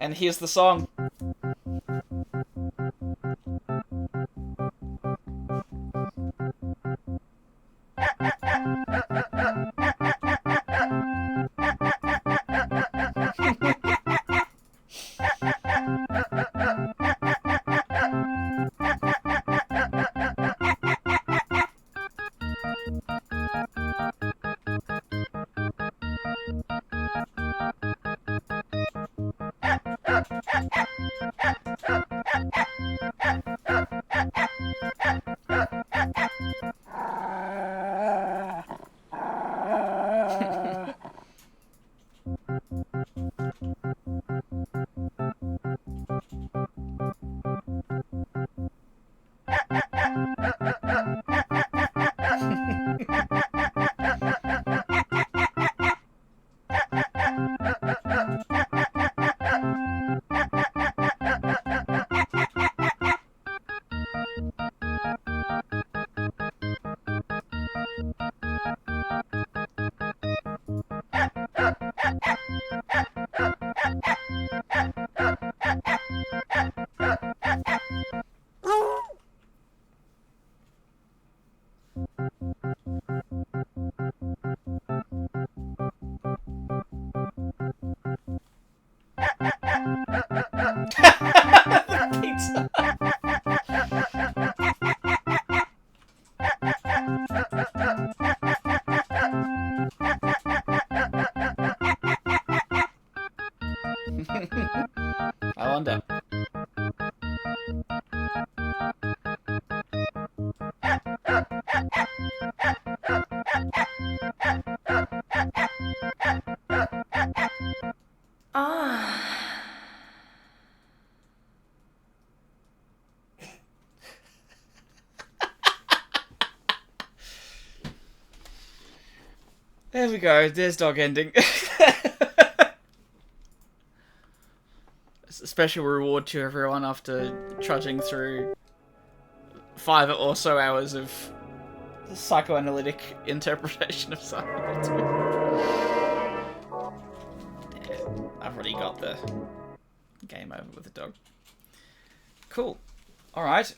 And here's the song. wonder. There we go. There's dog ending. It's a special reward to everyone after trudging through 5 or so hours of psychoanalytic interpretation of Silent Hill 2. Yeah, I've already got the game over with the dog. Cool. Alright.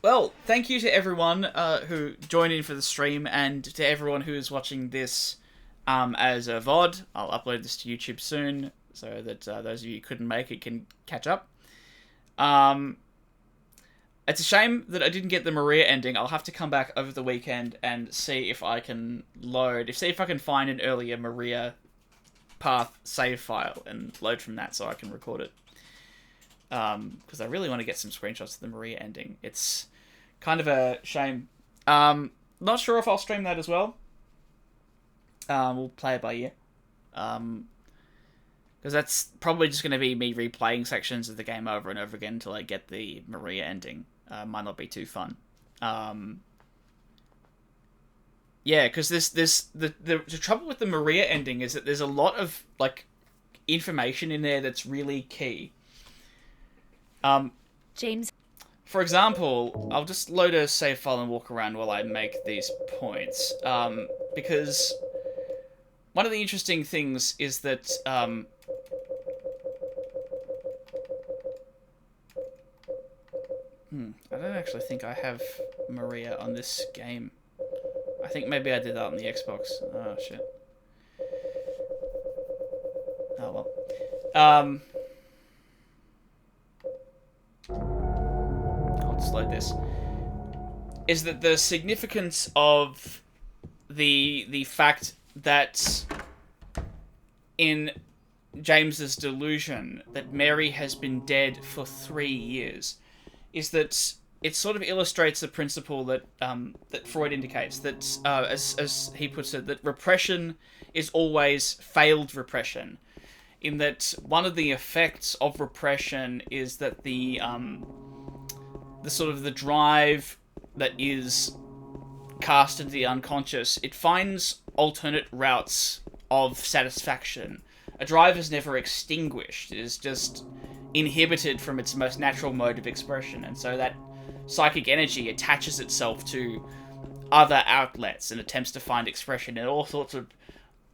Well, thank you to everyone who joined in for the stream, and to everyone who is watching this as a VOD. I'll upload this to YouTube soon, so that those of you who couldn't make it can catch up. It's a shame that I didn't get the Maria ending. I'll have to come back over the weekend and see if I can see if I can find an earlier Maria path save file and load from that so I can record it. Because I really want to get some screenshots of the Maria ending. It's kind of a shame. Not sure if I'll stream that as well. We'll play it by ear. Because that's probably just going to be me replaying sections of the game over and over again until I get the Maria ending. Might not be too fun. Yeah, because the trouble with the Maria ending is that there's a lot of like information in there that's really key. James. For example, I'll just load a save file and walk around while I make these points. Because one of the interesting things is that I don't actually think I have Maria on this game. I think maybe I did that on the Xbox. Oh, shit. Oh, well. I'll just load this. Is that the significance of the fact that in James's delusion that Mary has been dead for 3 years is that it sort of illustrates the principle that that Freud indicates, that as he puts it, that repression is always failed repression, in that one of the effects of repression is that the sort of the drive that is cast into the unconscious, it finds alternate routes of satisfaction. A drive is never extinguished, it is just inhibited from its most natural mode of expression, and so that psychic energy attaches itself to other outlets and attempts to find expression in all sorts of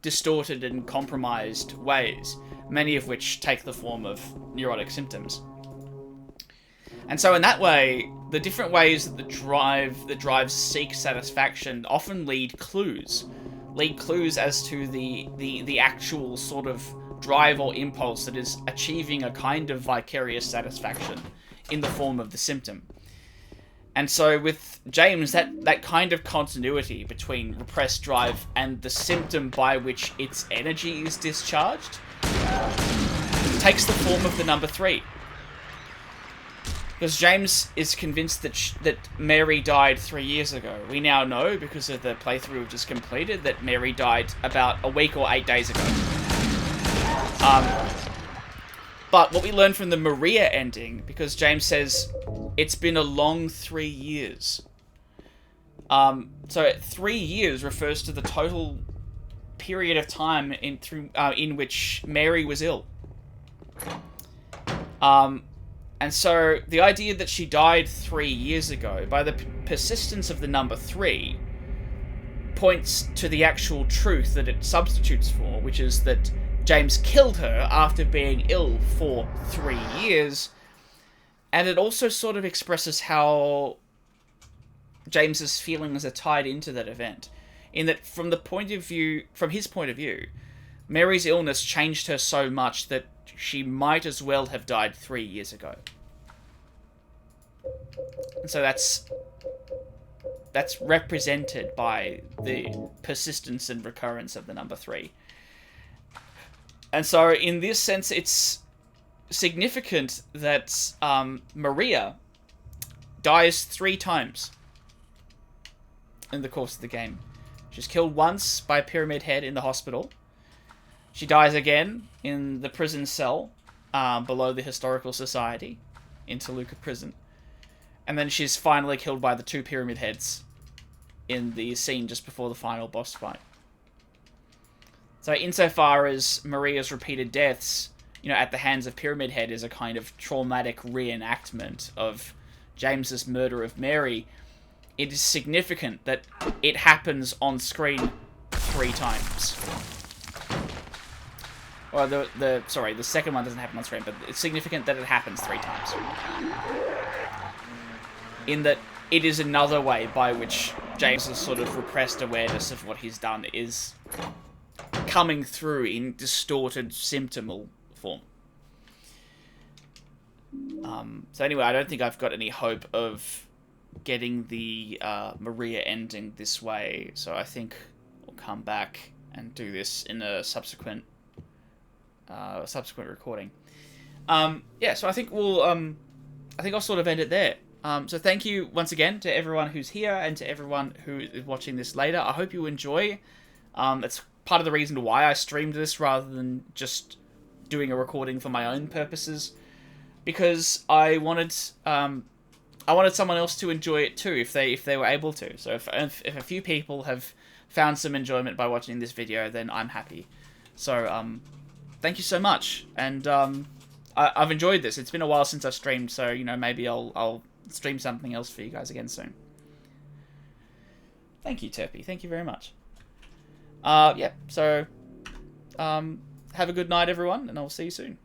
distorted and compromised ways, many of which take the form of neurotic symptoms. And so in that way, the different ways that the drives seek satisfaction often lead clues as to the actual sort of drive or impulse that is achieving a kind of vicarious satisfaction in the form of the symptom. And so with James, that kind of continuity between repressed drive and the symptom by which its energy is discharged takes the form of the number 3. Because James is convinced that Mary died 3 years ago. We now know, because of the playthrough we've just completed, that Mary died about a week or 8 days ago. But what we learn from the Maria ending, because James says it's been a long 3 years. So 3 years refers to the total period of time in which Mary was ill. And so the idea that she died 3 years ago, by the persistence of the number 3, points to the actual truth that it substitutes for, which is that James killed her after being ill for 3 years. And it also sort of expresses how James's feelings are tied into that event. In that, from his point of view, Mary's illness changed her so much that she might as well have died 3 years ago. And so that's represented by the persistence and recurrence of the number 3. And so in this sense, it's significant that Maria dies 3 times in the course of the game. She's killed once by Pyramid Head in the hospital. She dies again in the prison cell below the Historical Society in Toluca Prison. And then she's finally killed by the 2 Pyramid Heads in the scene just before the final boss fight. So insofar as Maria's repeated deaths, you know, at the hands of Pyramid Head is a kind of traumatic reenactment of James's murder of Mary, it is significant that it happens on screen 3 times. Or the second one doesn't happen on screen, but it's significant that it happens 3 times. In that it is another way by which James's sort of repressed awareness of what he's done is coming through in distorted symptomal form. So anyway, I don't think I've got any hope of getting the Maria ending this way, so I think we'll come back and do this in a subsequent recording. Yeah, so I think I'll sort of end it there. So thank you once again to everyone who's here and to everyone who is watching this later. I hope you enjoy. It's part of the reason why I streamed this rather than just doing a recording for my own purposes, because I wanted someone else to enjoy it too if they were able to. So if a few people have found some enjoyment by watching this video, then I'm happy. So thank you so much, and I've enjoyed this. It's been a while since I've streamed, so you know, maybe I'll stream something else for you guys again soon. Thank you, Terpy. Thank you very much. Yeah, so have a good night, everyone, and I'll see you soon.